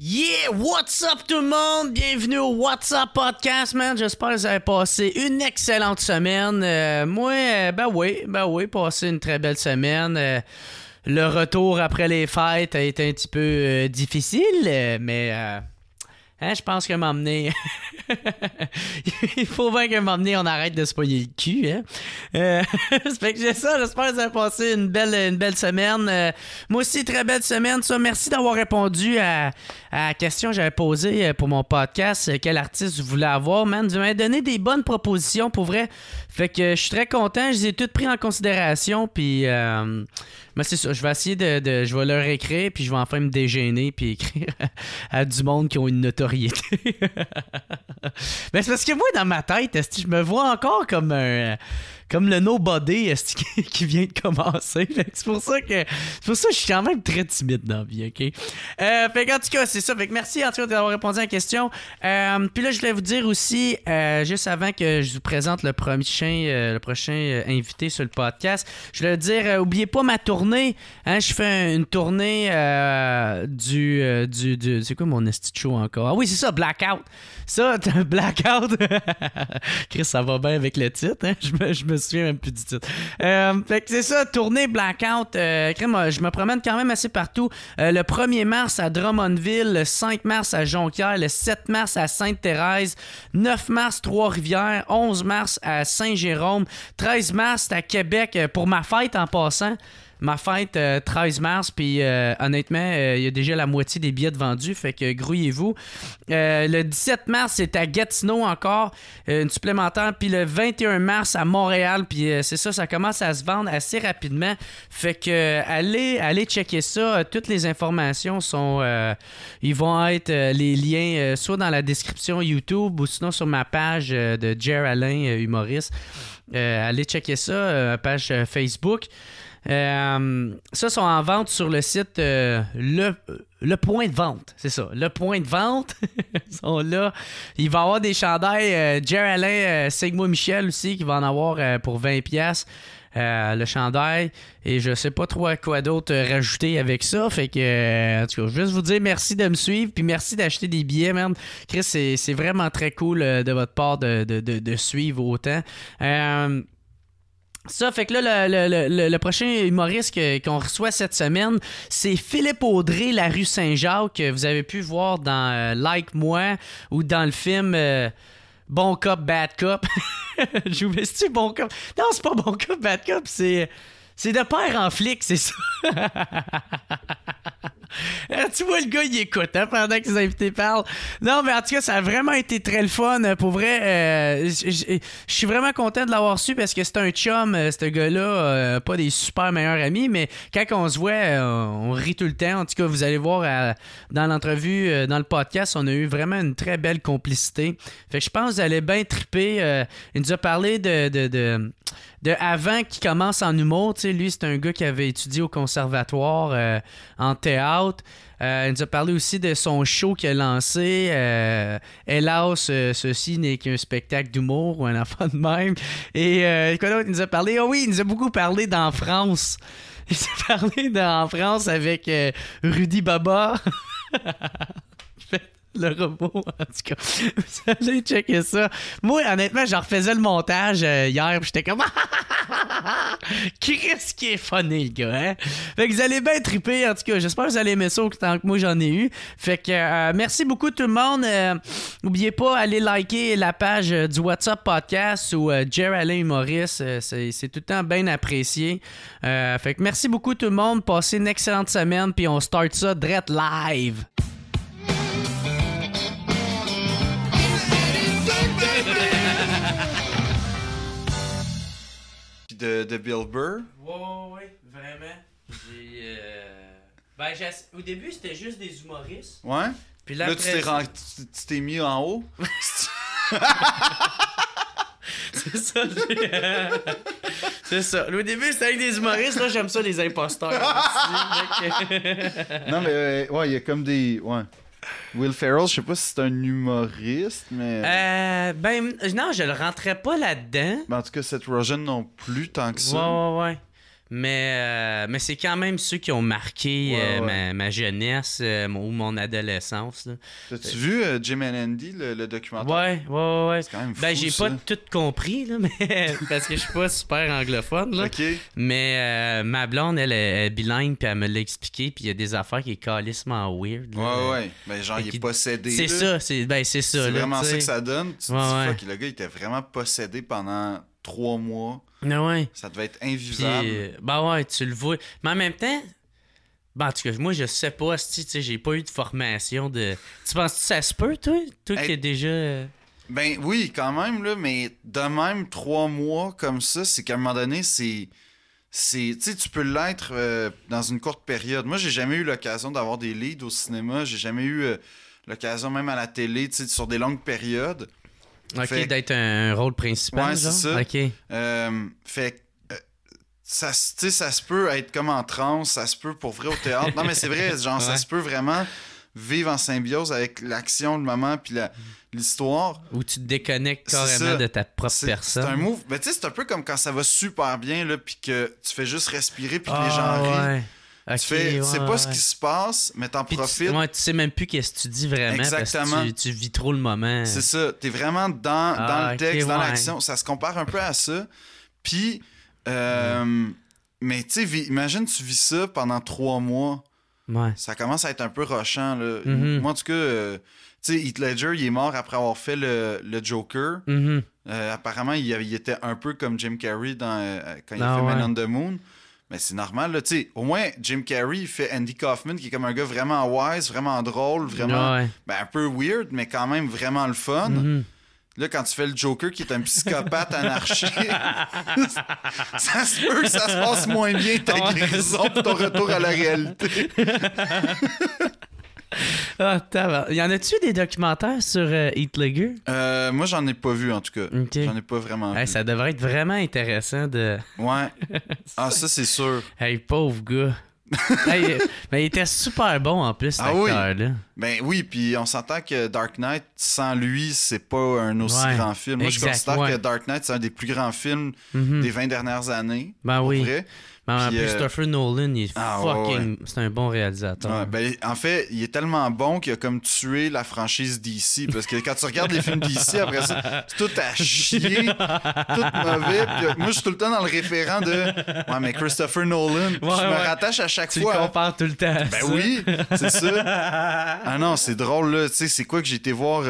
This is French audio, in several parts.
Yeah, what's up tout le monde? Bienvenue au What's Up Podcast, man. J'espère que vous avez passé une excellente semaine. Moi, ben oui, passé une très belle semaine. Le retour après les fêtes a été un petit peu difficile, mais je pense que m'emmener... Il faut bien que m'emmener, on arrête de se pogner le cul, hein. Ça fait que j'ai ça, j'espère que vous avez passé une belle semaine. Moi aussi, très belle semaine. Ça, merci d'avoir répondu à la question que j'avais posée pour mon podcast. Quel artiste vous voulez avoir, man? Vous m'avez donné des bonnes propositions, pour vrai. Fait que je suis très content. Je les ai toutes pris en considération, puis... Mais c'est ça, je vais essayer je vais leur écrire, puis je vais enfin me dégêner, puis écrire à du monde qui ont une notoriété. Mais c'est parce que moi, dans ma tête, je me vois encore comme le nobody qui vient de commencer. C'est pour ça que je suis quand même très timide dans la vie, OK? Fait qu'en tout cas, c'est ça. Fait que merci en tout cas d'avoir répondu à la question. Puis là, je voulais vous dire aussi, juste avant que je vous présente le prochain invité sur le podcast, je voulais vous dire, oubliez pas ma tournée. Hein, je fais une tournée du c'est quoi mon esti de show encore? Ah oui, c'est ça, Blackout. Ça, Blackout. Chris, ça va bien avec le titre. Hein? Je me souviens même plus du titre. Fait que c'est ça, tournée Blackout. Je me promène quand même assez partout. Le 1er mars à Drummondville, le 5 mars à Jonquière, le 7 mars à Sainte-Thérèse, 9 mars Trois-Rivières, 11 mars à Saint-Jérôme, 13 mars à Québec pour ma fête en passant. Ma fête, 13 mars, puis honnêtement, il y a déjà la moitié des billets de vendus, fait que grouillez-vous. Le 17 mars, c'est à Gatineau encore, une supplémentaire, puis le 21 mars à Montréal, puis c'est ça commence à se vendre assez rapidement, fait que allez checker ça. Toutes les informations sont, ils vont être les liens soit dans la description YouTube ou sinon sur ma page de Jer Alain, humoriste. Allez checker ça, page Facebook. Ça sont en vente sur le site le point de vente, c'est ça, le point de vente. Ils sont là. Il va y avoir des chandails Jer Alain, Sigma Michel aussi qui va en avoir pour 20$. Le chandail, et je sais pas trop à quoi d'autre rajouter avec ça, fait que en tout cas, juste vous dire merci de me suivre, puis merci d'acheter des billets, man. Chris, c'est vraiment très cool de votre part de suivre autant. Ça, fait que là, le prochain humoriste qu'on reçoit cette semaine, c'est Philippe Audrey, La Rue Saint-Jacques, que vous avez pu voir dans Like Moi ou dans le film Bon Cop, Bad Cop. C'est-tu Bon Cop? Non, c'est pas Bon Cop, Bad Cop, c'est de père en flic, c'est ça. Tu vois, le gars, il écoute pendant que les invités parlent. Non, mais en tout cas, ça a vraiment été très le fun. Pour vrai, je suis vraiment content de l'avoir su parce que c'est un chum, ce gars-là. Pas des super meilleurs amis, mais quand on se voit, on rit tout le temps. En tout cas, vous allez voir dans l'entrevue, dans le podcast, on a eu vraiment une très belle complicité. Fait que je pense que vous allez bien triper. Il nous a parlé de avant qu'il commence en humour. Tu sais, lui, c'est un gars qui avait étudié au conservatoire en théâtre. Il nous a parlé aussi de son show qu'il a lancé. Hélas, ceci n'est qu'un spectacle d'humour ou un enfant de même. Et quoi d'autre? Il nous a parlé? Ah oui, il nous a beaucoup parlé d'en France. Il nous a parlé d'en France avec Rudy Baba. Le robot, en tout cas. Vous allez checker ça. Moi, honnêtement, j'en refaisais le montage hier, puis j'étais comme... Qu'est-ce qui est funny, le gars, hein? Fait que vous allez bien triper, en tout cas. J'espère que vous allez aimer ça autant que moi, j'en ai eu. Fait que merci beaucoup tout le monde. N'oubliez pas, allez liker la page du WhatsApp Podcast ou Jer Alain Humoriste. C'est tout le temps bien apprécié. Fait que merci beaucoup tout le monde. Passez une excellente semaine, puis on start ça direct live. De Bill Burr. Ouais, vraiment. Au début, c'était juste des humoristes. Ouais. Puis là tu t'es mis en haut. C'est ça. C'est ça. Au début, c'était avec des humoristes. Là, j'aime ça, les imposteurs. Non, mais ouais, il y a comme des... Ouais. Will Ferrell, je sais pas si c'est un humoriste, mais... Non, je le rentrais pas là-dedans. Ben, en tout cas, Seth Rogen non plus tant que ça. Ouais. Mais c'est quand même ceux qui ont marqué ma jeunesse ou mon adolescence. Là. T'as-tu vu Jim and Andy, le documentaire? Ouais. C'est quand même fou, j'ai ça. pas tout compris, là, mais parce que je suis pas super anglophone. Là. OK. Mais ma blonde, elle est bilingue, puis elle me l'a expliqué, puis il y a des affaires qui est calissement weird. Là. Ouais. Ben, genre, il est possédé. C'est là. ça, c'est ça. C'est là, vraiment t'sais. ça que ça donne. Tu te dis, Ouais. fuck, le gars, il était vraiment possédé pendant 3 mois. Ouais. Ça devait être Puis, invivable. tu le vois. Mais en même temps, en tout cas, moi, je sais pas, tu sais, j'ai pas eu de formation de. Tu penses que ça se peut, toi? Toi qui es déjà. Ben oui, quand même, là, mais de même, 3 mois comme ça, c'est qu'à un moment donné, tu sais, tu peux l'être dans une courte période. Moi, j'ai jamais eu l'occasion d'avoir des leads au cinéma. J'ai jamais eu l'occasion, même à la télé, tu sais, sur des longues périodes. Ok, d'être un rôle principal. Ouais, c'est ça. Ok. Fait que ça se peut être comme en transe, ça se peut pour vrai au théâtre. Non, mais c'est vrai, genre, ça se peut vraiment vivre en symbiose avec l'action, le moment, puis l'histoire. Où tu te déconnectes carrément de ta propre personne. C'est un move. Ben, tu sais, c'est un peu comme quand ça va super bien, là, puis que tu fais juste respirer, puis que les gens rient. Okay, tu sais pas ce qui se passe, mais t'en profites. Tu sais même plus qu'est-ce que tu dis vraiment. Exactement. Parce que tu vis trop le moment. C'est ça. T'es vraiment dans le texte, dans l'action. Ça se compare un peu à ça. Puis, mais tu sais, imagine tu vis ça pendant 3 mois. Ouais. Ça commence à être un peu rushant, là. Mm-hmm. Moi, en tout cas, tu sais, Heath Ledger, il est mort après avoir fait le Joker. Mm-hmm. Apparemment, il était un peu comme Jim Carrey quand il a fait Man on the Moon. Mais c'est normal, là. Tu sais, au moins, Jim Carrey, il fait Andy Kaufman, qui est comme un gars vraiment wise, vraiment drôle, vraiment un peu weird, mais quand même vraiment le fun. Mm-hmm. Là, quand tu fais le Joker, qui est un psychopathe anarchique, ça se peut que ça se passe moins bien ta guérison pour ton retour à la réalité. Y en a-tu des documentaires sur Heath Ledger? Moi, j'en ai pas vu, en tout cas. Okay. J'en ai pas vraiment vu. Ça devrait être vraiment intéressant de... Ouais. Ah, ça, c'est sûr. Hey, pauvre gars. Mais il était super bon, en plus, cet acteur-là. Ben oui, puis on s'entend que Dark Knight, sans lui, c'est pas un aussi grand film. Moi, je considère que Dark Knight, c'est un des plus grands films des 20 dernières années. Ben oui. Vrai. En plus, Christopher Nolan, il est c'est un bon réalisateur. Ouais, ben, en fait, il est tellement bon qu'il a comme tué la franchise DC. Parce que quand tu regardes les films DC, après ça, c'est tout à chier, tout mauvais. Puis, moi, je suis tout le temps dans le référent de « Ouais, mais Christopher Nolan, je me rattache à chaque fois. » Tu le compares tout le temps. Ben oui, c'est ça. Ah non, c'est drôle, là. Tu sais, c'est quoi que j'ai été voir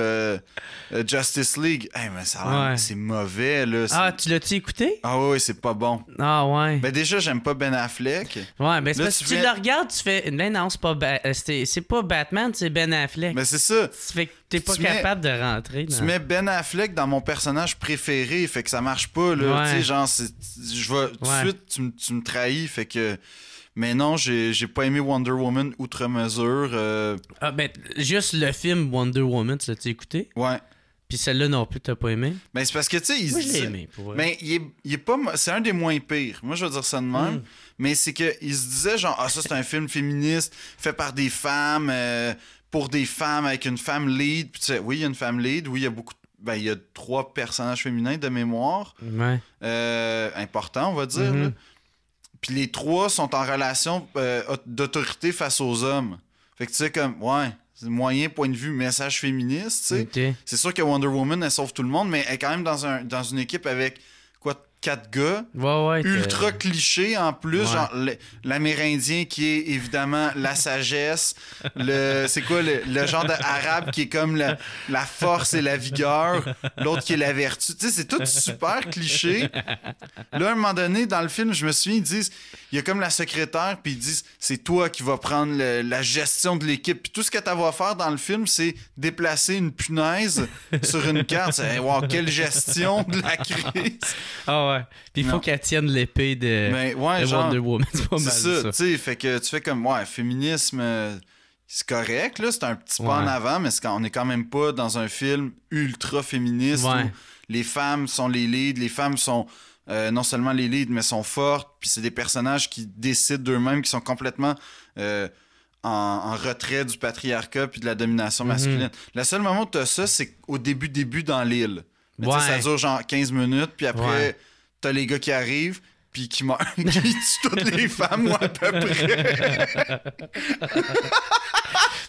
Justice League? Hey, mais ça c'est mauvais, là. Ah, tu l'as-tu écouté? Ah oui, c'est pas bon. Ah ouais. Ben déjà, j'aime pas Ben Affleck. Ouais, ben c'est parce que tu le regardes, tu fais... Ben non, c'est pas Batman, c'est Ben Affleck. Ben c'est ça. Tu fais que t'es pas capable de rentrer. Tu mets Ben Affleck dans mon personnage préféré, fait que ça marche pas, là. Tu sais, genre, je vais... Tout de suite, tu me trahis, fait que... Mais non, j'ai pas aimé Wonder Woman outre mesure. Ah, ben, juste le film Wonder Woman, tu l'as-tu écouté? Ouais. Puis celle-là non plus, t'as pas aimé? Ben, c'est parce que, tu sais, il se dit... aimé, pour mais il est pas... C'est un des moins pires. Moi, je vais dire ça de même. Mais c'est qu'il se disait, genre, ça, c'est un film féministe fait par des femmes, pour des femmes, avec une femme lead. Puis, tu sais, oui, il y a une femme lead. Oui, il y a beaucoup... Ben, il y a 3 personnages féminins de mémoire. Ouais. Importants, on va dire, là. Puis les 3 sont en relation d'autorité face aux hommes. Fait que tu sais, comme, c'est moyen point de vue message féministe, tu sais. Okay. C'est sûr que Wonder Woman, elle sauve tout le monde, mais elle est quand même dans une équipe avec, 4 gars. Ultra cliché en plus. Genre l'Amérindien qui est évidemment la sagesse. C'est quoi le genre d'arabe qui est comme la force et la vigueur. L'autre qui est la vertu. Tu sais, c'est tout super cliché. Là, à un moment donné, dans le film, je me souviens, ils disent, il y a comme la secrétaire, puis ils disent, c'est toi qui vas prendre la gestion de l'équipe. Puis tout ce que tu vas faire dans le film, c'est déplacer une punaise sur une carte. C'est, wow, quelle gestion de la crise. Ah ouais. Puis il faut qu'elle tienne l'épée de Wonder Woman. C'est pas mal ça. Tu sais, fait que tu fais comme, féminisme, c'est correct, là. C'est un petit pas en avant, mais on est quand même pas dans un film ultra féministe où les femmes sont les leads, les femmes sont non seulement les leads, mais sont fortes, puis c'est des personnages qui décident d'eux-mêmes, qui sont complètement en retrait du patriarcat puis de la domination masculine. Le seul moment où tu as ça, c'est au début dans l'île. Mais ça dure genre 15 minutes, puis après, t'as les gars qui arrivent, puis qui meurt, qui tue toutes les femmes, ou à peu près.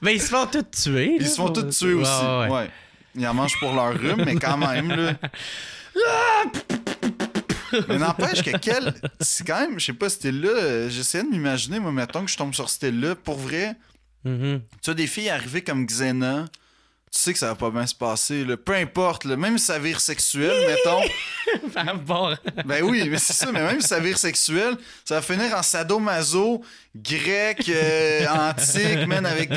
Ben, ils se font tous tuer. Ils se font tous tuer aussi. Ouais. Ils en mangent pour leur rhume, mais quand même, là. Mais n'empêche que c'est quand même, je sais pas, c'était là. J'essayais de m'imaginer, moi, mettons que je tombe sur cette là pour vrai. Mm-hmm. Tu as des filles arrivées comme Xena. Tu sais que ça va pas bien se passer, là. Peu importe, là. Même si ça vire sexuel, mettons. Ben oui, mais c'est ça, mais même si ça vire sexuel, ça va finir en sadomaso grec, antique, man, avec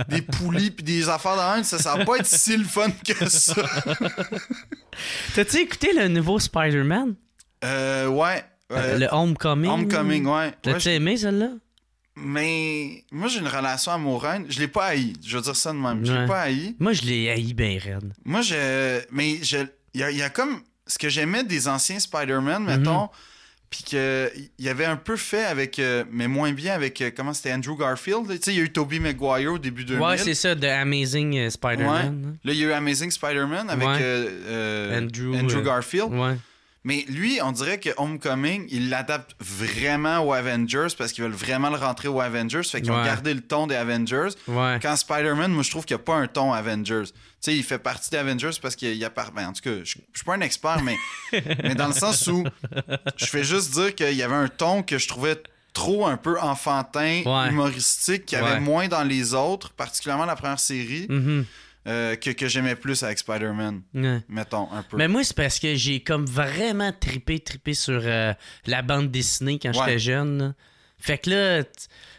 des poulies pis des affaires dans un. Ça va pas être si le fun que ça. T'as-tu écouté le nouveau Spider-Man? Ouais. Le Homecoming? Homecoming, ouais. T'as-tu aimé, celle-là? Mais moi, j'ai une relation amoureuse. Je l'ai pas haï. Je veux dire ça de même. Je l'ai pas haï. Moi, je l'ai haï bien raide. Moi, il y a comme ce que j'aimais des anciens Spider-Man, mettons, puis qu'il avait un peu fait avec, mais moins bien avec, comment c'était, Andrew Garfield. Tu sais, il y a eu Tobey Maguire au début 2000. Ouais, c'est ça, The Amazing Spider-Man. Ouais. Là, il y a eu Amazing Spider-Man avec Andrew Garfield. Ouais. Mais lui, on dirait que Homecoming, il l'adapte vraiment aux Avengers parce qu'ils veulent vraiment le rentrer aux Avengers. Fait qu'ils ont gardé le ton des Avengers. Ouais. Quand Spider-Man, moi, je trouve qu'il n'y a pas un ton Avengers. Tu sais, il fait partie des Avengers parce qu'il y a ben, en tout cas, je suis pas un expert, mais dans le sens où je fais juste dire qu'il y avait un ton que je trouvais trop un peu enfantin, humoristique, qu'il y avait moins dans les autres, particulièrement la première série. Que j'aimais plus avec Spider-Man. Mettons, un peu. Mais moi, c'est parce que j'ai comme vraiment trippé sur la bande dessinée quand j'étais jeune. Là. Fait que là,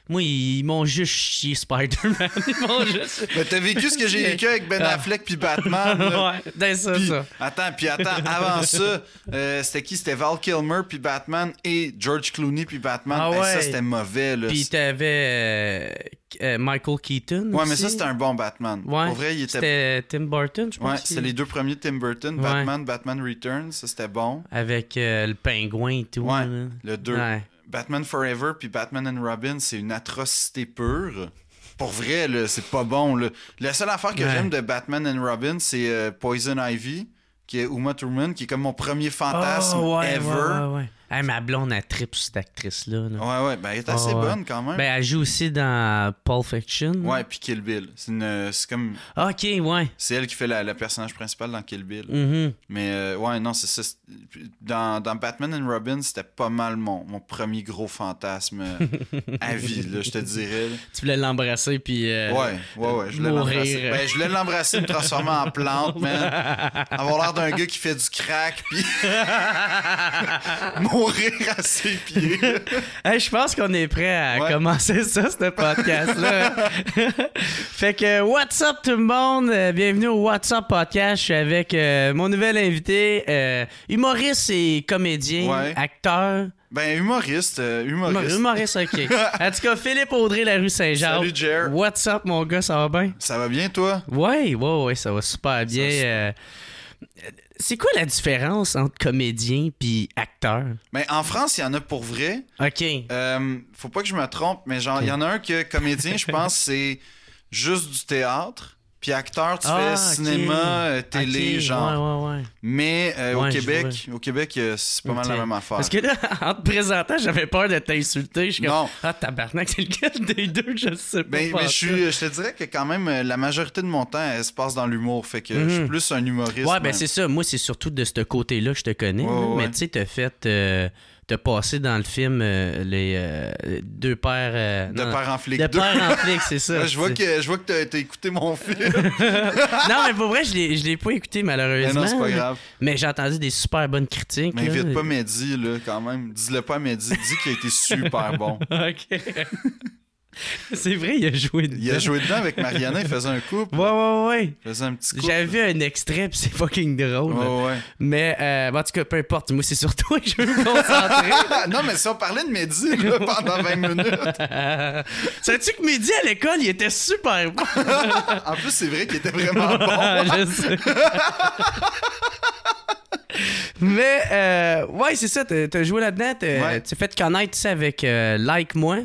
moi, ils m'ont juste chié Spider-Man. Ils m'ont juste... Mais t'as vécu ce que j'ai vécu avec Ben Affleck puis Batman. Là. Ouais, ça. Attends, avant ça, c'était qui? C'était Val Kilmer puis Batman et George Clooney puis Batman. Ah ouais. Ça, c'était mauvais. Là. Puis t'avais Michael Keaton Ouais, aussi. Mais ça, c'était un bon Batman. Ouais. Pour vrai, C'était Tim Burton, je pense. Ouais, c'était les deux premiers de Tim Burton. Batman Returns, ça, c'était bon. Avec le pingouin et tout. Ouais, là. le 2. Ouais. Batman Forever puis Batman and Robin, c'est une atrocité pure. Pour vrai, là, c'est pas bon. Là. La seule affaire que j'aime de Batman and Robin, c'est Poison Ivy, qui est Uma Thurman, qui est comme mon premier fantasme ever. Ouais. Hey, ma blonde, elle tripe cette actrice-là. Là. Ouais, ben elle est assez bonne quand même. Ben, elle joue aussi dans Pulp Fiction. Ouais, puis Kill Bill. C'est comme... Ok, ouais. C'est elle qui fait le personnage principal dans Kill Bill. Mais ouais, non, c'est ça. Dans Batman and Robin, c'était pas mal mon premier gros fantasme à vie, là, je te dirais. Là. Tu voulais l'embrasser, puis... Ouais, je voulais l'embrasser. Ben, je voulais l'embrasser, me transformer en plante, man. Avoir l'air d'un gars qui fait du crack, puis... mourir à ses pieds. Hey, je pense qu'on est prêt à commencer ça, ce podcast-là. Fait que, what's up tout le monde? Bienvenue au What's Up Podcast. Je suis avec mon nouvel invité, humoriste et comédien, acteur. Ben, humoriste. Humoriste, OK. En tout cas, Philippe Audrey, la rue Saint-Jacques. Salut, Jer. What's up, mon gars? Ça va bien? Ça va bien, toi? Ouais, ça va super bien. C'est quoi la différence entre comédien puis acteur? Ben, en France, il y en a pour vrai. OK. Faut pas que je me trompe, mais genre, il y en a un que comédien, je pense, c'est juste du théâtre. Puis acteur, tu fais cinéma, télé, genre. Ouais. Mais au Québec, c'est pas mal la même affaire. Parce que là, en te présentant, j'avais peur de t'insulter. Je suis comme, non. Tabarnak, c'est lequel des deux, je sais pas. Mais je te dirais que quand même, la majorité de mon temps, elle se passe dans l'humour. Fait que je suis plus un humoriste. Ouais, ben c'est ça. Moi, c'est surtout de ce côté-là que je te connais. Mais tu sais, t'as fait... T'as passé dans le film les deux pères... de père en flic. De père en flic, c'est ça. Je vois que t'as écouté mon film. Non, mais pour vrai, je l'ai pas écouté, malheureusement. Mais non, c'est pas grave. Mais j'ai entendu des super bonnes critiques. Mais invite pas Mehdi, là, quand même. Dis-le pas à Mehdi. Dis qu'il a été super bon. OK. C'est vrai, il a joué dedans. Il a joué dedans avec Mariana, il faisait un couple. Ouais. Il faisait un petit couple. J'avais vu un extrait, puis c'est fucking drôle. Ouais. Mais, en tout cas, peu importe. Moi, c'est sur toi que je veux me concentrer. Non, mais si on parlait de Mehdi là, pendant 20 minutes. Sais-tu que Mehdi, à l'école, il était super bon? En plus, c'est vrai qu'il était vraiment bon. Je sais. Mais, ouais, c'est ça. T'as joué là-dedans. T'as fait connaître ça avec Like Moi.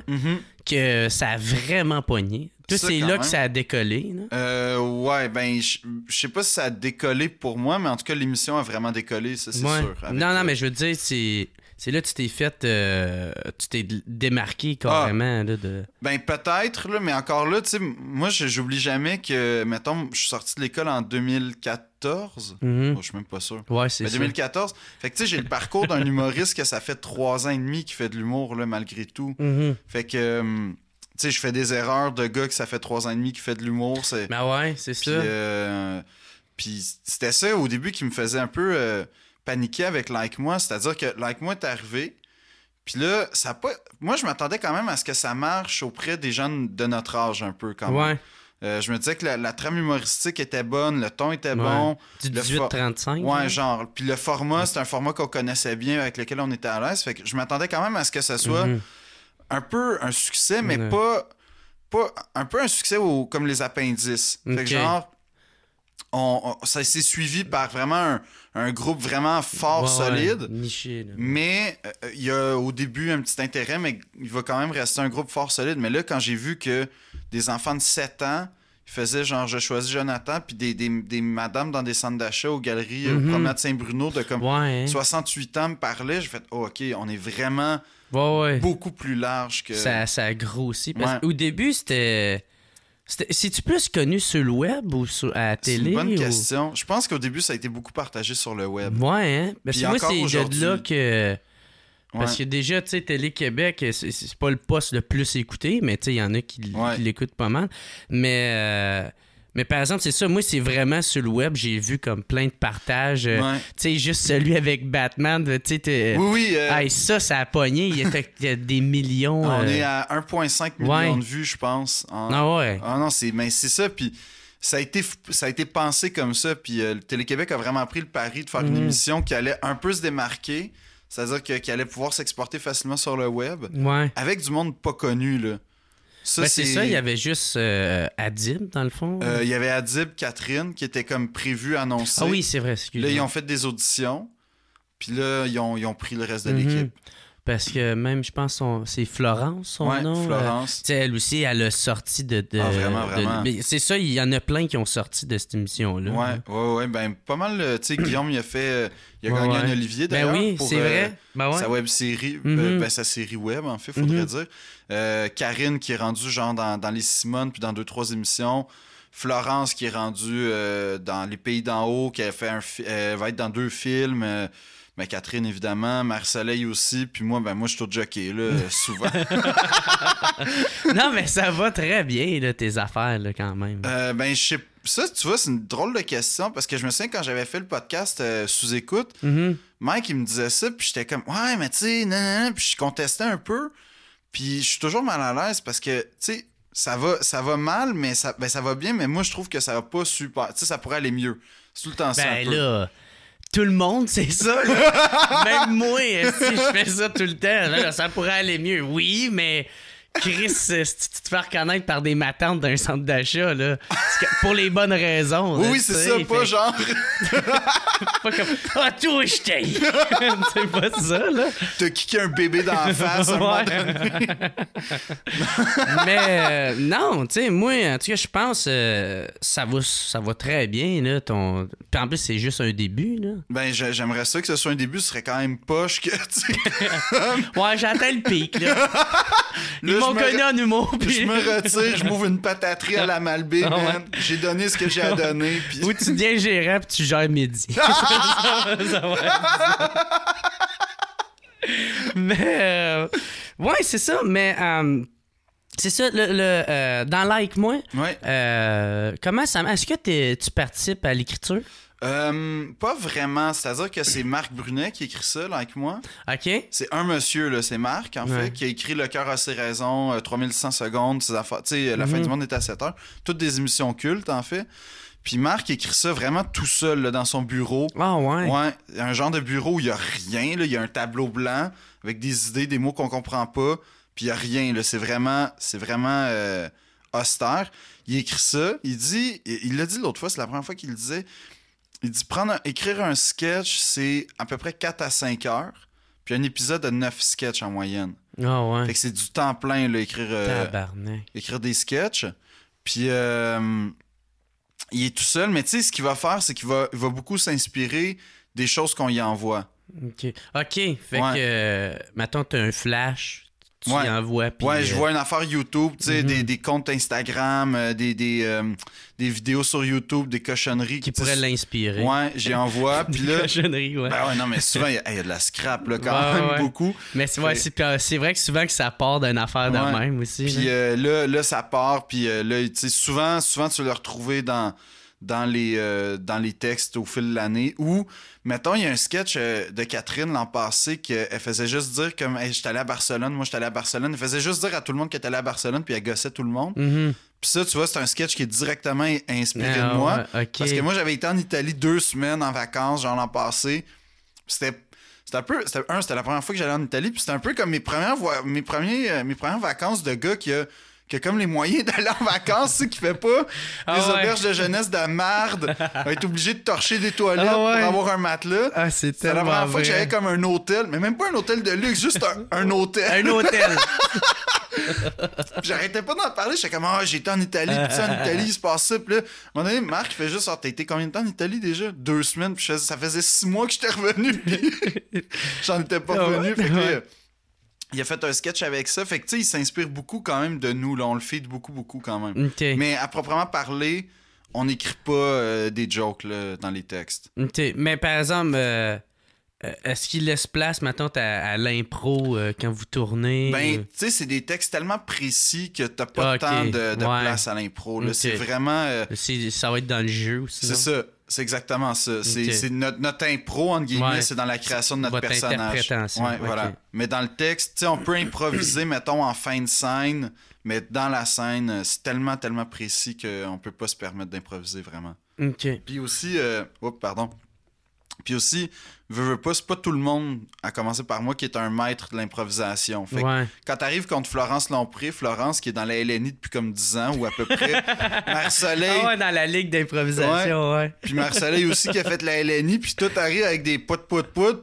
Que ça a vraiment pogné. Toi, c'est là que ça a décollé. Ouais, ben, je sais pas si ça a décollé pour moi, mais en tout cas, l'émission a vraiment décollé, ça, c'est sûr. Non, mais je veux dire, c'est là que tu t'es fait... tu t'es démarqué carrément. Là, de... Ben, peut-être, là, mais encore là, tu sais, moi, j'oublie jamais que, mettons, je suis sorti de l'école en 2014. Mm-hmm. Je suis même pas sûr. Ouais, c'est ça. 2014. Fait que, tu sais, j'ai le parcours d'un humoriste que ça fait 3 ans et demi qu'il fait de l'humour, là, malgré tout. Mm-hmm. Fait que... tu sais, je fais des erreurs de gars que ça fait 3 ans et demi qui fait de l'humour. Ben ouais, c'est ça. Puis c'était ça au début qui me faisait un peu paniquer avec Like Moi. C'est-à-dire que Like Moi est arrivé. Puis là, ça a pas... moi, je m'attendais quand même à ce que ça marche auprès des gens de notre âge un peu quand même. Ouais. Je me disais que la trame humoristique était bonne, le ton était bon. Du 18-35. Ouais, genre. Puis le format, c'est un format qu'on connaissait bien, avec lequel on était à l'aise. Fait que je m'attendais quand même à ce que ça soit... un peu un succès, mais pas un peu un succès comme les appendices. Fait que genre, ça s'est suivi par vraiment un groupe vraiment fort, solide. Niché, là. Mais il y a au début un petit intérêt, mais il va quand même rester un groupe fort solide. Mais là, quand j'ai vu que des enfants de 7 ans, ils faisaient genre Je choisis Jonathan, puis des madames dans des centres d'achat aux galeries, au promenade Saint-Bruno de comme 68 ans me parlaient, j'ai fait OK, on est vraiment... beaucoup plus large que... Ça a grossi. Au début, c'est-tu plus connu sur le web ou à la télé? C'est une bonne question. Je pense qu'au début, ça a été beaucoup partagé sur le web. Ouais, hein? Parce que moi, c'est de là que... Parce que déjà, tu sais, Télé-Québec, c'est pas le poste le plus écouté, mais tu sais, il y en a qui l'écoutent pas mal. Mais par exemple, c'est ça, moi, c'est vraiment sur le web, j'ai vu comme plein de partages. Tu sais, juste celui avec Batman, tu sais, ça a pogné, il y a des millions. On est à 1,5 million de vues, je pense. Ah non, c'est ça, puis ça a été pensé comme ça, puis Télé-Québec a vraiment pris le pari de faire une émission qui allait un peu se démarquer, c'est-à-dire qu'il allait pouvoir s'exporter facilement sur le web, avec du monde pas connu, là. C'est ça, il y avait juste Adib, dans le fond. Il y avait Adib, Catherine, qui était comme prévu, annoncé. Ah oui, c'est vrai, excuse-moi. Là, ils ont fait des auditions, puis là, ils ont pris le reste de l'équipe. Parce que même, je pense, c'est Florence, son nom. Florence. Tu sais, elle aussi, elle a sorti de... vraiment. Mais c'est ça, il y en a plein qui ont sorti de cette émission-là. Ouais. Ben, pas mal, tu sais, Guillaume, il a gagné un Olivier, d'ailleurs. Ben oui, c'est vrai. Sa web-série, sa série web, en fait, faudrait dire. Karine, qui est rendue, genre, dans Les Simones, puis dans 2-3 émissions. Florence, qui est rendue dans Les Pays d'en haut, qui a fait va être dans 2 films. Ben Catherine, évidemment, Marie-Soleil aussi, puis moi, je suis au jockey, là, souvent. Non, mais ça va très bien, là, tes affaires, là, quand même. Je sais, ça, tu vois, c'est une drôle de question, parce que je me souviens, quand j'avais fait le podcast sous-écoute, Mike, il me disait ça, puis j'étais comme, ouais, mais tu sais, non, puis je contestais un peu, puis je suis toujours mal à l'aise, parce que, tu sais, ça va mal, mais ça va bien, mais moi, je trouve que ça va pas super, tu sais, ça pourrait aller mieux. C'est tout le temps ça, un peu. Là... Tout le monde, c'est ça. Là. Même moi, si je fais ça tout le temps, là, ça pourrait aller mieux. Oui, mais Chris, si tu te fais reconnaître par des matantes d'un centre d'achat, là, pour les bonnes raisons. Oui, c'est ça, pas genre... pas comme « Ah, toi, je t'aille! » C'est pas ça, là. T'as kické un bébé dans la face. Mais non, tu sais, moi, en tout cas, je pense ça va très bien, là. Puis en plus, c'est juste un début, là. Ben, j'aimerais ça que ce soit un début, ce serait quand même poche que, tu sais... Ouais, j'attends le pic, là. Ils m'ont connu en humour. Puis... Je me retire, je m'ouvre une pataterie à la Malbé, man. J'ai donné ce que j'ai à donner. Puis... Ou tu deviens gérant puis tu gères midi. ça va mais ouais, c'est ça. Mais c'est ça, dans Like Moi, comment ça... Est-ce que tu participes à l'écriture? Pas vraiment. C'est-à-dire que c'est Marc Brunet qui écrit ça, Like Moi. OK. C'est un monsieur, là, c'est Marc, en fait, qui a écrit Le cœur a ses raisons, 3100 secondes, ses affaires. Tu sais, La fin du monde est à 7 heures. Toutes des émissions cultes, en fait. Puis Marc écrit ça vraiment tout seul, là, dans son bureau. Ah ouais? Ouais. Un genre de bureau où il y a rien, là. Il y a un tableau blanc avec des idées, des mots qu'on comprend pas. Puis il y a rien, là. C'est vraiment austère. Il écrit ça. Il l'a dit l'autre fois, c'est la première fois qu'il le disait. Il dit écrire un sketch, c'est à peu près 4 à 5 heures. Puis un épisode de 9 sketchs en moyenne. Ah ouais. Fait que c'est du temps plein, là, écrire des sketchs. Puis il est tout seul, mais tu sais, ce qu'il va faire, c'est qu'il va beaucoup s'inspirer des choses qu'on y envoie. OK. Fait que, mettons, t'as un flash, tu y envoies. Puis, je vois une affaire YouTube, tu sais, des comptes Instagram, des vidéos sur YouTube, des cochonneries. Qui pourraient l'inspirer. Ouais, j'y envoie. Puis là. Cochonneries, ouais. Ben ouais, non, mais souvent, il y a de la scrap, là, quand même, beaucoup. Mais c'est vrai que souvent que ça part d'une affaire de même aussi. Puis là, ça part, puis là, tu sais, souvent, tu vas le retrouver dans les textes au fil de l'année. Ou, mettons, il y a un sketch de Catherine l'an passé qu'elle faisait juste dire comme hey, j'étais allé à Barcelone, moi j'étais allé à Barcelone. Elle faisait juste dire à tout le monde qu'elle était allée à Barcelone, puis elle gossait tout le monde. Mm-hmm. Puis ça, tu vois, c'est un sketch qui est directement inspiré de moi. Parce que moi, j'avais été en Italie 2 semaines en vacances, genre l'an passé. C'était la première fois que j'allais en Italie, puis c'était un peu comme mes premières vacances de gars qui a comme les moyens d'aller en vacances, tu sais, qui fait pas des auberges de jeunesse de marde, va être obligé de torcher des toilettes pour avoir un matelas. C'est la première fois que j'avais comme un hôtel, mais même pas un hôtel de luxe, juste un hôtel. Un hôtel. J'arrêtais pas d'en parler, j'étais comme j'ai été en Italie, puis ça, en Italie, il se passe ça. Puis là, à un moment donné, Marc, il fait juste t'as été combien de temps en Italie déjà? 2 semaines, puis ça faisait 6 mois que j'étais revenu, puis j'en étais pas revenu. Fait que là, il a fait un sketch avec ça. Fait que, tu sais, il s'inspire beaucoup quand même de nous. Là. On le feed beaucoup, beaucoup quand même. Okay. Mais à proprement parler, on n'écrit pas des jokes là, dans les textes. Okay. Mais par exemple, est-ce qu'il laisse place, maintenant à l'impro quand vous tournez? Ben, tu sais, c'est des textes tellement précis que t'as pas tant de place à l'impro. Là. C'est vraiment... ça va être dans le jeu aussi. C'est ça. C'est exactement ça. C'est notre impro, entre guillemets, c'est dans la création de notre personnage. Voilà. Mais dans le texte, tu sais, on peut improviser, mettons, en fin de scène, mais dans la scène, c'est tellement, tellement précis qu'on peut pas se permettre d'improviser vraiment. Puis aussi, Puis aussi, veux pas, c'est pas tout le monde, à commencer par moi, qui est un maître de l'improvisation. Fait que quand t'arrives contre Florence Lompré, Florence qui est dans la LNI depuis comme 10 ans ou à peu près, Marc-Soleil... dans la ligue d'improvisation, Puis Marc-Soleil aussi qui a fait la LNI, puis tout arrive avec des pout,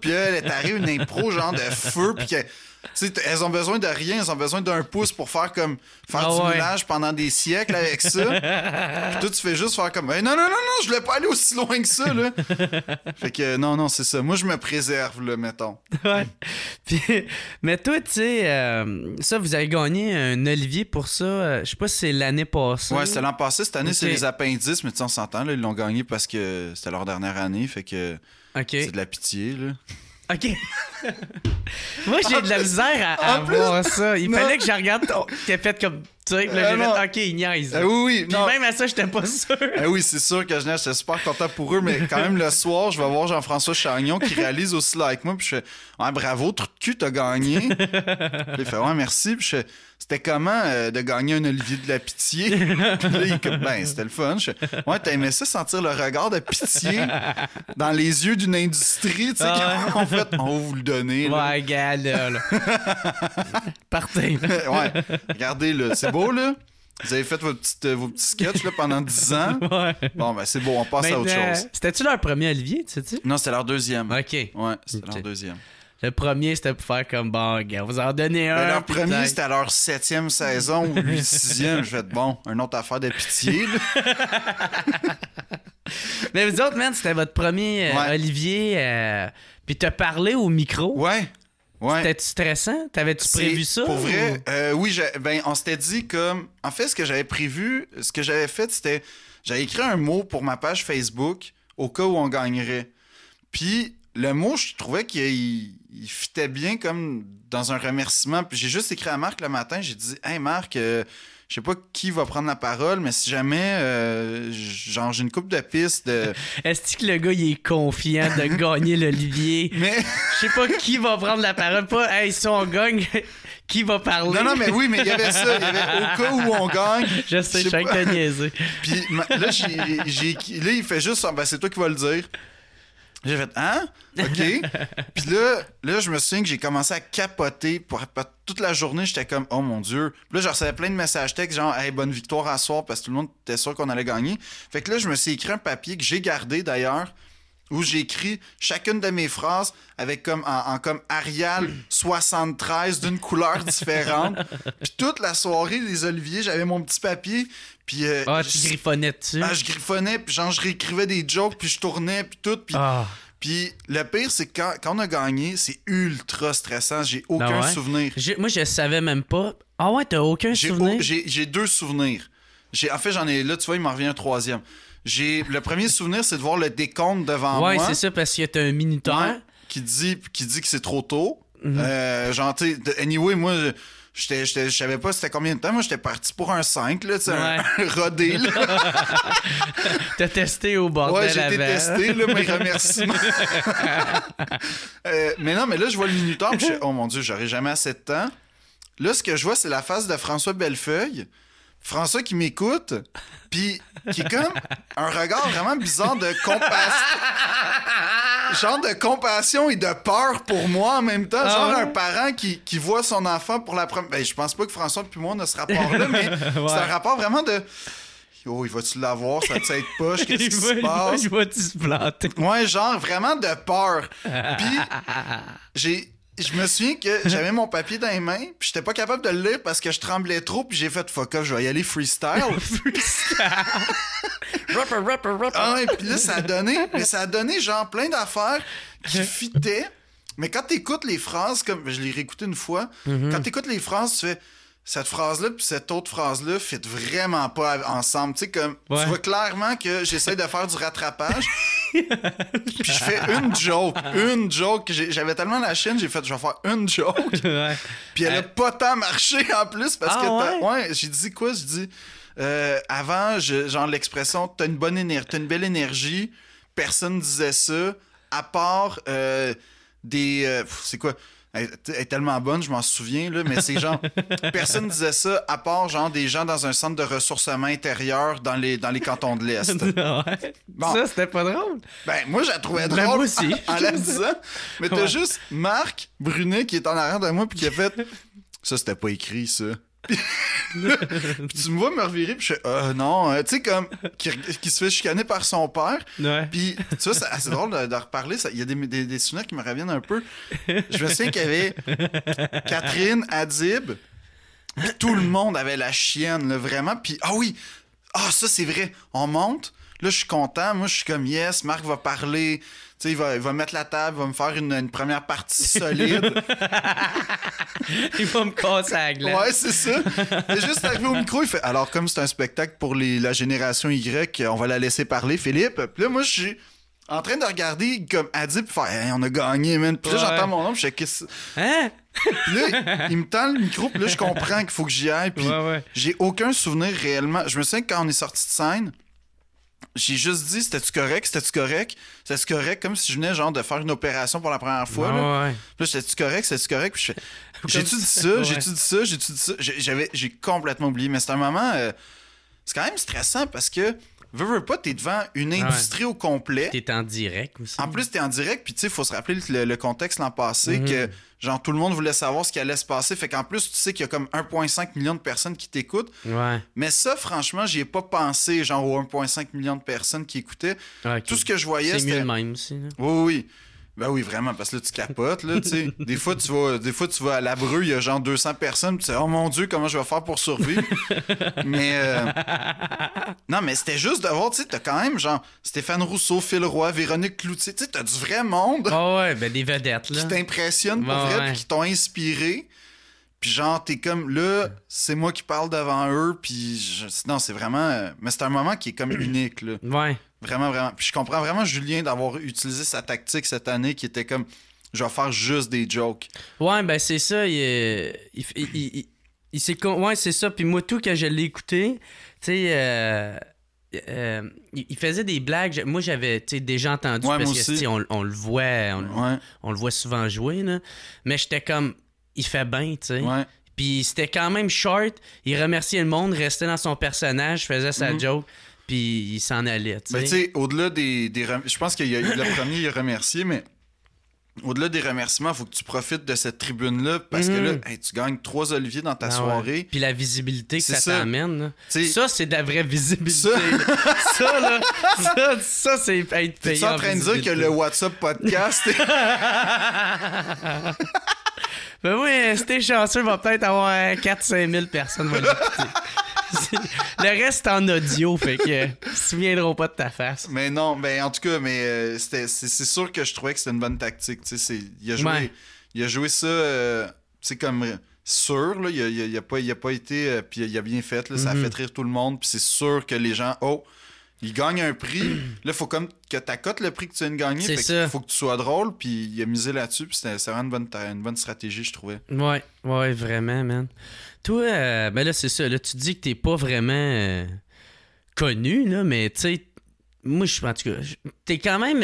puis elle arrive une impro genre de feu, puis elles ont besoin de rien, elles ont besoin d'un pouce pour faire du moulage pendant des siècles avec ça. Puis toi, tu fais juste faire comme non, je voulais pas aller aussi loin que ça, là. Fait que non, c'est ça. Moi, je me préserve, là, mettons. Puis, mais toi, tu sais, ça, vous avez gagné un Olivier pour ça. Je sais pas si c'est l'année passée. Ouais, c'était l'an passé. Cette année, c'est les appendices, mais tu sais, on s'entend, là, ils l'ont gagné parce que c'était leur dernière année. Fait que c'est de la pitié, là. OK. Moi, j'ai de la misère à voir ça. Il fallait que je regarde t'es fait comme tu sais, là, j'ai fait OK, il niaise. Oui. Puis même à ça, j'étais pas sûr. Oui, c'est sûr que j'étais super content pour eux, mais quand même, le soir, je vais voir Jean-François Chagnon qui réalise aussi là avec moi. Puis je fais bravo, trou de cul, t'as gagné. Puis il fait merci. Puis je fais c'était comment de gagner un Olivier de la pitié? Puis là, il comme c'était le fun. Je fais t'aimais ça, sentir le regard de pitié dans les yeux d'une industrie, tu sais, en fait, on va vous le donner. Là. Ouais, gars, là. Partez. Regardez, là, c'est beau, là? Vous avez fait vos petits sketchs là, pendant 10 ans. Bon, c'est beau, on passe à autre chose. C'était-tu leur premier Olivier, tu sais-tu? Non, c'était leur deuxième. OK. Ouais, c'était leur deuxième. Le premier, c'était pour faire comme gars, vous en donnez un. Leur premier, c'était leur 7e saison ou 6e. Je vais être une autre affaire de pitié. Mais vous autres, man, c'était votre premier Olivier. Puis t'as parlé au micro. Ouais. C'était-tu stressant? T'avais-tu prévu ça? Pour vrai, oui, on s'était dit comme... En fait, ce que j'avais prévu, ce que j'avais fait, c'était... J'avais écrit un mot pour ma page Facebook au cas où on gagnerait. Puis le mot, je trouvais qu'il fitait bien comme dans un remerciement. Puis j'ai juste écrit à Marc le matin, j'ai dit « Hey Marc, je sais pas qui va prendre la parole, mais si jamais j'ai une couple de pistes de... » Est-ce que le gars, il est confiant de gagner l'Olivier? Mais... Je sais pas qui va prendre la parole. Pas, hey, si on gagne, qui va parler? Non, mais oui, mais il y avait ça. Il y avait au cas où on gagne. Je sais, je suis que niaiser. Puis là, il fait juste, c'est toi qui vas le dire. J'ai fait, OK. Puis là, je me souviens que j'ai commencé à capoter pour toute la journée. J'étais comme, oh mon Dieu. Puis là, je recevais plein de messages textes, genre, hey, bonne victoire à soir, parce que tout le monde était sûr qu'on allait gagner. Fait que là, je me suis écrit un papier que j'ai gardé d'ailleurs, où j'ai écrit chacune de mes phrases avec comme comme Arial 73 d'une couleur différente. Puis toute la soirée, les Oliviers, j'avais mon petit papier. Puis tu griffonnais dessus. Je griffonnais, puis genre je réécrivais des jokes, puis je tournais, puis tout. Puis Puis le pire, c'est que quand on a gagné, c'est ultra stressant. J'ai aucun souvenir. Moi, je savais même pas. Ah ouais, t'as aucun souvenir? J'ai 2 souvenirs. En fait, j'en ai là, tu vois, il m'en revient un 3e. Le premier souvenir, c'est de voir le décompte devant moi. Ouais, c'est ça, parce que t'as un minuteur. Qui dit que c'est trop tôt. Genre, tu sais, anyway, moi, je savais pas c'était combien de temps. Moi, j'étais parti pour un 5, là, tu sais, un rodé, là. T'as testé au bordel avant. Ouais, j'ai été testé, là, mes remerciements. Mais non, mais là, je vois le minuteur, puis oh mon Dieu, j'aurai jamais assez de temps. Là, ce que je vois, c'est la face de François Bellefeuille. François qui m'écoute, puis qui est comme un regard vraiment bizarre de compassion. Genre de compassion et de peur pour moi en même temps. Genre un parent qui voit son enfant pour la première... Ben, je pense pas que François et moi, on a ce rapport-là, mais c'est un rapport vraiment de... Oh, il va-tu l'avoir? Ça te être poche? Qu'est-ce qui se passe? Il va-tu se planter? Ouais, genre vraiment de peur. Puis je me souviens que j'avais mon papier dans les mains, puis j'étais pas capable de le lire parce que je tremblais trop, puis j'ai fait fuck off, je vais y aller freestyle. Ah ouais, puis là ça a donné genre plein d'affaires qui fitaient. Mais quand t'écoutes les phrases, comme je l'ai réécouté une fois, quand t'écoutes les phrases, tu fais cette phrase-là puis cette autre phrase-là fit vraiment pas ensemble. Tu sais, comme tu vois clairement que j'essaie de faire du rattrapage. Puis je fais une joke. J'avais tellement la chienne, j'ai fait je vais faire une joke. Puis elle a pas tant marché en plus parce que j'ai dit quoi? J'ai dit avant, genre l'expression t'as une belle énergie. Personne disait ça à part c'est quoi? Elle est tellement bonne, je m'en souviens, là, mais c'est genre... Personne disait ça, à part genre des gens dans un centre de ressourcement intérieur dans les cantons de l'Est. Bon. Ça, c'était pas drôle. Ben, moi, je la trouvais drôle moi aussi. En la disant. Mais t'as juste Marc Brunet qui est en arrière de moi puis qui a fait... Ça, c'était pas écrit, ça. Puis tu me vois me revirer puis je fais non, tu sais comme qui se fait chicaner par son père. Puis tu vois c'est drôle de reparler, il y a des souvenirs qui me reviennent un peu. Je me souviens qu'il y avait Catherine, Adib, puis tout le monde avait la chienne là, vraiment. Puis ça c'est vrai, on monte. Là, je suis content. Moi, je suis comme, yes, Marc va parler. Tu sais, il va mettre la table, il va me faire une première partie solide. Il va me casser la glace. Ouais, c'est ça. Il est juste arrivé au micro, il fait, alors, comme c'est un spectacle pour la génération Y, on va la laisser parler, Philippe. Puis là, moi, je suis en train de regarder comme Adib faire, hey, on a gagné, man. Puis là, j'entends mon nom, puis je fais, qu'est-ce... Hein? Puis là, il me tend le micro, puis là, je comprends qu'il faut que j'y aille. Puis j'ai aucun souvenir réellement. Je me souviens que quand on est sorti de scène, j'ai juste dit, c'était-tu correct? C'était-tu correct? Comme si je venais genre de faire une opération pour la première fois. Là. Puis là, c'était-tu correct? Puis je fais, j'ai-tu dit ça? J'ai complètement oublié. Mais c'est un moment, c'est quand même stressant parce que, veux pas, t'es devant une industrie au complet. T'es en direct aussi. En plus, t'es en direct, puis tu sais, il faut se rappeler le contexte l'an passé, que genre tout le monde voulait savoir ce qui allait se passer. Fait qu'en plus, tu sais qu'il y a comme 1,5 million de personnes qui t'écoutent. Mais ça, franchement, j'y ai pas pensé, genre aux 1,5 million de personnes qui écoutaient. Tout ce que je voyais, c'était... C'est mieux même aussi. Là. Oui. Ben oui, vraiment, parce que là, tu capotes, là, tu sais. Des fois, tu vas à l'Abreu, il y a genre 200 personnes, puis tu sais, oh mon Dieu, comment je vais faire pour survivre? Mais, non, mais c'était juste de voir, tu sais, t'as quand même, genre, Stéphane Rousseau, Phil Roy, Véronique Cloutier, tu sais, t'as du vrai monde. Ben des vedettes, là. Qui t'impressionnent pour vrai, puis qui t'ont inspiré. Puis genre, t'es comme, là, c'est moi qui parle devant eux, puis non, c'est vraiment... mais c'est un moment qui est comme unique, là. Vraiment, vraiment. Puis je comprends vraiment Julien d'avoir utilisé sa tactique cette année qui était comme, je vais faire juste des jokes. Ouais, ben c'est ça. Ouais, c'est ça. Puis moi, tout, quand je l'ai écouté, tu sais... il faisait des blagues. Moi, j'avais déjà entendu parce que on le voit on le voit souvent jouer. Là. Mais j'étais comme, il fait bien, tu sais. Puis c'était quand même short. Il remerciait le monde, restait dans son personnage, faisait sa joke. Puis il s'en allait, tu sais. Ben, tu sais, au-delà des je pense qu'il y a le premier, il a remercié, mais au-delà des remerciements, il faut que tu profites de cette tribune-là parce que là, tu gagnes 3 Oliviers dans ta soirée. Puis la visibilité que ça t'amène. Ça, c'est de la vraie visibilité. Ça, c'est être payé. T'es en train de dire que le WhatsApp podcast... Ben oui, si t'es chanceux, il va peut-être avoir 4-5 000 personnes vont l'écouter. Le reste en audio, fait que ils se souviendront pas de ta face. Mais non, en tout cas, c'est sûr que je trouvais que c'était une bonne tactique. Il a joué ça, comme sûr, là, il a pas été, puis il a bien fait, là, ça a fait rire tout le monde, puis c'est sûr que les gens, il gagne un prix, là, il faut comme que t'accotes le prix que tu viens de gagner, fait qu'il faut que tu sois drôle, puis il a misé là-dessus, puis c'est vraiment une bonne stratégie, je trouvais. Ouais, vraiment, man. Toi, ben là, c'est ça, là, tu dis que t'es pas vraiment connu, là, mais tu sais, moi, en tout cas, t'es quand même,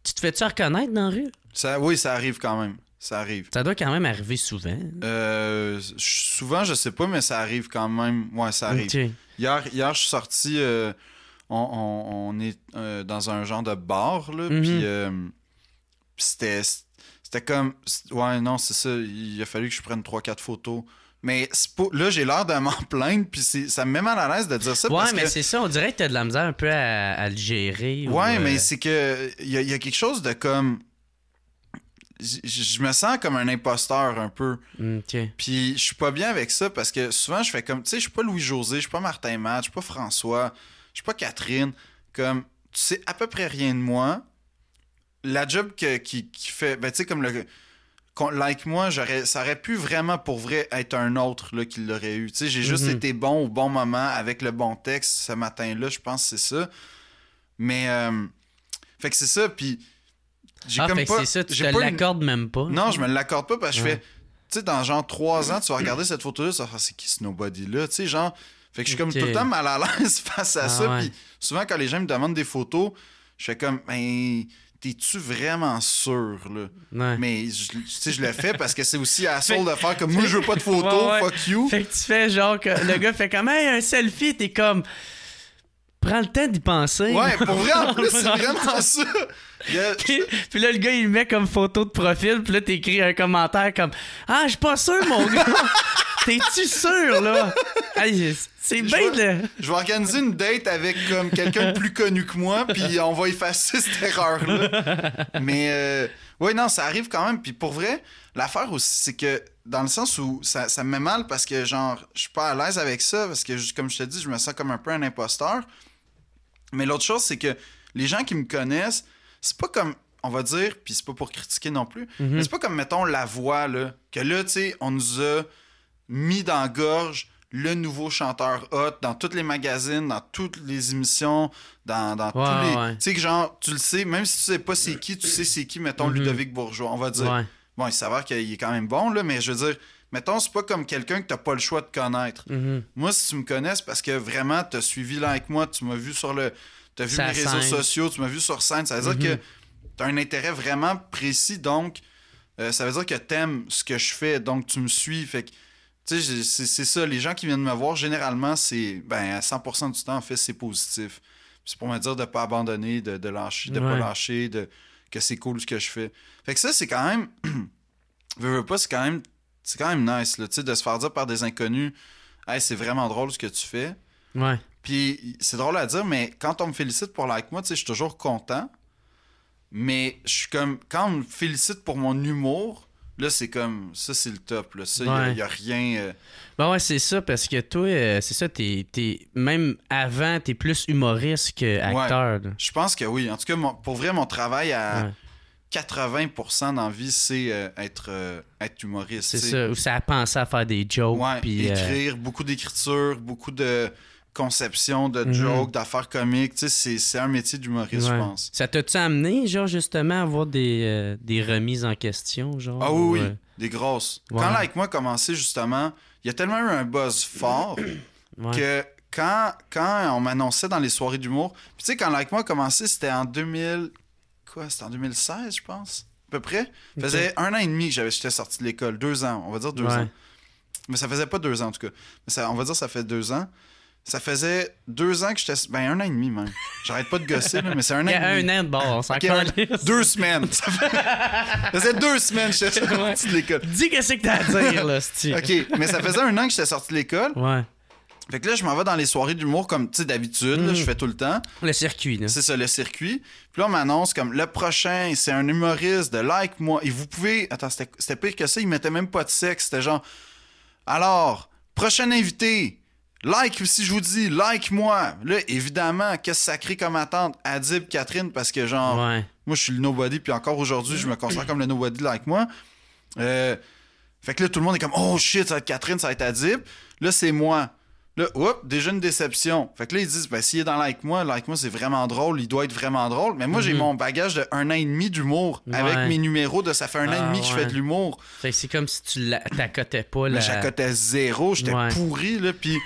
tu te fais-tu reconnaître dans la rue? Oui, ça arrive quand même. Ça arrive. Ça doit quand même arriver souvent. Souvent, je sais pas, mais ça arrive quand même. Ouais, ça arrive. Okay. Hier, je suis sorti. On est dans un genre de bar, là. Puis c'était comme. Ouais, non, c'est ça. Il a fallu que je prenne 3-4 photos. Mais là, j'ai l'air de m'en plaindre, puis ça me met mal à l'aise de dire ça. Ouais, mais c'est ça. On dirait que t'as de la misère un peu à le gérer. Ouais, mais c'est que. Il y a quelque chose de comme. Je me sens comme un imposteur un peu. Okay. Puis je suis pas bien avec ça parce que souvent je fais comme, tu sais, je suis pas Louis-José, je suis pas Martin Matt, je suis pas François, je suis pas Catherine. Comme, tu sais à peu près rien de moi. La job qui fait, ben tu sais, comme like moi, ça aurait pu vraiment pour vrai être un autre là, qui l'aurait eu. Tu sais, j'ai juste été bon au bon moment avec le bon texte ce matin-là, je pense que c'est ça. Mais, fait que c'est ça, puis fait que c'est ça, tu te l'accordes même pas. Non, je me l'accorde pas parce que je fais... Tu sais, dans genre 3 ans, tu vas regarder cette photo-là, tu vas faire, c'est qui ce nobody-là? Tu sais, genre... Fait que je suis comme tout le temps mal à l'aise face à ça. Puis souvent, quand les gens me demandent des photos, je fais comme, ben, t'es-tu vraiment sûr, là? Ouais. Mais, tu sais, je le fais parce que c'est aussi asshole de faire comme, moi, je veux pas de photos, fuck you. Fait que tu fais genre que le gars fait comme, hey, un selfie, t'es comme... Prends le temps d'y penser. Ouais, pour vrai, en plus, c'est vraiment ça. Puis là, le gars, il met comme photo de profil, puis là, t'écris un commentaire comme « Ah, je suis pas sûr, mon gars! T'es-tu sûr, là? » C'est bien de... Je vais organiser une date avec comme quelqu'un de plus connu que moi, puis on va effacer cette erreur-là. Mais, ouais, non, ça arrive quand même. Puis pour vrai, l'affaire aussi, c'est que dans le sens où ça me met mal parce que, genre, je suis pas à l'aise avec ça, parce que, comme je te dis, je me sens comme un peu un imposteur. Mais l'autre chose, c'est que les gens qui me connaissent, c'est pas comme, on va dire, puis c'est pas pour critiquer non plus, mais c'est pas comme, mettons, La Voix, là, que là, tu sais, on nous a mis dans la gorge le nouveau chanteur hot dans tous les magazines, dans toutes les émissions, dans tous les... Tu sais, que genre, tu le sais, même si tu sais pas c'est qui, tu sais c'est qui, mettons, Ludovic Bourgeois, on va dire. Ouais. Bon, il s'avère qu'il est quand même bon, là, mais je veux dire, mettons, c'est pas comme quelqu'un que t'as pas le choix de connaître. Moi, si tu me connais, c'est parce que vraiment, t'as suivi là avec moi, tu m'as vu t'as vu mes réseaux sociaux, tu m'as vu sur scène, ça veut dire que t'as un intérêt vraiment précis, donc ça veut dire que t'aimes ce que je fais, donc tu me suis, fait que, tu sais, c'est ça, les gens qui viennent me voir, généralement, c'est, ben, à 100% du temps, en fait, c'est positif. C'est pour me dire de pas abandonner, de lâcher, de pas lâcher, que c'est cool ce que je fais. Fait que ça, c'est quand même... veux pas, c'est quand même nice, là, tu sais, de se faire dire par des inconnus « Hey, c'est vraiment drôle ce que tu fais. » Ouais. Puis c'est drôle à dire, mais quand on me félicite pour Like Moi, tu sais, je suis toujours content. Mais je suis comme... Quand on me félicite pour mon humour, là, c'est comme... Ça, c'est le top, là. Ça, il y a rien... Ben ouais, c'est ça, parce que toi, c'est ça, t'es même avant, t'es plus humoriste qu'acteur. Ouais, je pense que oui. En tout cas, pour vrai, mon travail à 80% dans la vie, c'est être humoriste. C'est ça, où ça a pensé à faire des jokes. Ouais, puis écrire, beaucoup d'écriture, beaucoup de conception, de jokes, d'affaires comiques. Tu sais, c'est un métier d'humoriste, je pense. Ça t'a-tu amené, genre, justement, à avoir des remises en question, genre? Ah oui, des grosses. Ouais. Quand Like Moi a commencé, justement, il y a tellement eu un buzz fort que quand on m'annonçait dans les soirées d'humour... Puis tu sais, quand Like Moi a commencé, c'était en 2000... Quoi? C'était en 2016, je pense, à peu près. Ça faisait 1 an et demi que j'étais sorti de l'école. 2 ans, on va dire 2 ans. Mais ça faisait pas 2 ans, en tout cas. Mais on va dire que ça fait 2 ans. Ça faisait 2 ans que j'étais... Ben, 1 an et demi, même. J'arrête pas de gosser, là, mais c'est 1 an et demi. Il y a 1 an de bord, on s'en calisse. 2 semaines. Ça faisait 2 semaines que j'étais sorti de l'école. Dis qu'est-ce que t'as à dire, là, c'ti. OK, mais ça faisait 1 an que j'étais sorti de l'école. Ouais. Fait que là, je m'en vais dans les soirées d'humour comme, tu sais, d'habitude. Là, je fais tout le temps. Le circuit, là. C'est ça, le circuit. Puis là, on m'annonce comme, le prochain, c'est un humoriste de Like Moi. Et vous pouvez... Attends, c'était pire que ça. Ils mettaient même pas de sexe. C'était genre... Alors, prochain invité... si je vous dis, like-moi. Là, évidemment, qu'est-ce que ça crée comme attente? Adib, Catherine, parce que genre, moi, je suis le nobody, puis encore aujourd'hui, je me considère comme le nobody like moi. Fait que là, tout le monde est comme, oh shit, ça va être Catherine, ça va être Adib. Là, c'est moi. Là, déjà une déception. Fait que là, ils disent, ben, s'il est dans Like Moi, c'est vraiment drôle, il doit être vraiment drôle. Mais moi, j'ai mon bagage de 1 an et demi d'humour avec mes numéros de ça fait 1 an et demi que je fais de l'humour. Fait que c'est comme si tu t'accotais pas. Là, j'accotais zéro, j'étais pourri, là, puis...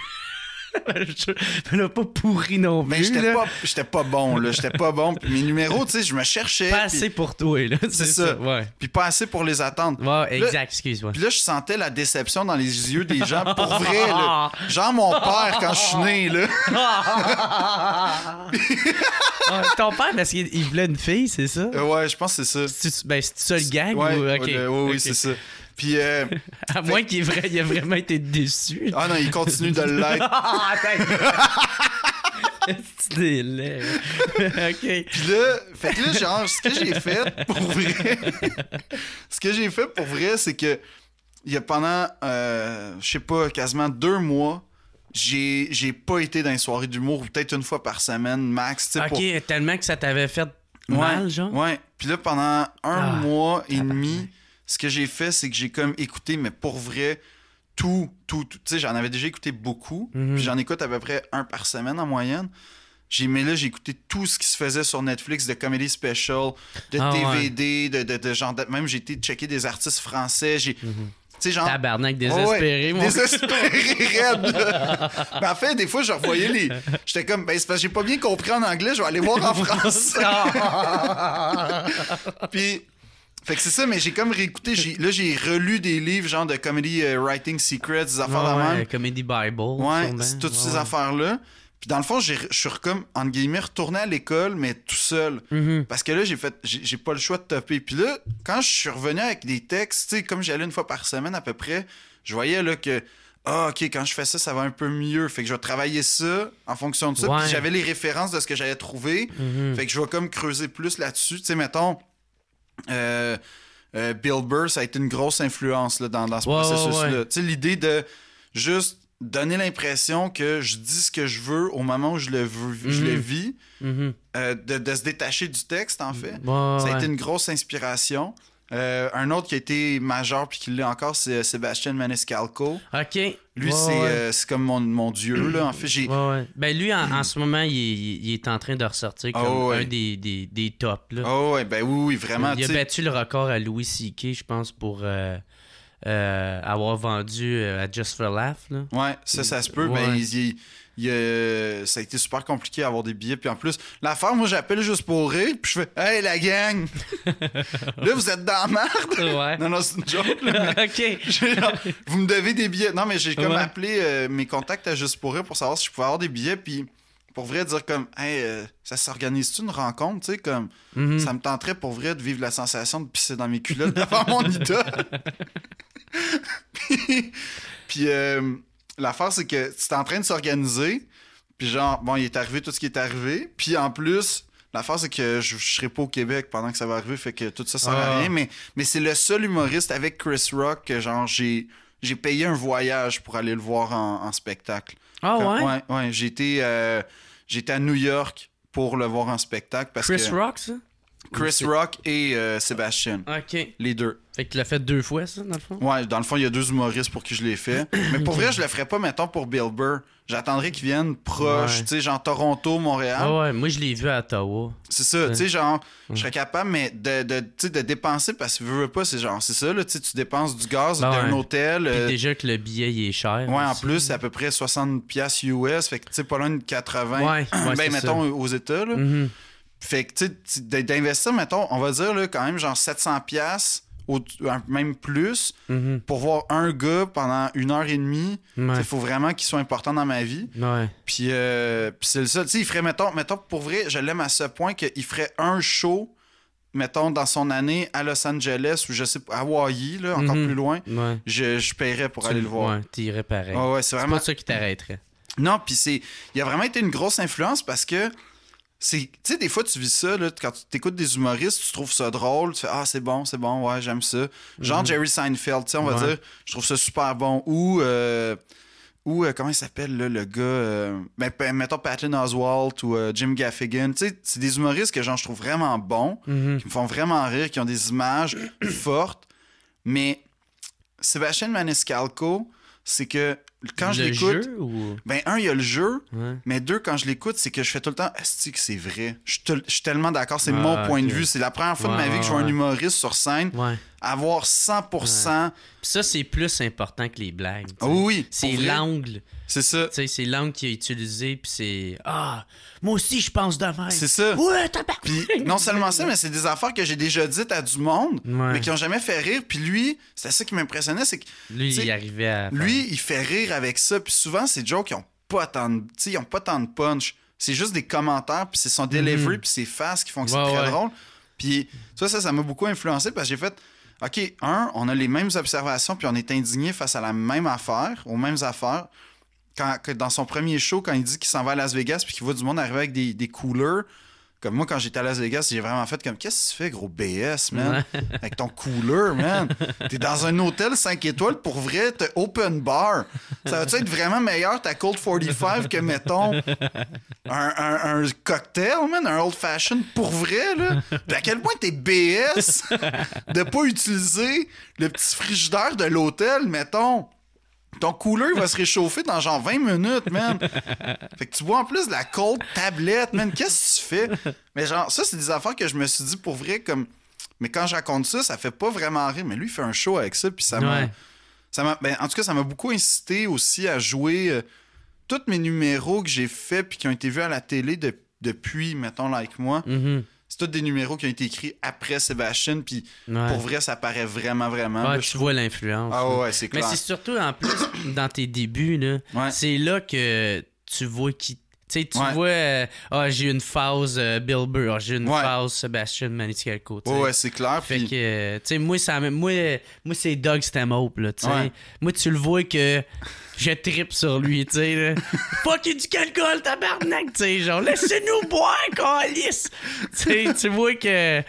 Je l'ai pas pourri non plus. Mais j'étais pas bon, là. J'étais pas bon. Puis mes numéros, tu sais, je me cherchais. Pas assez pour toi, là. C'est ça. Ouais. Puis pas assez pour les attendre. Ouais, exact, excuse-moi. Puis là, je sentais la déception dans les yeux des gens. Pour vrai, là. Genre mon père quand je suis né, là. Ton père, parce qu'il voulait une fille, c'est ça? Ouais, je pense que c'est ça. C'est ça le gang? Ouais, ou... oui, c'est ça. Puis, à moins qu'il ait vraiment été déçu. Ah non, il continue de l'être. C'est des laits. OK. Puis là, fait que là, genre, ce que j'ai fait pour vrai, c'est que il y a pendant, je sais pas, quasiment 2 mois, j'ai pas été dans les soirées d'humour, peut-être une fois par semaine, max. OK, tellement que ça t'avait fait mal, genre? Ouais. Puis là, pendant 1 mois et demi, ce que j'ai fait, c'est que j'ai comme écouté, mais pour vrai, tout. Tu sais, j'en avais déjà écouté beaucoup. Puis j'en écoute à peu près 1 par semaine en moyenne. Mais là, j'ai écouté tout ce qui se faisait sur Netflix de comedy special, de TVD, de genre... Même j'ai été checker des artistes français. Tu sais, genre... Tabarnak, désespéré, moi. Désespéré, raide, là. Mais en fait, des fois, je revoyais les... J'étais comme, ben, c'est parce que j'ai pas bien compris en anglais, je vais aller voir en français. Puis... Fait que c'est ça, mais j'ai comme réécouté, j'ai relu des livres genre de comedy writing secrets, des affaires de même. Comedy Bible. Ouais, c'est toutes ces affaires-là. Puis dans le fond, je suis comme, entre guillemets, retourné à l'école, mais tout seul. Parce que là, j'ai pas le choix de topper. Puis là, quand je suis revenu avec des textes, tu sais, comme j'y allais 1 fois par semaine à peu près, je voyais là que, OK, quand je fais ça, ça va un peu mieux. Fait que je vais travailler ça en fonction de ça. Puis j'avais les références de ce que j'avais trouvé. Fait que je vais comme creuser plus là-dessus. Tu sais, mettons... Bill Burr, ça a été une grosse influence là, dans ce processus-là. Tu sais, l'idée de juste donner l'impression que je dis ce que je veux au moment où je le vis, de se détacher du texte, en fait. Ça a été une grosse inspiration. Un autre qui a été majeur puis qui l'est encore, c'est Sébastien Maniscalco. OK. Lui, c'est comme mon dieu, là. En fait, Ben lui, en ce moment, il est en train de ressortir comme un des tops, là. Oui, vraiment. Il a battu le record à Louis C.K., je pense, pour avoir vendu à Just for Laugh, là. Ouais, ça se peut. Ben, ça a été super compliqué à avoir des billets. Puis en plus, l'affaire, moi, j'appelle juste pour rire. Puis je fais « Hey, la gang! Là, vous êtes dans la merde! » Ouais. Non, c'est une joke. Là, OK. Genre, vous me devez des billets. Non, mais j'ai comme appelé mes contacts à Juste pour rire pour savoir si je pouvais avoir des billets. Puis pour vrai, dire comme « Hey, ça s'organise-tu une rencontre? » Tu sais, comme ça me tenterait pour vrai de vivre la sensation de pisser dans mes culottes devant mon idole. Puis l'affaire, c'est que c'est en train de s'organiser. Puis genre, bon, il est arrivé tout ce qui est arrivé. Puis en plus, l'affaire, c'est que je serai pas au Québec pendant que ça va arriver. Fait que tout ça sert à rien. Mais c'est le seul humoriste avec Chris Rock que genre, j'ai payé un voyage pour aller le voir en spectacle. Ouais, j'étais à New York pour le voir en spectacle. Chris Rock, ça? Chris Rock et Sébastien. OK. Les deux. Fait que tu l'as fait 2 fois, ça, dans le fond? Ouais, dans le fond, il y a 2 humoristes pour qui je l'ai fait. Mais pour vrai, je le ferais pas, mettons, pour Bill Burr. J'attendrais qu'ils viennent proches, tu sais, genre Toronto, Montréal. Ouais, moi, je l'ai vu à Ottawa. C'est ça, tu sais, genre, je serais capable, mais de dépenser, parce que veux pas, c'est ça, là, tu sais, tu dépenses du gaz, d'un hôtel. Puis déjà que le billet, il est cher. Ouais, aussi. En plus, c'est à peu près 60$ US, fait que, tu sais, pas loin de 80. Ouais, ben, mettons, aux États, là. Fait que, tu sais, d'investir, mettons, on va dire, là, quand même, genre 700$, même plus, pour voir un gars pendant 1h30. Il faut vraiment qu'il soit important dans ma vie. Puis c'est le seul. Tu sais, il ferait, mettons, pour vrai, je l'aime à ce point qu'il ferait un show, mettons, dans son année à Los Angeles ou je sais pas, à Hawaii, là, encore plus loin. Je paierais pour aller le voir. Ouais, t'irais pareil. C'est vraiment... pas ça qui t'arrêterait. Non, puis il a vraiment été une grosse influence parce que tu sais, des fois, tu vis ça, là, quand tu t'écoutes des humoristes, tu trouves ça drôle, tu fais « Ah, c'est bon, ouais, j'aime ça. » Genre Jerry Seinfeld, tu sais, on va dire, je trouve ça super bon. Ou Ou comment il s'appelle là, le gars, mettons Patton Oswalt ou Jim Gaffigan. Tu sais, c'est des humoristes que genre je trouve vraiment bons, qui me font vraiment rire, qui ont des images fortes. Mais Sébastien Maniscalco, c'est que quand je l'écoute, ben un, il y a le jeu, mais deux, quand je l'écoute, c'est que je fais tout le temps, est-ce que c'est vrai? Je suis tellement d'accord, c'est mon point de vue. C'est la première fois de ma vie que je vois un humoriste sur scène avoir 100%. Puis ça, c'est plus important que les blagues. Oui, c'est l'angle. C'est ça. C'est l'angle qui est utilisé, puis c'est moi aussi, je pense de même. C'est ça. Ouais, t'as pas. Puis non seulement ça, mais c'est des affaires que j'ai déjà dites à du monde, mais qui ont jamais fait rire. Puis lui, c'était ça qui m'impressionnait, c'est que lui, il arrivait à. Lui, il fait rire avec ça. Puis souvent, ces jokes, ils ont pas tant de punch. C'est juste des commentaires, puis c'est son delivery, puis ses faces qui font que c'est très drôle. Puis ça m'a beaucoup influencé parce que j'ai fait, OK, on a les mêmes observations, puis on est indigné face à la même affaire, aux mêmes affaires. Dans son premier show, quand il dit qu'il s'en va à Las Vegas puis qu'il voit du monde arriver avec des coolers, comme moi, quand j'étais à Las Vegas, j'ai vraiment fait comme, qu'est-ce que tu fais, gros BS, man? Avec ton cooler, man. T'es dans un hôtel 5 étoiles, pour vrai, t'as open bar. Ça va-tu être vraiment meilleur, ta Colt 45, que, mettons, un cocktail, man, un old fashion, pour vrai, là? Puis à quel point t'es BS de pas utiliser le petit frigidaire de l'hôtel, mettons. Ton cooler va se réchauffer dans genre 20 minutes, man. Fait que tu bois en plus de la cold tablette, man. Qu'est-ce que tu fais? Mais genre, ça, c'est des affaires que je me suis dit pour vrai, comme... Mais quand je raconte ça, ça fait pas vraiment rire. Mais lui, il fait un show avec ça, puis ça m'a... en tout cas, ça m'a beaucoup incité aussi à jouer tous mes numéros que j'ai faits puis qui ont été vus à la télé depuis, mettons, Like Moi. C'est tous des numéros qui ont été écrits après Sébastien, puis pour vrai, ça paraît vraiment, vraiment. Ouais, tu vois l'influence. Ah ouais, c'est clair. Mais c'est surtout, en plus, dans tes débuts, là, c'est là que tu vois qui... Tu sais, vois, j'ai une phase Bill Burr, j'ai une phase Sébastien Maniscalco. Ouais, c'est clair. Fait que, tu sais, moi, c'est Doug Stanhope, là, tu sais. Moi, tu le vois que je trippe sur lui, tu sais. Fuck, il y a du alcool, tabarnak, tu sais. Genre, laissez-nous boire, câlisse. Tu vois que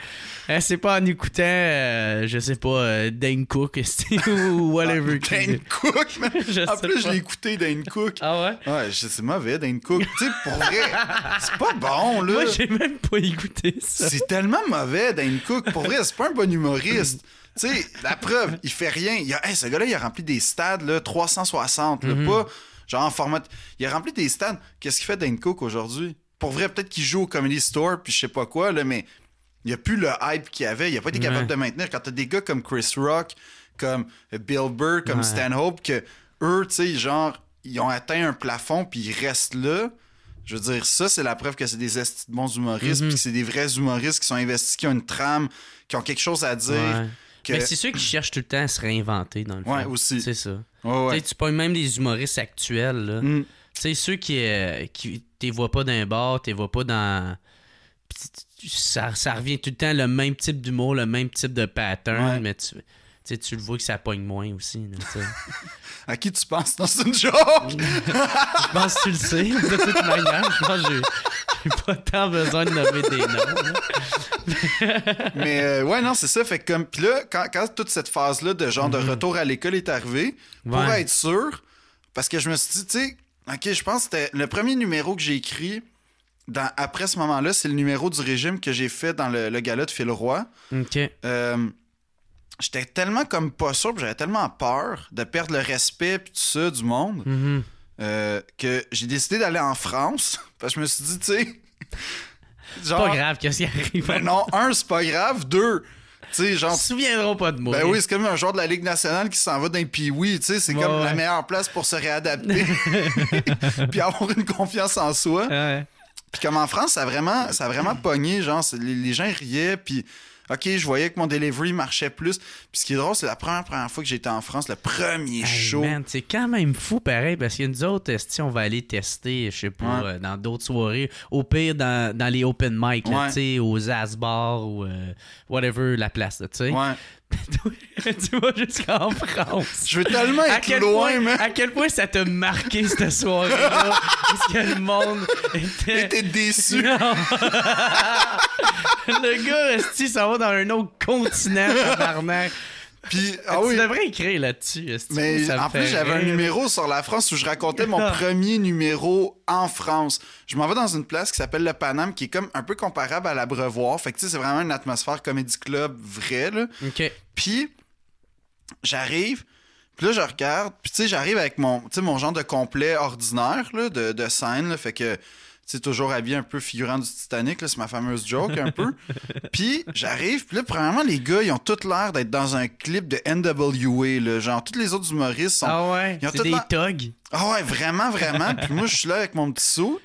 c'est pas en écoutant, je sais pas, Dane Cook ou whatever. Dane Cook, man. En plus, je l'ai écouté, Dane Cook. Ah ouais? Ouais, c'est mauvais, Dane Cook. Tu sais, pour vrai, c'est pas bon, là. Moi, j'ai même pas écouté ça. C'est tellement mauvais, Dane Cook. Pour vrai, c'est pas un bon humoriste. Tu sais, la preuve, il fait rien. Ce gars-là, il a rempli des stades, là, 360, là, pas genre en format... Il a rempli des stades. Qu'est-ce qu'il fait, Dane Cook, aujourd'hui? Pour vrai, peut-être qu'il joue au Comedy Store, puis je sais pas quoi, là, mais il n'y a plus le hype qu'il y avait. Il n'a pas été capable de maintenir. Quand t'as des gars comme Chris Rock, comme Bill Burr, comme Stanhope, que eux, tu sais, genre, ils ont atteint un plafond, puis ils restent là. Je veux dire, ça, c'est la preuve que c'est des bons humoristes, puis que c'est des vrais humoristes qui sont investis, qui ont une trame, qui ont quelque chose à dire. Mais c'est ceux qui cherchent tout le temps à se réinventer, dans le fond. Ouais, aussi. C'est ça. Ouais. Tu pognes même des humoristes actuels, là. Tu sais, ceux qui t'es vois pas dans un bar, t'es vois pas dans... Ça revient tout le temps, le même type d'humour, le même type de pattern, mais tu le vois que ça pogne moins aussi. Là, à qui tu penses dans une joke? Je pense que tu le sais, de toute manière. Je pense que j'ai pas tant besoin de nommer des noms. Mais ouais, non, c'est ça. Fait que comme. Puis là, quand toute cette phase-là de genre de retour à l'école est arrivée, pour être sûr, parce que je me suis dit, tu sais, OK, je pense que c'était le premier numéro que j'ai écrit. Après ce moment-là, c'est le numéro du régime que j'ai fait dans le gala de Phil Roy. OK. J'étais tellement comme pas sûr, j'avais tellement peur de perdre le respect pis tout ça du monde que j'ai décidé d'aller en France. Parce que je me suis dit, tu sais... genre, pas grave, qu'est-ce qui arrive? Ben non, c'est pas grave. 2, tu sais, genre... Ils se souviendront pas de moi. Ben oui, c'est comme un joueur de la Ligue nationale qui s'en va d'un Pee-Wee, tu sais, c'est comme la meilleure place pour se réadapter puis avoir une confiance en soi. Puis comme en France, ça a vraiment pogné, genre, les gens riaient, puis OK, je voyais que mon delivery marchait plus. Puis ce qui est drôle, c'est la première fois que j'étais en France, le premier show. Man, c'est quand même fou pareil, parce qu'il y a nous autres, on va aller tester, je sais pas, dans d'autres soirées, au pire dans les open mic, tu sais, aux Asbar ou whatever la place, tu sais. Ouais. Tu vas jusqu'en France. Je veux tellement être loin, man. À quel point ça t'a marqué cette soirée-là? Parce que le monde était déçu. Le gars, ça va dans un autre continent, tabarnak. Puis, tu devrais écrire là-dessus. Mais en plus, j'avais un numéro sur la France où je racontais mon premier numéro en France. Je m'en vais dans une place qui s'appelle le Paname, qui est comme un peu comparable à l'Abreuvoir. Fait que tu sais, c'est vraiment une atmosphère comédie club vraie, là. OK. Puis, j'arrive, puis là, je regarde, puis tu sais, j'arrive avec mon genre de complet ordinaire, là, de scène, là, fait que... Tu sais, toujours habillé un peu figurant du Titanic, là, c'est ma fameuse joke un peu. Puis j'arrive, puis là, premièrement, les gars, ils ont tous l'air d'être dans un clip de NWA, là. Genre, tous les autres humoristes sont... Ah ouais, ils ont c'est des thugs. Ah ouais, vraiment, vraiment. Puis moi, je suis là avec mon petit saut.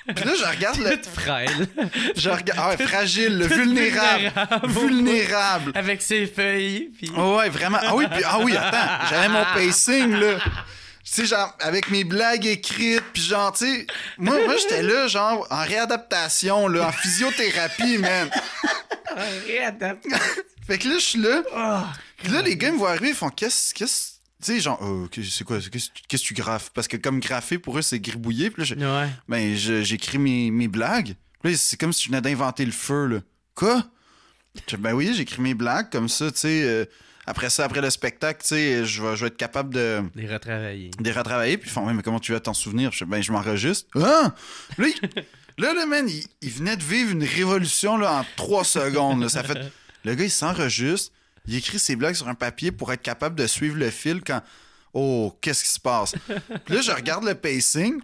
Puis là, je regarde le... Toute frêle. Je regarde... Ah ouais, fragile, le vulnérable. Avec ses feuilles. Puis... Ah ouais, vraiment. Ah oui, attends, j'avais mon pacing, là. Tu sais, genre, avec mes blagues écrites, puis genre, tu sais, moi j'étais là, genre, en réadaptation, là, en physiothérapie, man. En réadaptation. Fait que là, je suis là. Puis là, les gars me voient arriver, ils font, qu'est-ce, tu sais, genre, c'est quoi, qu'est-ce que tu graffes? Parce que comme graffer, pour eux, c'est gribouiller. Puis là, j'écris mes blagues. Puis là, c'est comme si je venais d'inventer le feu, là. Quoi? Ben oui, j'écris mes blagues comme ça, tu sais... Après le spectacle, tu sais, je vais être capable de... Les retravailler. Puis ils font, mais comment tu vas t'en souvenir? Je m'enregistre. Ah! Là, man, il venait de vivre une révolution là, en 3 secondes. Là. Ça fait... Le gars, il s'enregistre, il écrit ses blagues sur un papier pour être capable de suivre le fil quand... Oh, qu'est-ce qui se passe? Puis là, je regarde le pacing,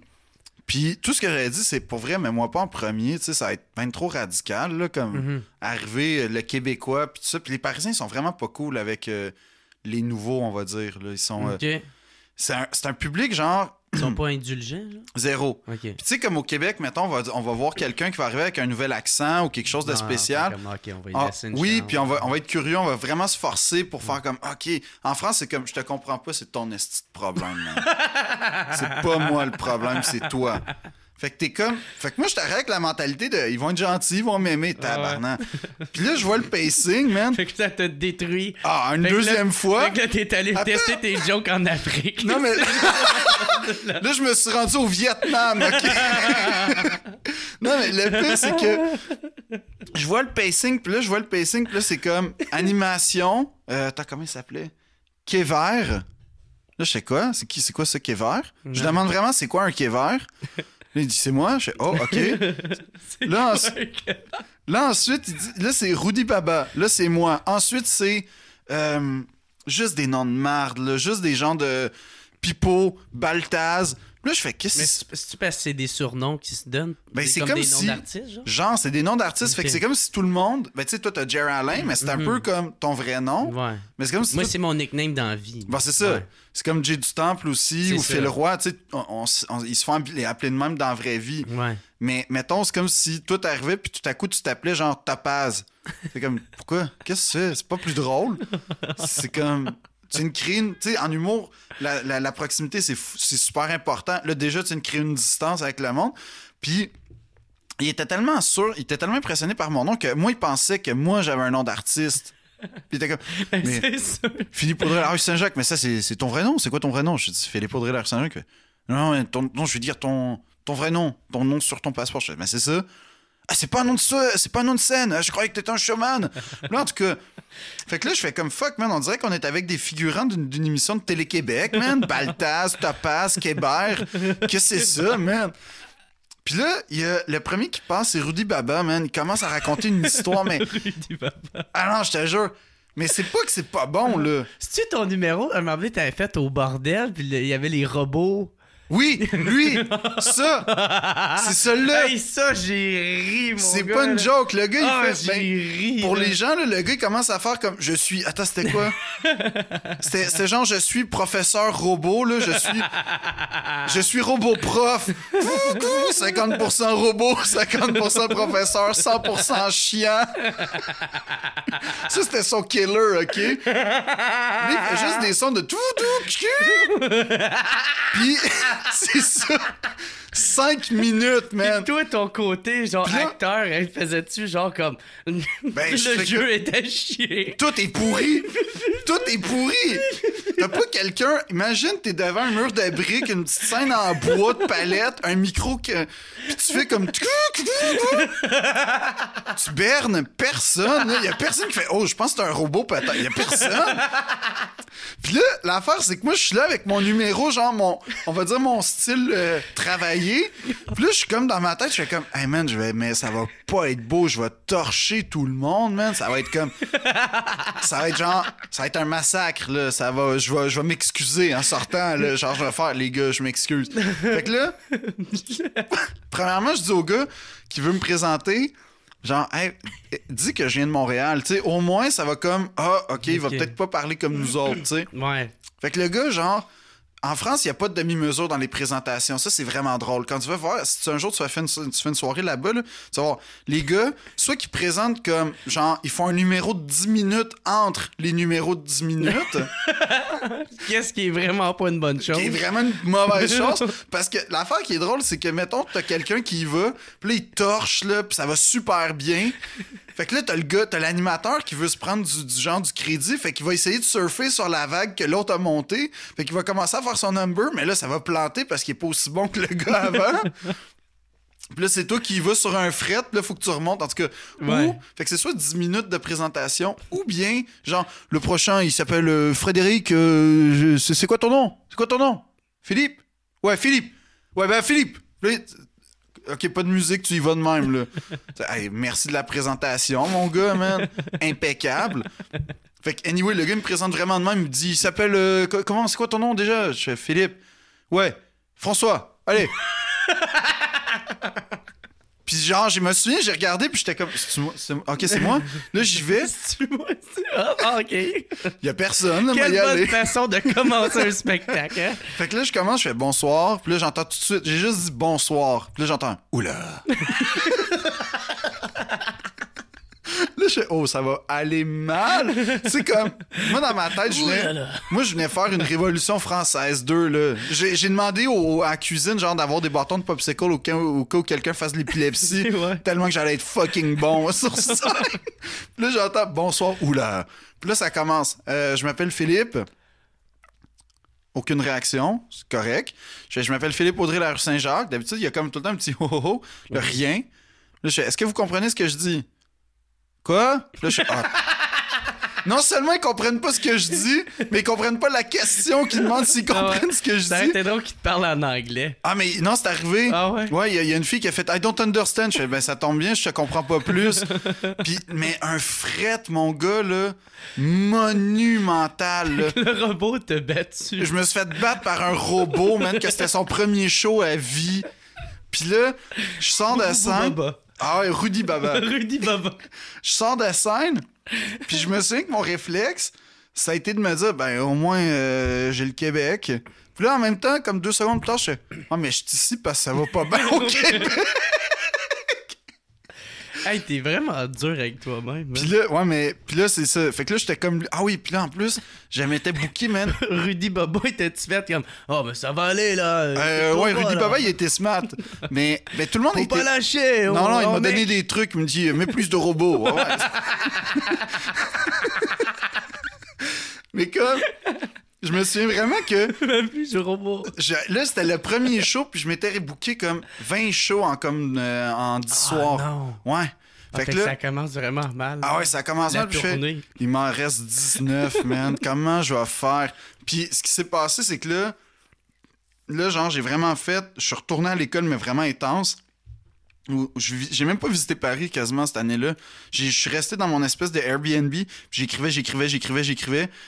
puis tout ce que j'avais dit, c'est pour vrai, mais moi pas en premier, tu sais, ça va être bien trop radical, là, comme arriver le Québécois, puis tout ça. Puis les Parisiens, ils sont vraiment pas cool avec les nouveaux, on va dire. Là. Ils sont... OK. C'est un public, genre... Ils sont pas indulgents, genre? Zéro. OK. Puis tu sais, comme au Québec, mettons, on va voir quelqu'un qui va arriver avec un nouvel accent ou quelque chose de spécial. OK, on va y laisser une oui, chance. puis on va être curieux, on va vraiment se forcer pour faire comme, OK, en France, c'est comme, je te comprends pas, c'est ton esti de problème, man. C'est pas moi le problème, c'est toi. Fait que t'es comme... Fait que moi, je t'arrête avec la mentalité de... Ils vont être gentils, ils vont m'aimer, tabarnak. Puis là, je vois le pacing, man. Fait que ça te détruit. Ah, une deuxième fois. Fait que là, t'es allé tester tes jokes en Afrique. Non, mais... là, je me suis rendu au Vietnam, OK? Non, mais le pire, c'est que... Je vois le pacing, puis là, c'est comme animation. Attends, comment il s'appelait? Quai vert. Là, je sais quoi? C'est quoi ça, quai vert? Je demande vraiment, c'est quoi un quai vert? Là, il dit, c'est moi. Je fais, oh, OK. Là, ensuite, il dit, là, c'est Rudy Baba. Là, c'est moi. Ensuite, c'est juste des noms de marde, là, juste des gens de Pipo, Baltaz. Là, je fais, qu'est-ce que c'est parce que c'est des surnoms qui se donnent? Ben, c'est comme des si... noms d'artistes, genre, c'est des noms d'artistes. Fait que c'est comme si tout le monde... Ben, tu sais, toi, t'as Jerry Allen, mais c'est un peu comme ton vrai nom. Ouais. Mais c'est comme si... Moi, c'est mon nickname dans la vie. Bon, c'est ça. Ouais. C'est comme Jay du Temple aussi, ou Phil Roy. Tu sais, ils se font appeler de même dans la vraie vie. Ouais. Mais, mettons, c'est comme si toi, t'arrivais, puis tout à coup, tu t'appelais genre Topaz. C'est comme, pourquoi? Qu'est-ce que c'est? C'est pas plus drôle? C'est comme... Tu crées une... Tu sais, en humour, la proximité, c'est super important. Là, déjà, tu crées une distance avec le monde. Puis, il était tellement sûr, il était tellement impressionné par mon nom que moi, il pensait que moi, j'avais un nom d'artiste. Puis il était comme... Mais, c'est sûr. Philippe Audrey de la rue Saint-Jacques, mais ça, c'est ton vrai nom? C'est quoi ton vrai nom? Je dis, Philippe Audrey de la rue Saint-Jacques. Non, je veux dire ton vrai nom. Ton nom sur ton passeport. Je dis, mais c'est ça. Ah, c'est pas un nom de scène. Je croyais que t'étais un showman. Là, en tout cas. Fait que là, je fais comme fuck, man. On dirait qu'on est avec des figurants d'une émission de Télé-Québec, man. Baltaz, Topaz, Québert. Qu'est-ce que c'est ça, man? Puis là, il y a le premier qui passe, c'est Rudy Baba, man. Il commence à raconter une histoire, mais. Rudy Baba. Ah non, je te jure. Mais c'est pas que c'est pas bon, là. C'est-tu ton numéro? Un moment donné, t'avais fait au bordel, puis il y avait les robots. Oui, lui, ça, c'est celui-là. Hey, ça, j'ai ri, mon gars. C'est pas une joke, le gars, il fait... j'ai ri. Pour les gens, là, le gars, il commence à faire comme, je suis... Attends, c'était quoi? C'était genre, je suis professeur robot, là, je suis robot prof. 50% robot, 50% professeur, 100% chiant. Ça, c'était son killer, OK? Lui, il fait juste des sons de Puis... C'est ça. 5 minutes, man. Pis toi, ton côté, genre, là, acteur, elle faisait-tu, genre, comme... Ben, le jeu était chier. Tout est pourri. Tout est pourri. T'as pas quelqu'un... Imagine, t'es devant un mur de briques, une petite scène en bois de palette, un micro que... Puis tu fais comme... tu bernes personne. Il y a personne qui fait « Oh, je pense que c'est un robot peut-être. » Il y a personne. Puis là, l'affaire, c'est que moi, je suis là avec mon numéro, genre, on va dire mon style travaillé. Puis là, je suis comme dans ma tête, je fais comme « Hey man, mais ça va pas être beau, je vais torcher tout le monde, man. Ça va être comme... ça va être genre... Ça va être un massacre, là. Je vais m'excuser en sortant, là. Genre, je vais faire « Les gars, je m'excuse. » Fait que là, premièrement, je dis au gars qui veut me présenter... Genre, hey, dis que je viens de Montréal, tu sais, au moins, ça va comme, OK, il va peut-être pas parler comme nous autres, tu sais. Ouais. Fait que le gars, genre, en France, il n'y a pas de demi-mesure dans les présentations. Ça, c'est vraiment drôle. Quand tu vas voir, si un jour tu fais une soirée là-bas, là, tu vas voir, les gars, soit qu'ils présentent comme, genre, ils font un numéro de 10 minutes entre les numéros de 10 minutes. Qu'est-ce qui est vraiment pas une bonne chose? Qui est vraiment une mauvaise chose. Parce que l'affaire qui est drôle, c'est que, mettons, t'as quelqu'un qui y va, puis là, il torche, là, puis ça va super bien. Fait que là, t'as l'animateur qui veut se prendre du genre du crédit, fait qu'il va essayer de surfer sur la vague que l'autre a montée, fait qu'il va commencer à faire son number, mais là, ça va planter parce qu'il est pas aussi bon que le gars avant. Puis là, c'est toi qui y vas sur un fret, puis là, faut que tu remontes, en tout cas. Ouais. Fait que c'est soit 10 minutes de présentation, ou bien, genre, le prochain, il s'appelle Frédéric, c'est quoi ton nom? C'est quoi ton nom? Philippe? Ouais, Philippe. Ouais, ben, Philippe. Là, OK, pas de musique, tu y vas de même, là. Hey, merci de la présentation, mon gars, man. Impeccable. Fait que, anyway, le gars me présente vraiment de même. Il me dit, il s'appelle... comment, c'est quoi ton nom, déjà? Je fais Philippe. Ouais. François. Allez. Puis genre, je me souviens, j'ai regardé, puis j'étais comme... OK, c'est moi? Là, j'y vais. OK. Il y a personne, là, Quelle y bonne aller. façon de commencer un spectacle, hein? Fait que là, je commence, je fais bonsoir, puis là, j'entends tout de suite, j'ai juste dit bonsoir, puis là, j'entends oula. Là, je fais, oh, ça va aller mal. C'est comme, moi, dans ma tête, je venais faire une révolution française 2, là. J'ai demandé à la cuisine, genre, d'avoir des bâtons de popsicle au cas où quelqu'un fasse l'épilepsie, Ouais. tellement que j'allais être fucking bon sur ça. Puis là, j'entends bonsoir, oula. Puis là, ça commence. Je m'appelle Philippe. Aucune réaction, c'est correct. Je m'appelle Philippe Audrey, la rue Saint-Jacques. D'habitude, il y a comme tout le temps un petit ho-ho-ho. Là, rien. Là, je fais, est-ce que vous comprenez ce que je dis? Quoi? Puis là, je fais, non seulement ils comprennent pas ce que je dis, mais ils comprennent pas la question qu'ils demandent s'ils comprennent ce que je dis. C'était drôle qu'ils te parlent en anglais. Ah, mais non, c'est arrivé. Ah ouais? Ouais, il y a une fille qui a fait I don't understand. Je fais, ben ça tombe bien, je te comprends pas plus. Puis, mais un fret, mon gars, là, monumental, là. Le robot t'a battu. Je me suis fait battre par un robot, man, que c'était son premier show à vie. Puis là, je sors de scène. Baba. Ah ouais, Rudy Baba. Rudy Baba. Je sors de scène, puis je me souviens que mon réflexe, ça a été de me dire, ben au moins, j'ai le Québec. Puis là, en même temps, comme 2 secondes plus tard, je fais, mais je suis ici parce que ça va pas bien au Québec. Hey, t'es vraiment dur avec toi-même. Puis là, ouais, mais puis là, c'est ça. Fait que là, j'étais comme, ah oui, puis là, en plus, je m'étais booké, man. Rudy Baba était-tu fait comme, ben ça va aller, là. Ouais, Rudy Baba, il était smart. Mais tout le monde Faut était... pas lâcher. Non, il m'a donné des trucs. Il me dit, mets plus de robots. Ouais. Mais comme... Je me souviens vraiment que... Même plus de robot. Là, c'était le premier show, puis je m'étais rebooké comme 20 shows en 10 soirs. Non. Ouais. Fait que là... ça commence vraiment mal. Ah ouais, ça commence mal, puis je fais... Il m'en reste 19, man. Comment je vais faire? Puis ce qui s'est passé, c'est que là, genre, j'ai vraiment fait... Je suis retourné à l'école, mais vraiment intense. J'ai même pas visité Paris quasiment cette année-là. Je suis resté dans mon espèce de Airbnb, puis j'écrivais.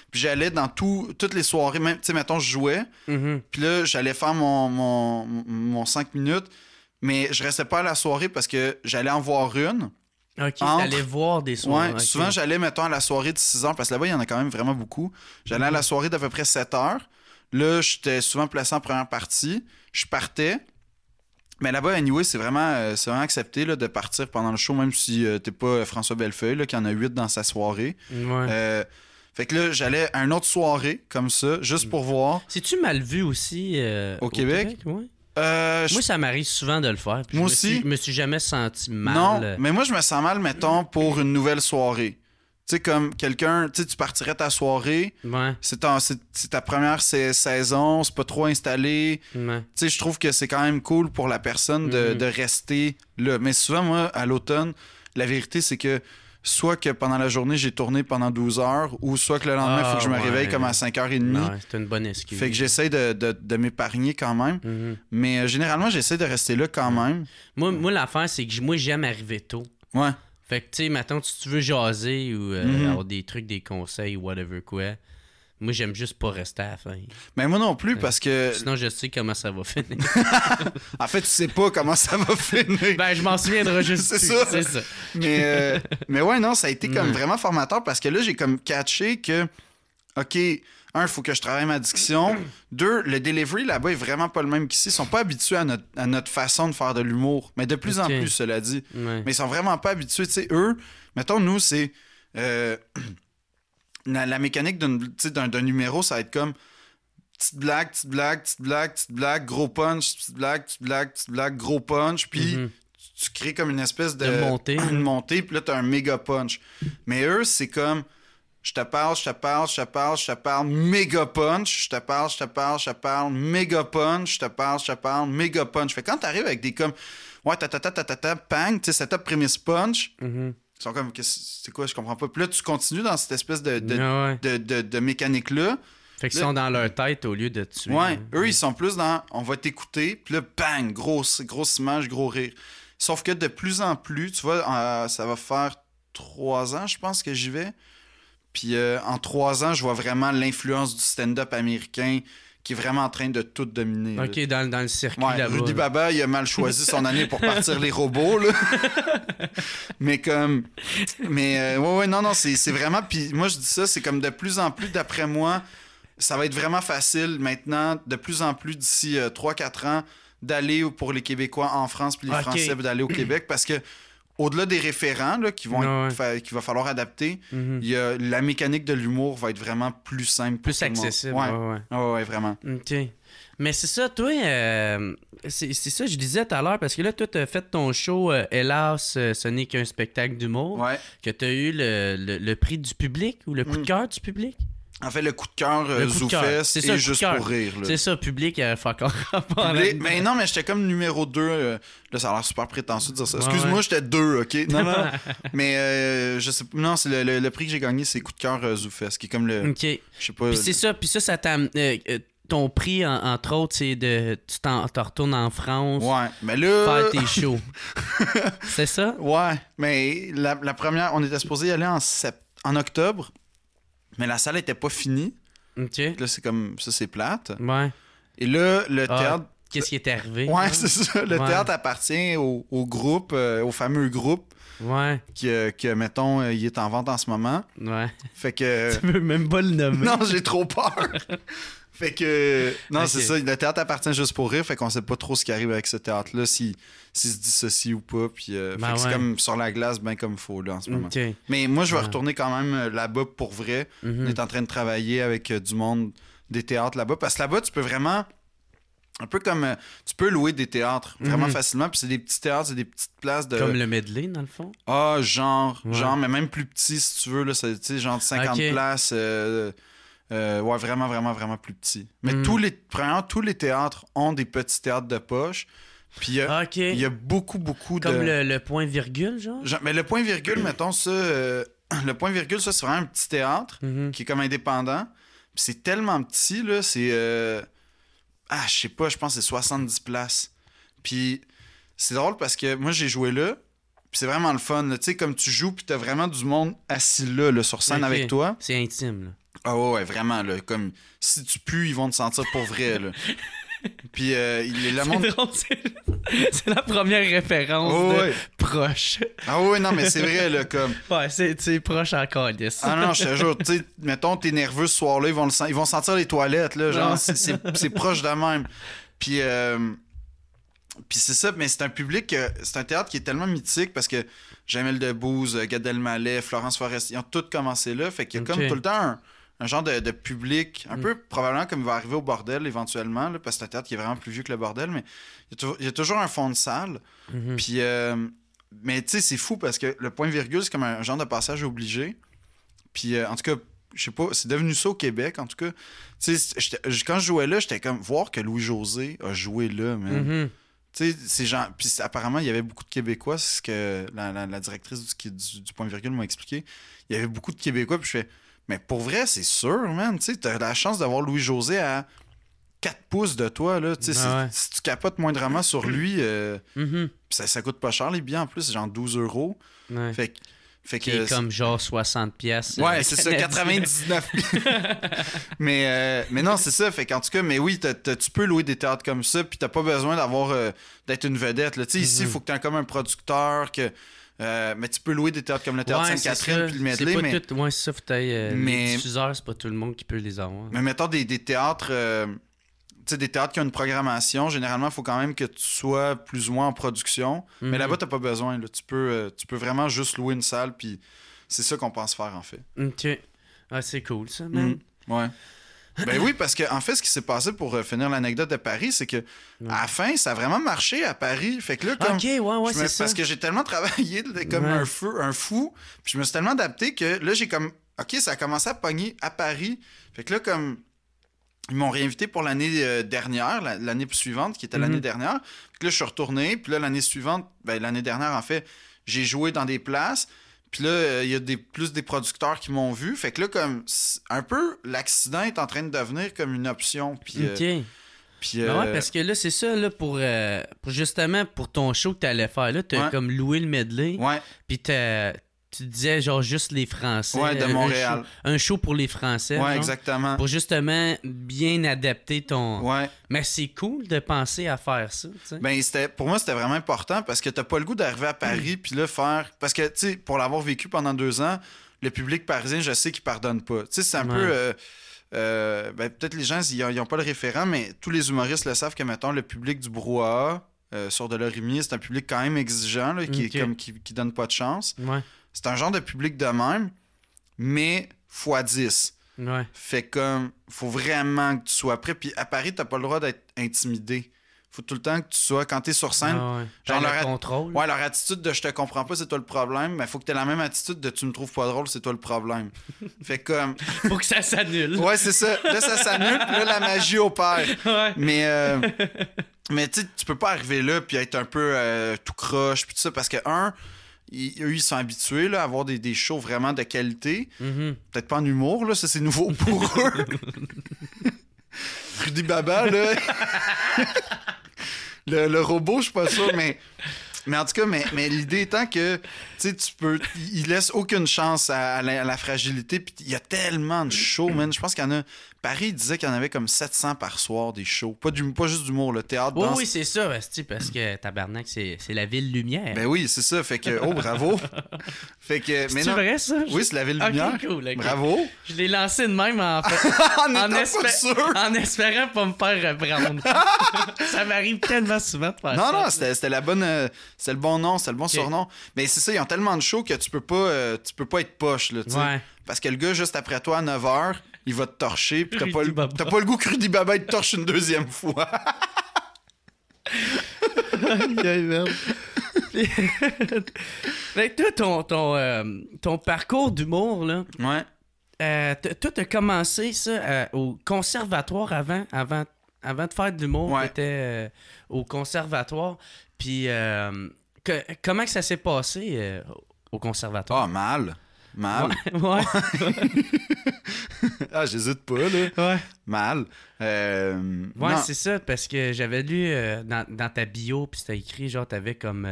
Puis j'allais dans toutes les soirées, même, tu sais, mettons, je jouais. Mm-hmm. Puis là, j'allais faire mon 5 minutes, mais je restais pas à la soirée parce que j'allais en voir une. OK, t'allais voir des soirées. Ouais, okay. Souvent, j'allais, mettons, à la soirée de 6 heures, parce que là-bas, il y en a quand même vraiment beaucoup. J'allais à la soirée d'à peu près 7 heures. Là, j'étais souvent placé en première partie. Je partais. Mais là-bas, anyway, c'est vraiment accepté là, de partir pendant le show, même si t'es pas François Bellefeuille, là, qui en a 8 dans sa soirée. Ouais. Fait que là, j'allais à une autre soirée, comme ça, juste pour voir. C'est-tu mal vu aussi au Québec? Ouais. Moi, ça m'arrive souvent de le faire. Moi aussi. Je me suis jamais senti mal. Non, mais moi, je me sens mal, mettons, pour une nouvelle soirée. Tu sais, comme quelqu'un, tu sais, tu partirais ta soirée, ouais. c'est ta première saison, c'est pas trop installé. Ouais. Tu sais, je trouve que c'est quand même cool pour la personne de rester là. Mais souvent, moi, à l'automne, la vérité, c'est que soit que pendant la journée, j'ai tourné pendant 12 heures, ou soit que le lendemain, il faut que je me réveille comme à 5h30. Non, c'est une bonne excuse. Fait que j'essaie de m'épargner quand même. Mm-hmm. Mais généralement, j'essaie de rester là quand même. Moi, l'affaire, c'est que moi, j'aime arriver tôt. Ouais. Fait que, tu sais, mettons, si tu veux jaser ou avoir des trucs, des conseils, whatever quoi, moi, j'aime juste pas rester à la fin. Mais moi non plus, parce que... Sinon, je sais comment ça va finir. En fait, tu sais pas comment ça va finir. Ben, je m'en souviendrai juste c'est plus. ça. C'est ça. Mais ouais, non, ça a été comme vraiment formateur parce que là, j'ai comme catché que, OK, un, il faut que je travaille ma diction. Deux, le delivery là-bas est vraiment pas le même qu'ici. Ils sont pas habitués à notre façon de faire de l'humour. Mais de plus en plus, cela dit. Ouais. Mais ils sont vraiment pas habitués. Tu sais, eux, mettons, nous, c'est... la mécanique d'un numéro, ça va être comme petite blague, petite blague, petite blague, petite blague, gros punch, petite blague, petite blague, petite blague, gros punch, puis tu crées comme une espèce de montée. Une montée, puis là, t'as un méga punch. Mais eux, c'est comme je te parle, je te parle, je te parle, je te parle, méga punch, je te parle, je te parle, je te parle, méga punch, je te parle, je te parle, méga punch. Fait que quand t'arrives avec des comme ouais, ta, pang, tu sais, setup, prémisse, punch. Ils sont comme, c'est quoi, je comprends pas. Puis là, tu continues dans cette espèce de mécanique-là. Fait qu'ils sont dans leur tête au lieu de tuer. Ouais, eux, ils sont plus dans, on va t'écouter, puis là, bang, grosse image, gros rire. Sauf que de plus en plus, tu vois, ça va faire 3 ans, je pense, que j'y vais. Puis en 3 ans, je vois vraiment l'influence du stand-up américain qui est vraiment en train de tout dominer. OK, dans le circuit là-bas. Rudy Baba, il a mal choisi son année pour partir les robots, là. Mais non, c'est vraiment... Puis moi, je dis ça, c'est comme de plus en plus, d'après moi, ça va être vraiment facile maintenant, de plus en plus d'ici 3-4 ans, d'aller pour les Québécois en France, puis les Français d'aller au Québec, parce que au-delà des référents là, qu'il va falloir adapter, il y a, la mécanique de l'humour va être vraiment plus simple. Plus accessible. Ouais, vraiment. OK. Mais c'est ça, toi, c'est ça que je disais tout à l'heure, parce que là, toi, tu as fait ton show Hélas, ce n'est qu'un spectacle d'humour, que tu as eu le prix du public ou le coup de cœur du public. En fait, le coup de cœur Zoufès et Juste pour rire. Là. C'est ça, public, fuck rapport. Mais non, mais j'étais comme numéro 2. Là, ça a l'air super prétentieux de dire ça. Excuse-moi, j'étais 2, OK? Non. Mais je sais pas. Non, c'est le prix que j'ai gagné, c'est coup de cœur Zoufès, qui est comme le... OK. Je sais pas. Puis c'est ça, ça t'a... ton prix, entre autres, c'est de... Tu t'en retournes en France. Ouais, mais là... Faire tes shows. C'est ça? Ouais, mais la première... On était supposé y aller en octobre. Mais la salle était pas finie. OK. Là, c'est comme... Ça, c'est plate. Ouais. Et là, le théâtre... Qu'est-ce qui est arrivé? Ouais, c'est ça. Le théâtre appartient au groupe, au fameux groupe. Ouais. Que, mettons, il est en vente en ce moment. Ouais. Fait que... Tu veux même pas le nommer. Non, j'ai trop peur. Fait que... Non, c'est ça. Le théâtre appartient Juste pour rire. Fait qu'on sait pas trop ce qui arrive avec ce théâtre-là, s'il se dissocie ou pas. Puis, fait que c'est comme sur la glace, bien comme il faut, là, en ce moment. Okay. Mais moi, je vais retourner quand même là-bas pour vrai. On est en train de travailler avec du monde des théâtres là-bas. Parce que là-bas, tu peux vraiment... Un peu comme... tu peux louer des théâtres vraiment facilement. Puis c'est des petits théâtres, c'est des petites places de... Comme le medley, dans le fond? Ah, genre, mais même plus petit, si tu veux. Là, c'est, genre de 50 places. Ouais, vraiment, vraiment, vraiment plus petit. Mais tous les théâtres ont des petits théâtres de poche. Puis il y a beaucoup comme le point-virgule, genre? Mais le point-virgule, mettons ça... le point-virgule, ça, c'est vraiment un petit théâtre qui est comme indépendant. Puis c'est tellement petit, là, c'est... je sais pas, je pense que c'est 70 places. Puis c'est drôle parce que moi, j'ai joué là, puis c'est vraiment le fun. Tu sais, comme tu joues, puis t'as vraiment du monde assis là sur scène avec toi. C'est intime, là. Ah ouais, vraiment, là. Comme, si tu pues, ils vont te sentir pour vrai, là. Puis le monde... C'est drôle, c'est la première référence de proche. Ah ouais, non, mais c'est vrai, là, comme... Ouais, c'est proche encore, yes. Ah non, je te jure, tu sais, mettons, t'es nerveux ce soir-là, ils vont sentir les toilettes, là, genre, c'est proche de même. Puis c'est ça, mais c'est un public, c'est un théâtre qui est tellement mythique parce que Jamel Debbouze, Gad Elmaleh, Florence Foresti, ils ont tous commencé là, fait qu'il y a comme tout le temps un genre de public, un peu probablement comme il va arriver au Bordel éventuellement, là, parce que c'est un théâtre qui est vraiment plus vieux que le Bordel, mais il y a toujours un fond de salle. Puis, mais tu sais, c'est fou parce que le point-virgule, c'est comme un genre de passage obligé. Puis, en tout cas, je sais pas, c'est devenu ça au Québec, en tout cas. Tu sais, quand je jouais là, j'étais comme, voir que Louis-José a joué là, man. Tu Tu sais, ces gens. Puis apparemment, il y avait beaucoup de Québécois, c'est ce que la directrice du point virgule m'a expliqué. Il y avait beaucoup de Québécois, puis je fais, mais pour vrai, c'est sûr, man. Tu sais, t'as la chance d'avoir Louis-José à 4 pouces de toi, là. Tu sais, si tu capotes moindrement sur lui, ça coûte pas cher, les billets en plus, c'est genre 12 €. Ouais. Fait qui est comme genre 60 pièces. Ouais, c'est ça, 99. mais non, c'est ça. Fait qu'en tout cas, mais oui, tu peux louer des théâtres comme ça, puis t'as pas besoin d'être une vedette. Tu sais, ici, il faut que t'aies comme un producteur, mais tu peux louer des théâtres comme le Théâtre Sainte-Catherine puis le Medley. C'est pas mais... tout. Ouais, c'est ça, faut les diffuseurs, c'est pas tout le monde qui peut les avoir. Mais mettons des théâtres... Tu sais, des théâtres qui ont une programmation, généralement, il faut quand même que tu sois plus ou moins en production. Mais là-bas, t'as pas besoin. Là. Tu peux vraiment juste louer une salle, puis c'est ça qu'on pense faire, en fait. OK. Ah, c'est cool, ça, man. Ouais. Ben oui, parce que en fait, ce qui s'est passé pour finir l'anecdote de Paris, c'est que à la fin, ça a vraiment marché à Paris. Fait que là, comme... OK, ouais, c'est ça. Parce que j'ai tellement travaillé comme un fou, puis je me suis tellement adapté que là, j'ai comme... OK, ça a commencé à pogner à Paris. Fait que là, comme... Ils m'ont réinvité pour l'année dernière, l'année suivante, qui était l'année dernière. Puis là, je suis retourné. Puis là, l'année suivante, l'année dernière, en fait, j'ai joué dans des places. Puis là, il y a plus des producteurs qui m'ont vu. Fait que là, comme un peu, l'accident est en train de devenir comme une option. Puis, OK. Ouais, parce que là, c'est ça, là, pour justement, pour ton show que t'allais faire, là, t'as comme loué le medley. Ouais. Puis tu disais genre juste les Français. Ouais, de Montréal. Un show pour les Français. Ouais, genre, exactement. pour justement bien adapter ton... Ouais. Mais c'est cool de penser à faire ça, tu sais. Ben, pour moi, c'était vraiment important parce que t'as pas le goût d'arriver à Paris puis là, faire... Parce que, tu sais, pour l'avoir vécu pendant 2 ans, le public parisien, je sais qu'il pardonne pas. Tu sais, c'est un peu... peut-être les gens, ils n'ont pas le référent, mais tous les humoristes le savent que, mettons, le public du brouhaha sur Delorimier, c'est un public quand même exigeant, là, qui donne pas de chance. Ouais. C'est un genre de public de même, mais x10. Ouais. Fait comme, faut vraiment que tu sois prêt. Puis à Paris, t'as pas le droit d'être intimidé. Faut tout le temps que tu sois, quand t'es sur scène, genre leur contrôle. Ouais, leur attitude de je te comprends pas, c'est toi le problème, mais faut que t'aies la même attitude de tu me trouves pas drôle, c'est toi le problème. Fait comme... Faut que ça s'annule. Ouais, c'est ça. Là, ça s'annule, puis là, la magie opère. Ouais. Mais tu sais, tu peux pas arriver là puis être un peu tout croche, puis tout ça, parce que, eux, ils sont habitués là, à avoir des shows vraiment de qualité. Peut-être pas en humour, là, ça c'est nouveau pour eux. Rudy Baba, là. le robot, je suis pas sûr, mais en tout cas, mais l'idée étant que tu sais, il laisse aucune chance à la fragilité. Puis il y a tellement de shows, man. Je pense qu'il y en a. Paris, il disait qu'il y en avait comme 700 par soir des shows. Pas juste d'humour, le théâtre. Oui, c'est ça, parce que Tabarnak, c'est la ville lumière. Ben oui, c'est ça. Fait que, bravo. Fait que, c'est vrai, ça? Oui, c'est la ville lumière. Okay, cool, okay. Bravo. Je l'ai lancé de même, en fait. En espérant pas me faire reprendre. Ça m'arrive tellement souvent de faire ça. Non, c'était la bonne... c'est le bon nom, c'est le bon surnom. Mais c'est ça, ils ont tellement de shows que tu peux pas être poche, là, tu sais. Ouais. Parce que le gars, juste après toi, à 9h, il va te torcher, puis t'as pas le goût que Rudy Baba te torche une deuxième fois. Fait que toi, ton parcours d'humour, là... Ouais. Toi, t'as commencé ça au conservatoire avant de faire de l'humour. Ouais. T'étais au conservatoire. Puis, comment que ça s'est passé au conservatoire? Ah, mal. Ouais. Ah, j'hésite pas, là. Ouais. Mal. Ouais, c'est ça, parce que j'avais lu dans ta bio, puis c'était écrit, genre, t'avais comme...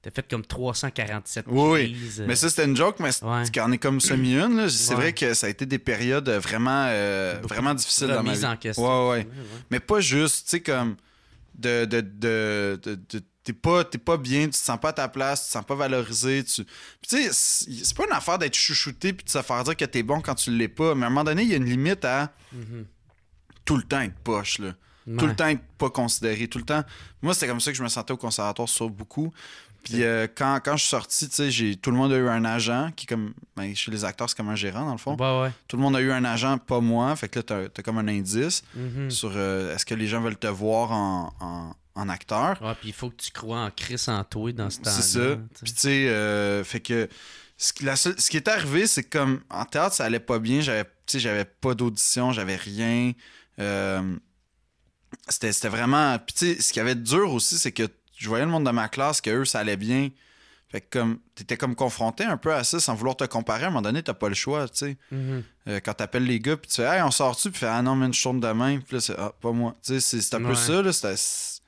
t'as fait comme 347 crises. Oui, mais ça, c'était une joke, mais c'est quand on est comme semi-une, là. C'est vrai que ça a été des périodes vraiment, vraiment difficiles dans ma vie. En question. Ouais. Mais pas juste, tu sais, comme... T'es pas bien, tu te sens pas à ta place, tu te sens pas valorisé. Tu sais, c'est pas une affaire d'être chouchouté puis de se faire dire que t'es bon quand tu l'es pas. Mais à un moment donné, il y a une limite à tout le temps être poche, là. Ouais. Tout le temps être pas considéré. Tout le temps. Moi, c'était comme ça que je me sentais au conservatoire sur beaucoup. Puis quand je suis sorti, tu sais, tout le monde a eu un agent qui, comme chez les acteurs, c'est comme un gérant, dans le fond. Ouais. Tout le monde a eu un agent, pas moi. Fait que là, t'as comme un indice sur est-ce que les gens veulent te voir en acteur. Ouais, puis il faut que tu crois en Chris en toi dans ce temps-là. C'est ça. Puis tu sais, fait que ce qui est arrivé, c'est que comme en théâtre, ça allait pas bien. J'avais pas d'audition, j'avais rien. C'était vraiment... Puis tu sais, ce qui avait de dur aussi, c'est que je voyais le monde de ma classe, que eux ça allait bien. Fait que comme t'étais comme confronté un peu à ça sans vouloir te comparer. À un moment donné, t'as pas le choix, tu sais. Mm-hmm. Quand t'appelles les gars, puis tu fais « Hey, on sort-tu? » Puis tu fais « Ah non, man, je tourne demain. » Puis là, c'est « Ah, pas moi. » Tu sais, c'est un peu ça, là.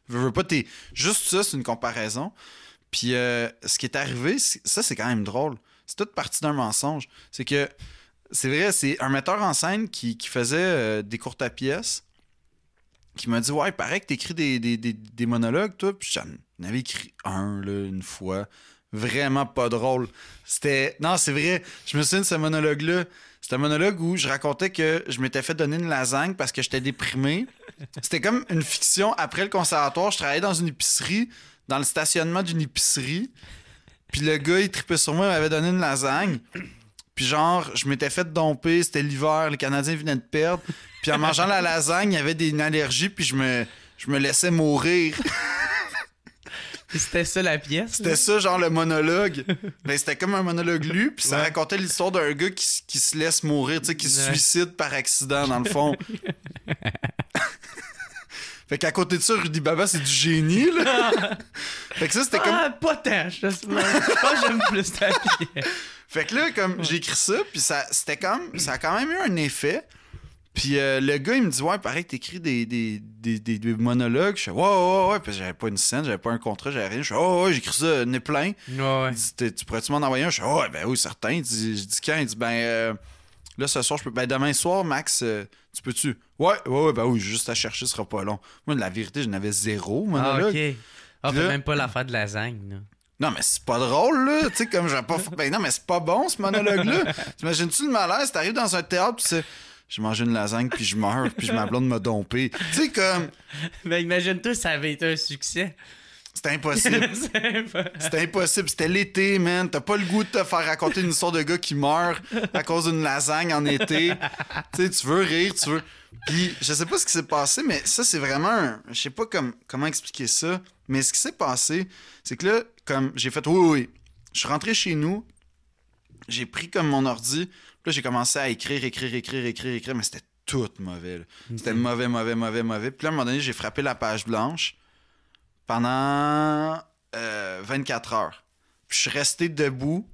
Veux pas, juste ça, c'est une comparaison. Puis ce qui est arrivé, ça, c'est quand même drôle. C'est toute partie d'un mensonge. C'est que, c'est vrai, c'est un metteur en scène qui faisait des courtes pièces qui m'a dit « Ouais, il paraît que t'écris des monologues, toi. » Puis j'en avais écrit un, là, une fois. Vraiment pas drôle. Non, c'est vrai. Je me souviens de ce monologue-là. C'était un monologue où je racontais que je m'étais fait donner une lasagne parce que j'étais déprimé. C'était comme une fiction. Après le conservatoire, je travaillais dans une épicerie, dans le stationnement d'une épicerie. Puis le gars, il tripait sur moi, il m'avait donné une lasagne. Puis genre, je m'étais fait domper, c'était l'hiver, les Canadiens venaient de perdre. Puis en mangeant la lasagne, il y avait une allergie, puis je me laissais mourir. C'était ça la pièce? C'était ça, genre le monologue. Ben, c'était comme un monologue lu, puis ça racontait l'histoire d'un gars qui se laisse mourir, tu sais, qui se suicide par accident, dans le fond. Fait qu'à côté de ça, Rudy Baba, c'est du génie, là. Fait que ça, c'était comme... Ah, pas tant, je pense que j'aime plus ta pièce. Fait que là, comme j'ai écrit ça, puis ça a quand même eu un effet. Puis le gars, il me dit « Ouais, pareil que t'écris des monologues. » Je fais « Ouais. » Puis j'avais pas une scène, j'avais pas un contrat, j'avais rien. Je fais « Ouais, j'écris ça, nez plein. » Ouais. Il dit « Tu pourrais-tu m'en envoyer un? » Je fais « Ouais, ben oui, certain. » Je dis quand? Il dit « Ben, là, ce soir, je peux. Ben, demain soir, Max, tu peux-tu? » Ouais, ben oui, juste à chercher, ce sera pas long. Moi, la vérité, j'en avais 0 monologue. Ah, ok. Ah, fait même pas l'affaire de lasagne, là. Non, mais c'est pas drôle, là. Tu sais, comme j'avais pas. Ben non, mais c'est pas bon, ce monologue-là. T'imagines-tu le malaise? T'arrives dans un théâtre, pis c'est. J'ai mangé une lasagne, puis je meurs, puis ma blonde m'a dompé. Tu sais, comme... Ben, imagine-toi, ça avait été un succès. C'était impossible. C'était impossible. C'était l'été, man. T'as pas le goût de te faire raconter une histoire de gars qui meurt à cause d'une lasagne en été. Tu sais, tu veux rire, tu veux... Puis, je sais pas ce qui s'est passé, mais ça, c'est vraiment je sais pas comment expliquer ça, mais ce qui s'est passé, c'est que là, comme j'ai fait... Oui. Je suis rentré chez nous, j'ai pris comme mon ordi... Puis là, j'ai commencé à écrire, mais c'était tout mauvais. Là. C'était mauvais. Puis là, à un moment donné, j'ai frappé la page blanche pendant 24 heures. Puis je suis resté debout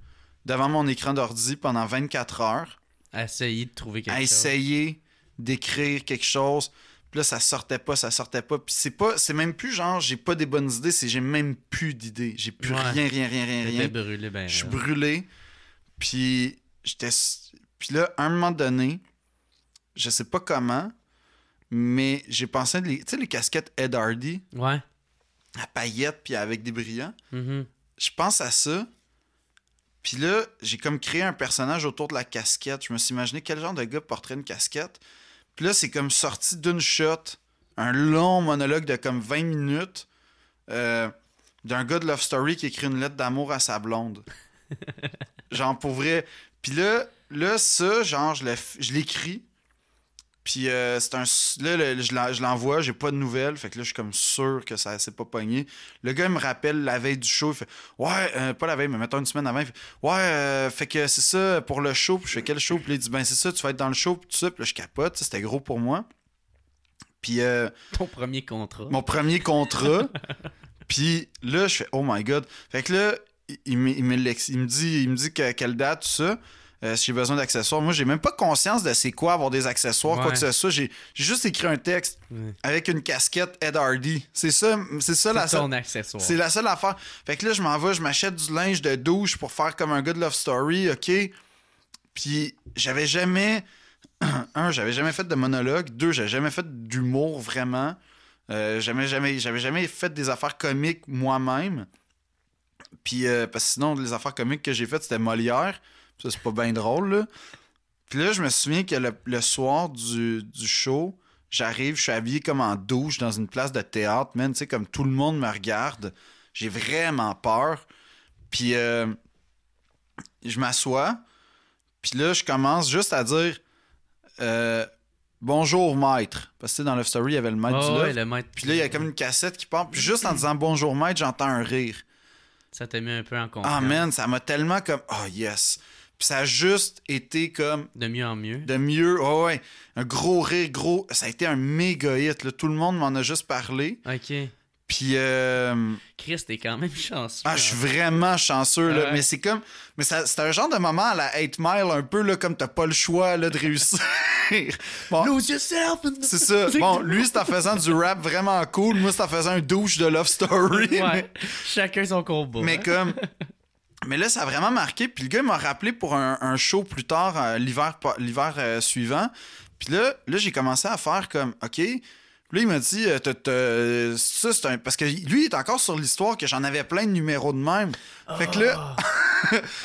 devant mon écran d'ordi pendant 24 heures. À essayer de trouver quelque chose. À essayer d'écrire quelque chose. Puis là, ça sortait pas. Puis c'est même plus genre, j'ai pas des bonnes idées, c'est j'ai même plus d'idées. J'ai plus rien. Brûlé, ben. Je suis brûlé. Puis... Puis là, à un moment donné, je sais pas comment, mais j'ai pensé... Tu sais, les casquettes Ed Hardy? Ouais. À paillettes, puis avec des brillants. Mm-hmm. Je pense à ça. Puis là, j'ai comme créé un personnage autour de la casquette. Je me suis imaginé quel genre de gars porterait une casquette. Puis là, c'est comme sorti d'une shot, un long monologue de comme 20 minutes d'un gars de Love Story qui écrit une lettre d'amour à sa blonde. Genre, pour vrai... Puis là, ça, genre, je l'écris. Puis c'est un... Là, je l'envoie, j'ai pas de nouvelles. Fait que là, je suis comme sûr que ça s'est pas pogné. Le gars, il me rappelle la veille du show. Il fait « Ouais, pas la veille, mais mettons une semaine avant. » Il fait « Ouais, fait que c'est ça pour le show. » Puis je fais « Quel show? » Puis là, il dit « Ben, c'est ça, tu vas être dans le show. » Puis tout ça. Puis là, je capote. C'était gros pour moi. Puis... Ton premier contrat. Mon premier contrat. Puis là, je fais « Oh my God. » Fait que là... Il me dit quelle date, tout ça. Si j'ai besoin d'accessoires. Moi, j'ai même pas conscience de c'est quoi avoir des accessoires, quoi que ce soit. J'ai juste écrit un texte avec une casquette Ed Hardy. C'est ça la seule. Ton accessoire. C'est la seule affaire. Fait que là, je m'en vais, je m'achète du linge de douche pour faire comme un gars de Love Story, OK? Puis j'avais jamais... j'avais jamais fait de monologue. 2, j'avais jamais fait d'humour, vraiment. J'avais jamais fait des affaires comiques moi-même. Puis, parce que sinon, les affaires comiques que j'ai faites, c'était Molière. Ça, c'est pas bien drôle, là. Puis là, je me souviens que le soir du show, j'arrive, je suis habillé comme en douche dans une place de théâtre, man, tu sais, comme tout le monde me regarde. J'ai vraiment peur. Puis, je m'assois. Puis là, je commence juste à dire bonjour, maître. Parce que dans Love Story, il y avait le maître du Love. Ouais, le maître. Puis là, il y a comme une cassette qui part. Puis juste en disant bonjour, maître, j'entends un rire. Ça t'a mis un peu en confiance. Ah, man, ça m'a tellement comme... Oh, yes. Puis ça a juste été comme... De mieux en mieux. De mieux, ouais. Un gros rire, gros... Ça a été un méga hit, là. Tout le monde m'en a juste parlé. OK. Puis... Chris, t'es quand même chanceux. Ah, je suis vraiment chanceux, là. Mais c'est comme... Mais c'est un genre de moment à la 8 Mile, un peu, là, comme t'as pas le choix, là, de réussir. Bon, lose yourself! C'est ça. Bon, lui, c'est en faisant du rap vraiment cool. Moi, c'est en faisant un douche de Love Story. Ouais. Mais... Chacun son combat. Mais comme... Mais là, ça a vraiment marqué. Puis le gars m'a rappelé pour un show plus tard, l'hiver suivant. Puis là, j'ai commencé à faire comme, OK. Puis là, il m'a dit, ça, c'est un... Parce que lui, il est encore sur l'histoire que j'en avais plein de numéros de même. Fait que là...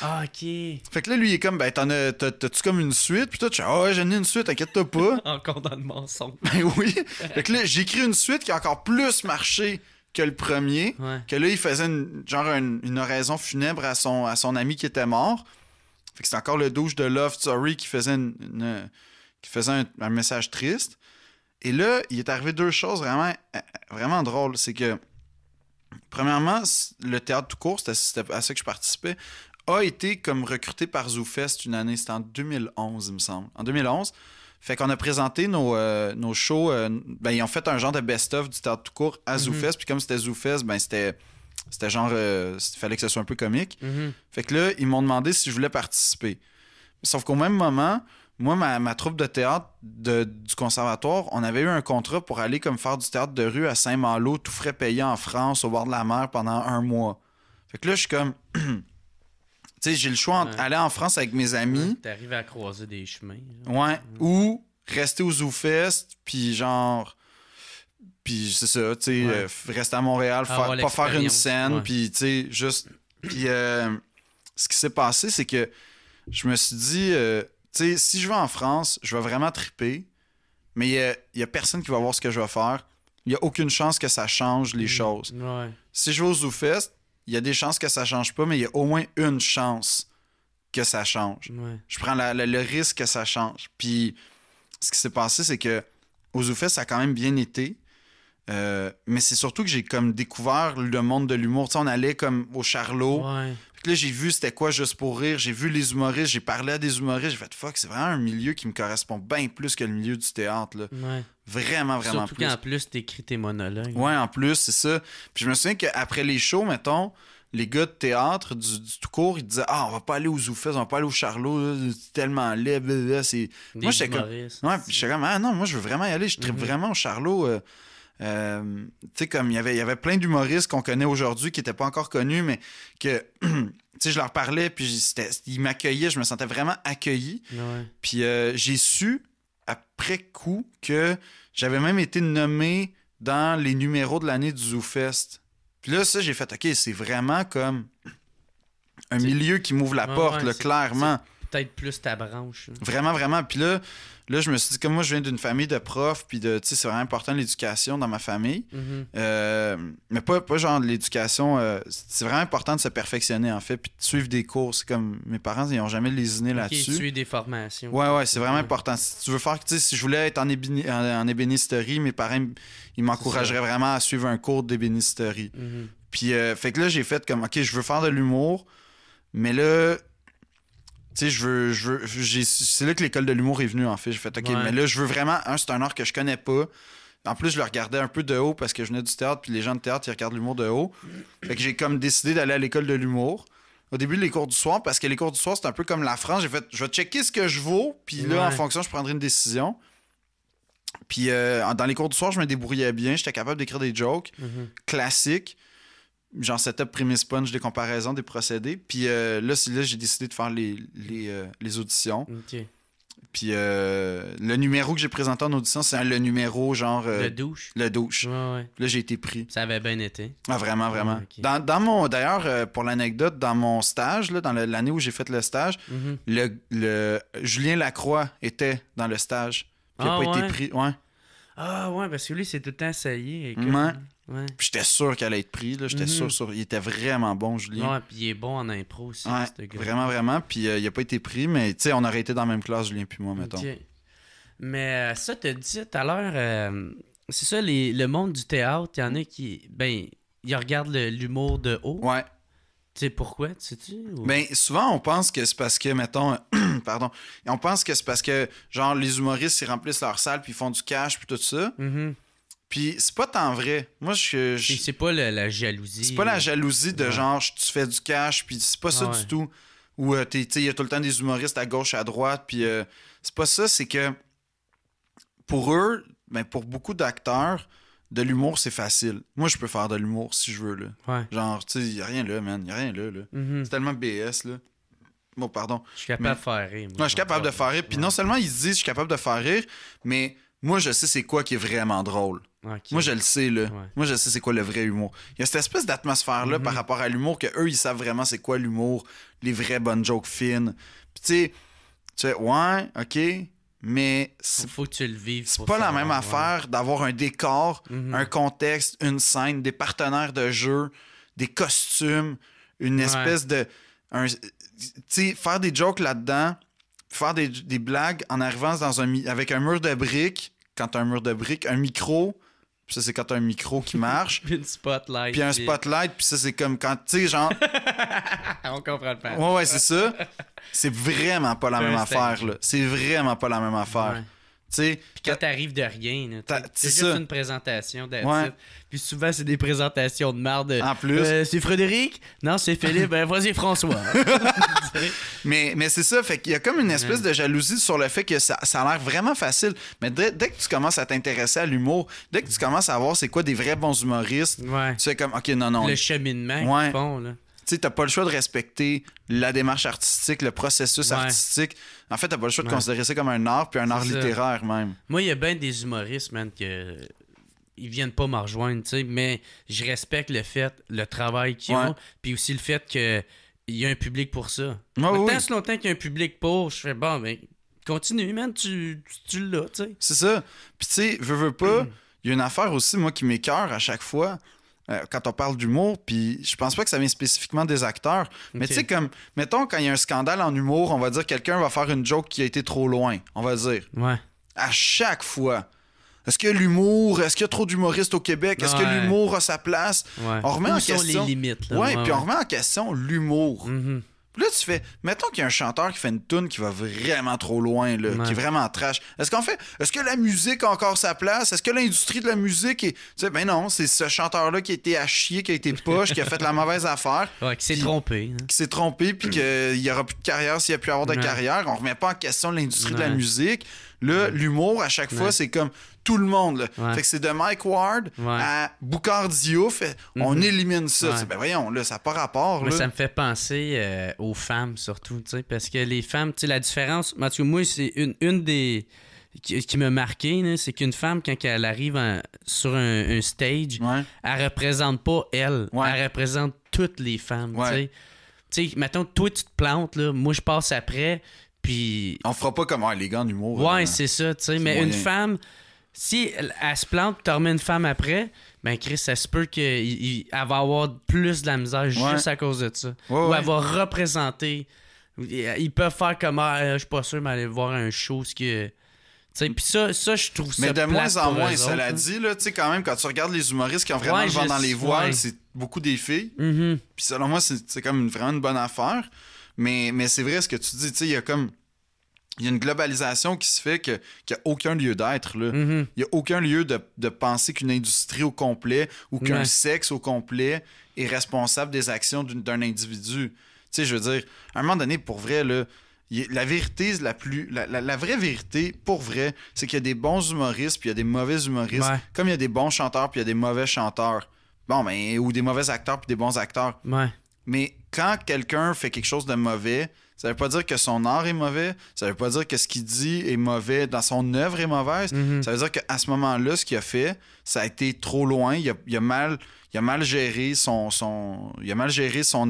Ah, OK. Fait que là, lui, il est comme, ben, t'as-tu comme une suite? Puis toi, tu dis, ah ouais, j'en ai une suite, inquiète-toi pas. Encore dans le mensonge. Ben oui. Fait que là, j'ai écrit une suite qui a encore plus marché que le premier. Ouais. Que là, il faisait une oraison funèbre à son ami qui était mort. Fait que c'est encore le douche de Love Story qui faisait un message triste. Et là, il est arrivé deux choses vraiment, vraiment drôles. C'est que, premièrement, le théâtre tout court, c'était à ça que je participais, a été comme recruté par ZooFest une année. C'était en 2011, il me semble. En 2011. Fait qu'on a présenté nos shows. Ben, ils ont fait un genre de best-of du théâtre tout court à ZooFest. Puis comme c'était ZooFest, ben, c'était genre... il fallait que ce soit un peu comique. Fait que là, ils m'ont demandé si je voulais participer. Sauf qu'au même moment, moi, ma troupe de théâtre du conservatoire, on avait eu un contrat pour aller comme faire du théâtre de rue à Saint-Malo, tout frais payé en France, au bord de la mer, pendant 1 mois. Fait que là, je suis comme... Tu sais, j'ai le choix entre aller en France avec mes amis. Ouais, t'arrives à croiser des chemins. Ouais. Ou rester au ZooFest, puis genre... Puis c'est ça, tu sais, rester à Montréal, pas faire une scène, puis tu sais, juste... Puis ce qui s'est passé, c'est que je me suis dit, tu sais, si je vais en France, je vais vraiment triper, mais il y a personne qui va voir ce que je vais faire. Il y a aucune chance que ça change les choses. Ouais. Si je vais au ZooFest, il y a des chances que ça change pas, mais il y a au moins une chance que ça change. Ouais. Je prends le risque que ça change. Puis ce qui s'est passé, c'est que au ZooFest, ça a quand même bien été. Mais c'est surtout que j'ai comme découvert le monde de l'humour. Tu sais, on allait comme au Charlot. Ouais. Puis là, j'ai vu c'était quoi Juste pour rire. J'ai vu les humoristes. J'ai parlé à des humoristes. J'ai fait fuck, c'est vraiment un milieu qui me correspond bien plus que le milieu du théâtre. Là. Ouais. Vraiment, vraiment Surtout plus. qu'en plus, t'écris tes monologues. Ouais, en plus, c'est ça. Puis je me souviens qu'après les shows, mettons, les gars de théâtre du tout court, ils disaient on va pas aller au ZooFest, on va pas aller au Charlot, là, c'est tellement laid. C'est... Moi, j'étais comme. Ouais, puis j'étais comme non, moi, je veux vraiment y aller. Je tripe vraiment au Charlot. Tu sais, comme il y avait plein d'humoristes qu'on connaît aujourd'hui qui n'étaient pas encore connus, mais que. Tu sais, je leur parlais, puis ils m'accueillaient, je me sentais vraiment accueilli. Ouais. Puis j'ai su, après coup, que j'avais même été nommé dans les numéros de l'année du ZooFest. Puis là, ça, j'ai fait, OK, c'est vraiment comme un milieu qui m'ouvre la porte, là, clairement. C'est peut-être plus ta branche. Là. Vraiment, vraiment. Puis là, je me suis dit, comme moi, je viens d'une famille de profs, puis tu sais, c'est vraiment important l'éducation dans ma famille. Mais pas genre l'éducation. C'est vraiment important de se perfectionner, en fait, puis de suivre des cours. C'est comme mes parents, ils n'ont jamais lésiné là-dessus. Suivre des formations. Ouais, c'est vraiment important. Si tu veux faire, tu sais, si je voulais être en ébénisterie, mes parents, ils m'encourageraient vraiment à suivre un cours d'ébénisterie. Puis, fait que là, j'ai fait comme, OK, je veux faire de l'humour, mais là. Tu sais, c'est là que l'école de l'humour est venue, en fait. J'ai fait, OK, mais là, je veux vraiment... c'est un art que je connais pas. En plus, je le regardais un peu de haut parce que je venais du théâtre, puis les gens de théâtre, ils regardent l'humour de haut. Fait que j'ai comme décidé d'aller à l'école de l'humour. Au début, les cours du soir, parce que les cours du soir, c'est un peu comme la France. J'ai fait, je vais checker ce que je vaux, puis là, en fonction, je prendrai une décision. Puis dans les cours du soir, je me débrouillais bien. J'étais capable d'écrire des jokes classiques. Genre setup, prémisse, punch, des comparaisons, des procédés. Puis là, j'ai décidé de faire les auditions. OK. Puis le numéro que j'ai présenté en audition, c'est le numéro genre... le douche. Le douche. Ouais. Là, j'ai été pris. Ça avait bien été. Ah, vraiment, vraiment. Okay. D'ailleurs, pour l'anecdote, dans mon stage, là, dans l'année où j'ai fait le stage, le Julien Lacroix était dans le stage. Puis il n'a pas été pris. Ouais. Ah ouais, parce que lui, c'est tout le temps essayé. Ouais. Puis j'étais sûr qu'elle allait être pris. Là. J'étais sûr. Il était vraiment bon, Julien. Ouais, puis il est bon en impro aussi. Ouais, vraiment, vraiment. Puis il n'a pas été pris, mais tu sais, on aurait été dans la même classe, Julien puis moi, mettons. Okay. Mais ça, t'as dit tout à l'heure, c'est ça, le monde du théâtre, il y en a qui, ben, ils regardent l'humour de haut. Ouais. Tu sais pourquoi, tu sais-tu? Ou... Ben, souvent, on pense que c'est parce que, mettons, pardon, on pense que c'est parce que, genre, les humoristes, ils remplissent leur salle, puis ils font du cash, puis tout ça. Mm-hmm. Puis c'est pas tant vrai. Moi, c'est pas la jalousie. C'est pas la jalousie de genre, tu fais du cash, puis c'est pas ça du tout. Ou, tu sais, il y a tout le temps des humoristes à gauche, à droite, puis c'est pas ça, c'est que pour eux, ben, pour beaucoup d'acteurs, de l'humour, c'est facile. Moi, je peux faire de l'humour si je veux, là. Ouais. Genre, tu sais, il y a rien là, man. Il y a rien là. Mm-hmm. C'est tellement BS, là. Bon, pardon. Je suis capable de faire rire. Moi, je suis capable de faire rire. Puis non seulement ils se disent, je suis capable de faire rire, mais moi, je sais c'est quoi qui est vraiment drôle. Okay. Moi, je le sais, là. Ouais. Moi, je sais c'est quoi le vrai humour. Il y a cette espèce d'atmosphère-là par rapport à l'humour que eux ils savent vraiment c'est quoi l'humour, les vraies bonnes jokes fines. Puis tu sais, ouais, OK, mais faut que tu le vives. C'est pas la même affaire d'avoir un décor, un contexte, une scène, des partenaires de jeu, des costumes, une espèce de... Tu sais, faire des jokes là-dedans, faire des blagues en arrivant avec un mur de briques, quand t'as un mur de briques, un micro... Puis ça, c'est quand t'as un micro qui marche. Puis une spotlight. Puis un spotlight. Puis ça, c'est comme quand, tu sais, genre... On comprend pas. Ouais, c'est ça. C'est vraiment pas la même affaire, là. C'est vraiment pas la même affaire. Ouais. Tu sais... Puis quand t'arrives de rien, c'est juste une présentation ouais. Puis souvent, c'est des présentations de marde. En plus. C'est Frédéric? Non, c'est Philippe. Ben, vas-y, François. mais c'est ça. Fait qu'il y a comme une espèce de jalousie sur le fait que ça a l'air vraiment facile. Mais dès que tu commences à t'intéresser à l'humour, dès que tu commences à voir c'est quoi des vrais bons humoristes, tu fais comme, OK, non. Le cheminement qu'ils font, là. Tu sais, t'as pas le choix de respecter la démarche artistique, le processus artistique. En fait, t'as pas le choix de considérer ça comme un art, puis un art littéraire même. Moi, il y a bien des humoristes, man, que ils viennent pas me rejoindre, tu sais, mais je respecte le travail qu'ils ont, puis aussi le fait qu'il y a un public pour ça. Tant si longtemps qu'il y a un public pour, je fais, bon, ben, continue, man, tu l'as, tu sais. C'est ça. Puis tu sais, veux pas, il y a une affaire aussi, moi, qui m'écoeure à chaque fois. Quand on parle d'humour, puis je pense pas que ça vient spécifiquement des acteurs, mais tu sais, comme, mettons, quand il y a un scandale en humour, on va dire quelqu'un va faire une joke qui a été trop loin, on va dire. Ouais. À chaque fois. Est-ce qu'il y a trop d'humoristes au Québec? Est-ce que l'humour a sa place? Ouais. On remet en question... les limites, là? Puis on remet en question l'humour. Mm-hmm. Puis là, tu fais... Mettons qu'il y a un chanteur qui fait une toune qui va vraiment trop loin, là, qui est vraiment trash. Est-ce que la musique a encore sa place? Est-ce que l'industrie de la musique est... Tu sais, ben non, c'est ce chanteur-là qui a été à chier, qui a été poche, qui a fait la mauvaise affaire. Ouais, qui s'est trompé. Qui s'est trompé, puis qu'il n'y aura plus de carrière s'il n'y a plus à avoir de carrière. On remet pas en question l'industrie de la musique. Là, l'humour, à chaque fois, c'est comme tout le monde. Là. Fait que c'est de Mike Ward à Boucard Diouf. On élimine ça. Ben voyons, là, ça n'a pas rapport. Là. Ça me fait penser aux femmes, surtout. Parce que les femmes, la différence... En tout cas, moi, c'est une des... qui m'a marqué, là, c'est qu'une femme, quand elle arrive sur un stage, elle représente pas elle. Elle représente toutes les femmes. Tu sais, mettons, toi, tu te plantes, là, moi, je passe après... Puis... On fera pas comme les gars en humour. Ouais, c'est ça, tu sais. Mais moyen. Une femme, si elle se plante, tu remets une femme après, ben Chris, ça se peut qu'elle va avoir plus de la misère juste à cause de ça. Ou elle va représenter. Ils peuvent faire comme je suis pas sûr, mais aller voir un show, ce que. Puis ça, je trouve ça. Mais de moins en moins, cela dit, là, tu sais, quand même, quand tu regardes les humoristes qui ont vraiment le vent dans les voiles, c'est beaucoup des filles. Mm-hmm. Puis selon moi, c'est comme vraiment une bonne affaire. Mais c'est vrai ce que tu dis, tu sais, il y a une globalisation qui se fait qu'il n'y a aucun lieu d'être. Là. Mm-hmm. Il n'y a aucun lieu de penser qu'une industrie au complet ou qu'un sexe au complet est responsable des actions d'un individu. Tu sais, je veux dire, à un moment donné, pour vrai, là, la vérité, la vraie vérité, pour vrai, c'est qu'il y a des bons humoristes puis il y a des mauvais humoristes, comme il y a des bons chanteurs puis il y a des mauvais chanteurs. Bon, ben, ou des mauvais acteurs puis des bons acteurs. Mais quand quelqu'un fait quelque chose de mauvais, ça veut pas dire que son art est mauvais, ça veut pas dire que ce qu'il dit est mauvais, dans son œuvre est mauvaise. Ça veut dire qu'à ce moment-là, ce qu'il a fait, ça a été trop loin, il a mal géré son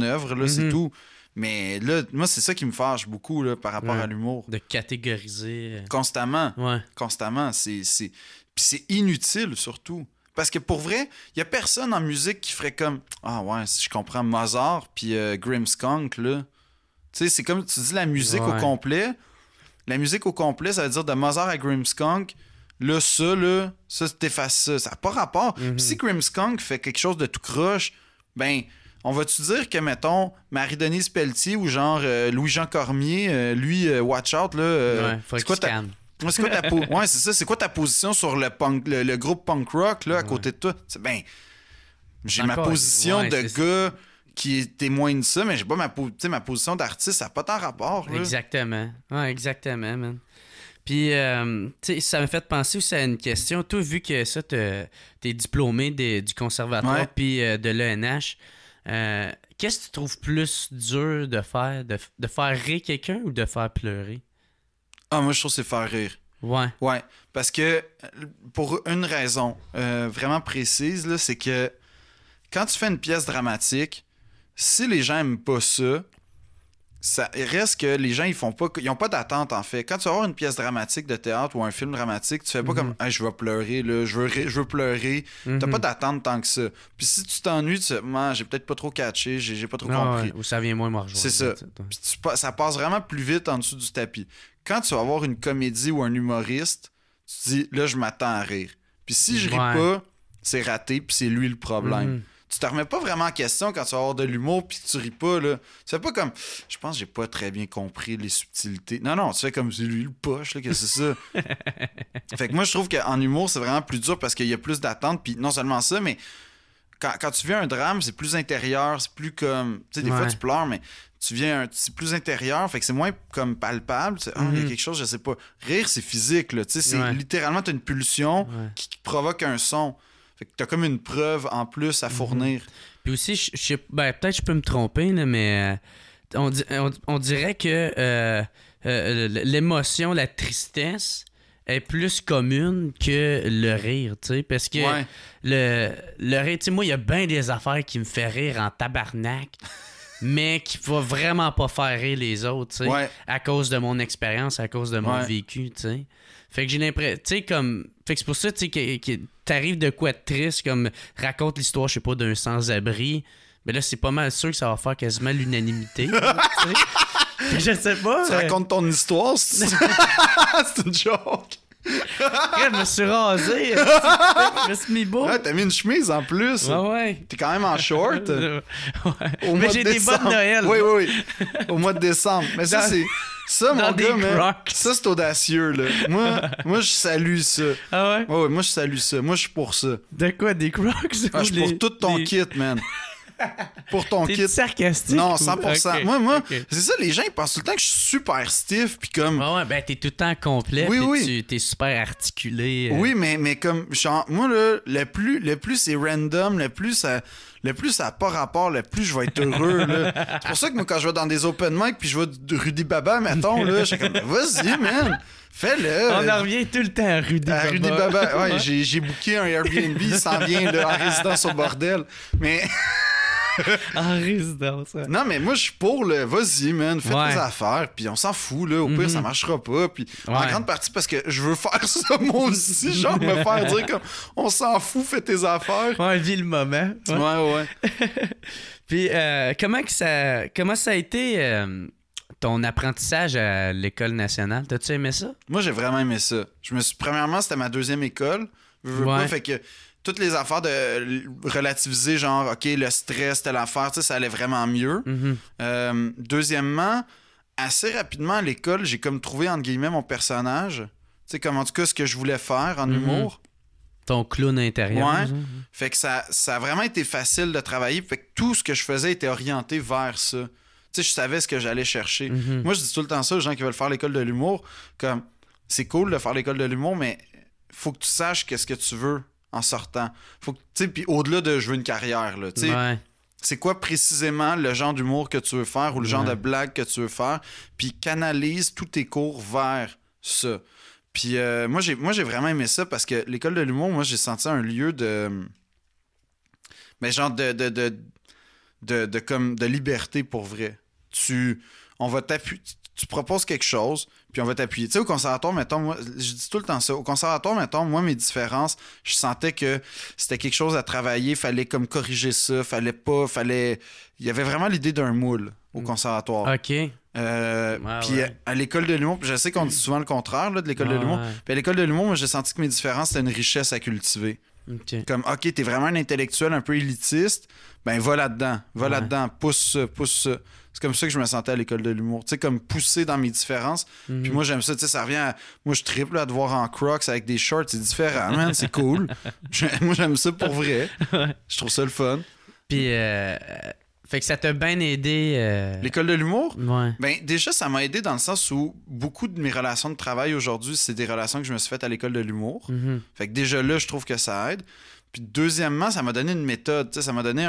œuvre, là, c'est tout. Mais là, moi, c'est ça qui me fâche beaucoup là, par rapport à l'humour. De catégoriser. Constamment. Constamment. Puis c'est inutile, surtout. Parce que pour vrai, il n'y a personne en musique qui ferait comme si je comprends Mozart puis Grimmskunk, là. Tu sais, c'est comme tu dis la musique au complet. La musique au complet, ça veut dire de Mozart à Grimmskunk. Là, t'effaces ça. Ça n'a pas rapport. Puis si Grimmskunk fait quelque chose de tout croche, ben, on va-tu dire que, mettons, Marie-Denise Pelletier ou genre Louis-Jean Cormier, lui, watch out, là. C'est quoi ta... Ouais, c'est ça. C'est quoi ta position sur le groupe punk rock, là, à côté de toi? J'ai ma position de gars qui est témoin de ça, mais j'ai pas ma position d'artiste, ça n'a pas tant rapport, là. Exactement. Ouais, exactement, man. Puis, tu sais, ça m'a fait penser aussi à une question. Toi, vu que ça, t'es diplômé du conservatoire puis de l'ENH, qu'est-ce que tu trouves plus dur de faire? De faire rire quelqu'un ou de faire pleurer? Ah, moi, je trouve que c'est faire rire. Ouais. Ouais, parce que pour une raison vraiment précise, là, c'est que quand tu fais une pièce dramatique, si les gens aiment pas ça reste que les gens, ils ont pas d'attente, en fait. Quand tu vas voir une pièce dramatique de théâtre ou un film dramatique, tu fais pas comme je vais pleurer, là, je veux pleurer. T'as pas d'attente tant que ça. Puis si tu t'ennuies, tu sais, j'ai peut-être pas trop catché, j'ai pas trop compris. Ouais, ou ça vient moins me rejoindre. C'est ça. Puis ça passe vraiment plus vite en dessous du tapis. Quand tu vas voir une comédie ou un humoriste, tu te dis, là, je m'attends à rire. Puis si je ris pas, c'est raté, puis c'est lui le problème. Tu te remets pas vraiment en question quand tu vas avoir de l'humour puis que tu ris pas, là. Tu fais pas comme, je pense que j'ai pas très bien compris les subtilités. Non, tu fais comme, c'est lui le poche, là, que c'est ça. Fait que moi, je trouve qu'en humour, c'est vraiment plus dur parce qu'il y a plus d'attente. Puis non seulement ça, mais quand tu vis un drame, c'est plus intérieur, c'est plus comme, tu sais, des fois, tu pleures, mais c'est plus intérieur, fait que c'est moins comme palpable. Il y a quelque chose, je sais pas. Rire, c'est physique, là. Tu sais, c'est littéralement, t'as une pulsion qui provoque un son. Fait que t'as comme une preuve en plus à fournir. Puis aussi, peut-être je peux me tromper, là, mais on dirait que l'émotion, la tristesse est plus commune que le rire, tu sais, parce que le rire, tu sais, moi, il y a bien des affaires qui me font rire en tabarnak, mais qui va vraiment pas faire rire les autres, tu sais, à cause de mon expérience, à cause de mon vécu, tu sais. Fait que j'ai l'impression, tu sais, comme... Fait que c'est pour ça, tu sais, que t'arrives de quoi de triste, comme raconte l'histoire, je sais pas, d'un sans-abri. Mais là, c'est pas mal sûr que ça va faire quasiment l'unanimité. Je sais pas. Tu racontes ton histoire, c'est une joke. Je me suis rasé. Je me suis mis beau. Ouais, t'as mis une chemise en plus. Ouais. T'es quand même en short. Mais j'ai des bottes de Noël. Oui. Au mois de décembre. Mais ça, c'est... Ça, mon gars, man, ça, c'est audacieux, là. Moi, je salue ça. Ah ouais? Ouais, moi, je salue ça. Moi, je suis pour ça. De quoi? Des Crocs? Je suis pour tout ton kit, man. Pour ton kit. T'es sarcastique? Non, 100%. Okay. Moi, c'est ça, les gens, ils pensent tout le temps que je suis super stiff, puis comme... Ouais, ben t'es tout le temps complet, puis t'es super articulé. Oui, mais comme, genre, moi, là, le plus c'est random, le plus ça n'a pas rapport, le plus je vais être heureux, là. C'est pour ça que moi, quand je vais dans des open mic, puis je vais de Rudy Baba, mettons, là, je suis comme, vas-y, man, fais-le. On en revient tout le temps à Rudy Baba. Rudy Baba, ouais, j'ai booké un Airbnb, il s'en vient, là, en résidence au bordel, mais... En résidence. Ouais. Non, mais moi, je suis pour le vas-y, man, fais tes affaires, puis on s'en fout, là. Au pire, ça marchera pas. Puis en grande partie parce que je veux faire ça, moi aussi, genre me faire dire comme on s'en fout, fais tes affaires. Ouais, vis le moment. Ouais. Puis comment ça a été ton apprentissage à l'École nationale? T'as-tu aimé ça? Moi, j'ai vraiment aimé ça. Premièrement, c'était ma deuxième école. Pas, fait que toutes les affaires de relativiser, genre, OK, le stress, telle affaire, ça allait vraiment mieux. Deuxièmement, assez rapidement à l'école, j'ai comme trouvé, entre guillemets, mon personnage. Tu sais, comme en tout cas, ce que je voulais faire en humour. Ton clown intérieur. Ouais. Fait que ça a vraiment été facile de travailler. Fait que tout ce que je faisais était orienté vers ça. Tu sais, je savais ce que j'allais chercher. Moi, je dis tout le temps ça aux gens qui veulent faire l'école de l'humour. Comme, c'est cool de faire l'école de l'humour, mais faut que tu saches qu'est-ce que tu veux en sortant. Faut que, tu sais, puis au-delà de je veux une carrière, là, tu sais, c'est quoi précisément le genre d'humour que tu veux faire ou le genre de blague que tu veux faire, puis canalise tous tes cours vers ça. Puis moi, j'ai vraiment aimé ça parce que l'école de l'humour, moi, j'ai senti un lieu de... Mais genre de liberté pour vrai. On va t'appuyer... Tu proposes quelque chose, puis on va t'appuyer. Tu sais, au conservatoire, mettons, moi, je dis tout le temps ça. Au conservatoire, mettons, moi, mes différences, je sentais que c'était quelque chose à travailler, fallait comme corriger ça, il y avait vraiment l'idée d'un moule au conservatoire. OK. Puis à l'école de l'humour, je sais qu'on dit souvent le contraire là, de l'école de l'humour. Puis à l'école de l'humour, moi, j'ai senti que mes différences, c'était une richesse à cultiver. Okay. Comme, OK, t'es vraiment un intellectuel un peu élitiste, ben va là-dedans. Va là-dedans. Pousse ça. C'est comme ça que je me sentais à l'école de l'humour. Tu sais, comme pousser dans mes différences. Puis moi, j'aime ça. Tu sais, ça revient à... Moi, je triple à te voir en Crocs avec des shorts. C'est différent, man. C'est cool. Moi, j'aime ça pour vrai. Je trouve ça le fun. Puis, fait que ça t'a bien aidé. L'école de l'humour? Ouais. Ben, déjà, ça m'a aidé dans le sens où beaucoup de mes relations de travail aujourd'hui, c'est des relations que je me suis faites à l'école de l'humour. Fait que déjà là, je trouve que ça aide. Puis deuxièmement, ça m'a donné une méthode. Tu sais, ça m'a donné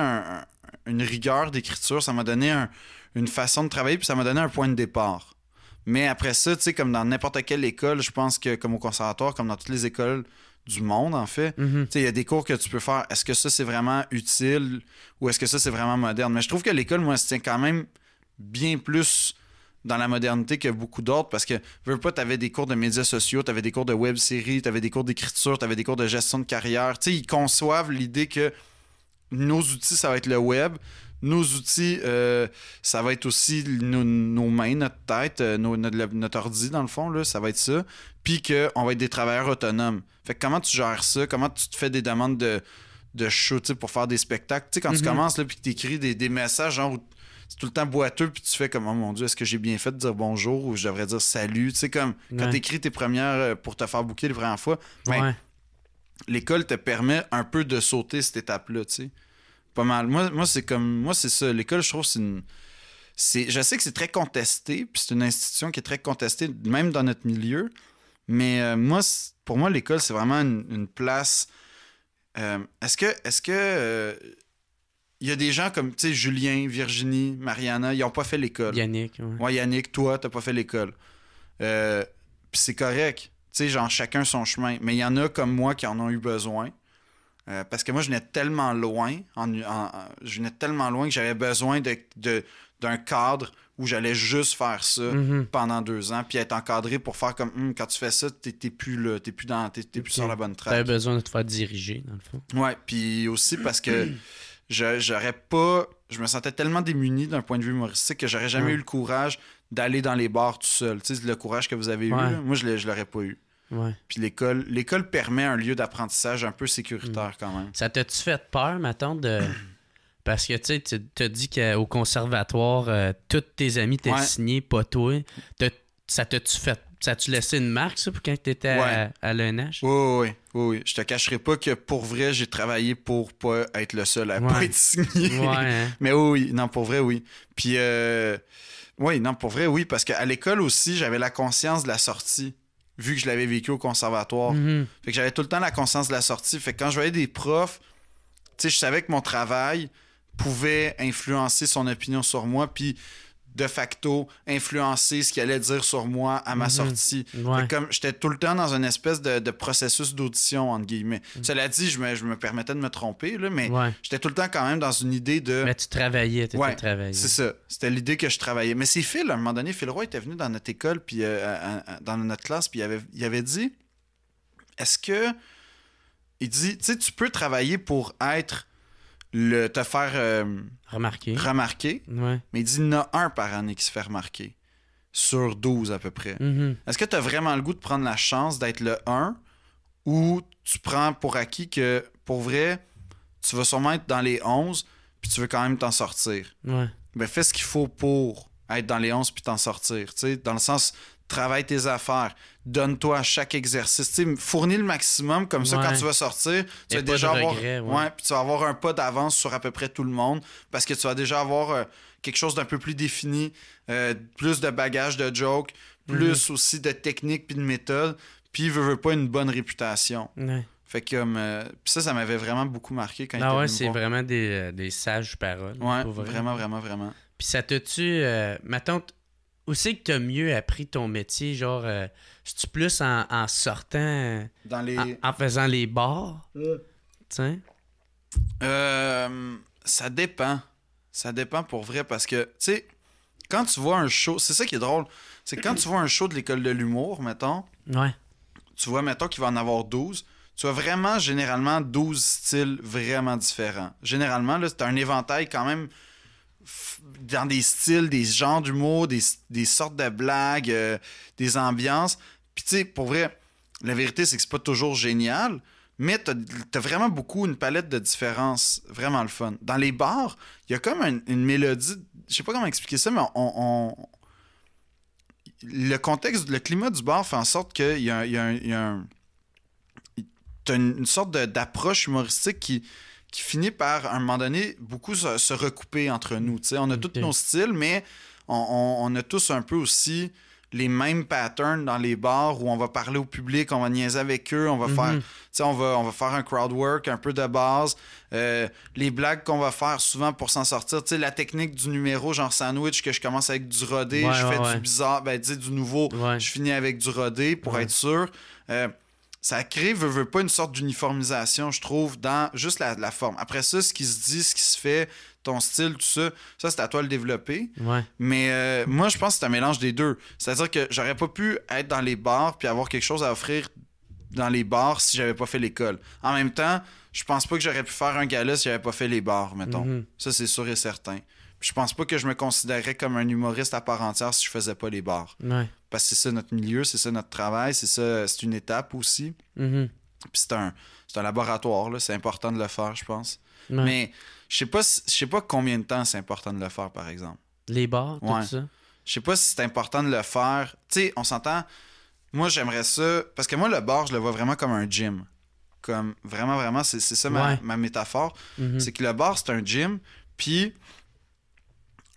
une rigueur d'écriture. Ça m'a donné une façon de travailler. Puis ça m'a donné un point de départ. Mais après ça, tu sais, comme dans n'importe quelle école, je pense que comme au conservatoire, comme dans toutes les écoles du monde, en fait, tu sais, il y a des cours que tu peux faire. Est-ce que ça, c'est vraiment utile ou est-ce que ça, c'est vraiment moderne? Mais je trouve que l'école, moi, se tient quand même bien plus dans la modernité que beaucoup d'autres parce que, veux pas, t'avais des cours de médias sociaux, t'avais des cours de web-série, t'avais des cours d'écriture, t'avais des cours de gestion de carrière. Tu sais, ils conçoivent l'idée que nos outils, ça va être le web. Nos outils, ça va être aussi nos mains, notre tête, notre ordi, dans le fond, là, ça va être ça. Puis qu'on va être des travailleurs autonomes. Fait que comment tu gères ça? Comment tu te fais des demandes de show, tu sais, pour faire des spectacles? Tu sais, quand tu commences, là, puis que tu écris des messages, genre, où c'est tout le temps boiteux, puis tu fais comme, oh mon Dieu, est-ce que j'ai bien fait de dire bonjour ou je devrais dire salut? Tu sais, comme quand tu écris tes premières, pour te faire booker les premières fois, ben, l'école te permet un peu de sauter cette étape-là, tu sais. Pas mal. Moi, c'est ça. L'école, je trouve, je sais que c'est très contesté, puis c'est une institution qui est très contestée, même dans notre milieu. Mais pour moi, l'école, c'est vraiment une place. Est-ce que il y a des gens comme, tu sais, Julien, Virginie, Mariana, ils n'ont pas fait l'école. Yannick, ouais. Yannick, toi, t'as pas fait l'école. Puis c'est correct. Tu sais, genre, chacun son chemin. Mais il y en a comme moi qui en ont eu besoin. Parce que moi, je venais tellement loin, que j'avais besoin d'un cadre où j'allais juste faire ça pendant 2 ans, puis être encadré pour faire comme quand tu fais ça, t'es plus là, t'es plus sur la bonne track. T'avais besoin de te faire diriger, dans le fond. Ouais, puis aussi parce que je me sentais tellement démuni d'un point de vue humoristique que j'aurais jamais eu le courage d'aller dans les bars tout seul. Tu sais, le courage que vous avez eu, là, moi, je l'aurais pas eu. Ouais. Puis l'école permet un lieu d'apprentissage un peu sécuritaire quand même. Ça t'a-tu fait peur, mettons, de... Parce que tu t'as dit qu'au conservatoire, tous tes amis t'ont signé, pas toi. Ça t'a-tu laissé une marque, ça, pour quand t'étais à l'ENH? Oui. Je te cacherai pas que pour vrai, j'ai travaillé pour pas être le seul à pas être signé. Mais oui, non, pour vrai, oui. Puis, pour vrai, oui, parce qu'à l'école aussi, j'avais la conscience de la sortie. Vu que je l'avais vécu au conservatoire. Fait que j'avais tout le temps la conscience de la sortie. Fait que quand je voyais des profs, tu sais, je savais que mon travail pouvait influencer son opinion sur moi, puis de facto influencer ce qu'il allait dire sur moi à ma sortie. Fait que comme j'étais tout le temps dans une espèce de processus d'audition, entre guillemets. Cela dit, je me permettais de me tromper, là, mais j'étais tout le temps quand même dans une idée de... Mais tu travaillais, travaillé. C'est ça. C'était l'idée que je travaillais. Mais c'est Phil, à un moment donné, Phil Roy était venu dans notre école, puis dans notre classe, puis il avait dit, est-ce que... Il dit, tu sais, tu peux travailler pour être... te faire remarquer mais il dit, il y en a un par année qui se fait remarquer sur 12 à peu près. Est-ce que tu as vraiment le goût de prendre la chance d'être le 1 ou tu prends pour acquis que pour vrai tu vas sûrement être dans les 11 puis tu veux quand même t'en sortir? Ben fais ce qu'il faut pour être dans les 11 puis t'en sortir, tu sais, dans le sens travaille tes affaires, donne-toi à chaque exercice, tu sais, fournis le maximum, comme ça, quand tu vas sortir, tu vas déjà avoir puis tu vas avoir un pas d'avance sur à peu près tout le monde, parce que tu vas déjà avoir quelque chose d'un peu plus défini, plus de bagages de jokes, plus aussi de techniques puis de méthodes, puis veux pas une bonne réputation. Fait que ça m'avait vraiment beaucoup marqué quand il était venu me c'est voir. vraiment des sages paroles. Vraiment. Puis ça t'a-tu... mettons, où c'est que t'as mieux appris ton métier? Genre, c'est-tu plus en sortant, en faisant les bars? Tiens. Ça dépend. Ça dépend pour vrai parce que, tu sais, quand tu vois un show, c'est ça qui est drôle, c'est que quand tu vois un show de l'école de l'humour, mettons, tu vois, mettons qu'il va en avoir 12, tu as vraiment, généralement, 12 styles vraiment différents. Généralement, là, c'est un éventail quand même dans des styles, des genres d'humour, des sortes de blagues, des ambiances. Puis tu sais, pour vrai, la vérité, c'est que c'est pas toujours génial, Mais t'as vraiment beaucoup une palette de différences, vraiment le fun. Dans les bars, il y a comme une mélodie, je sais pas comment expliquer ça, mais le contexte, le climat du bar fait en sorte qu'il y a t'as une sorte d'approche humoristique qui finit par, à un moment donné, beaucoup se recouper entre nous. T'sais. On a tous nos styles, mais on a tous un peu aussi les mêmes patterns dans les bars où on va parler au public, on va niaiser avec eux, on va faire, on va faire un crowd work un peu de base. Les blagues qu'on va faire souvent pour s'en sortir, la technique du numéro genre sandwich, que je commence avec du rodé, je fais du bizarre, du nouveau, je finis avec du rodé pour être sûr. Ça crée, veut pas, une sorte d'uniformisation, je trouve, dans juste la forme. Après ça, ce qui se dit, ce qui se fait, ton style, tout ça, c'est à toi de le développer. Ouais. Mais moi, je pense que c'est un mélange des deux. C'est-à-dire que j'aurais pas pu être dans les bars puis avoir quelque chose à offrir dans les bars si j'avais pas fait l'école. En même temps, je pense pas que j'aurais pu faire un gala si j'avais pas fait les bars, mettons. Ça, c'est sûr et certain. Puis je pense pas que je me considérais comme un humoriste à part entière si je faisais pas les bars. Ouais. Parce que c'est ça notre milieu, c'est ça notre travail, c'est une étape aussi. Puis c'est un laboratoire, là, c'est important de le faire, je pense. Ouais. Mais je sais pas combien de temps c'est important de le faire, par exemple. Les bars, tout ça. Je sais pas si c'est important de le faire. Tu sais, on s'entend. Moi, j'aimerais ça. Parce que moi, le bar, je le vois vraiment comme un gym. Comme vraiment, c'est ça ma métaphore. C'est que le bar, c'est un gym. Puis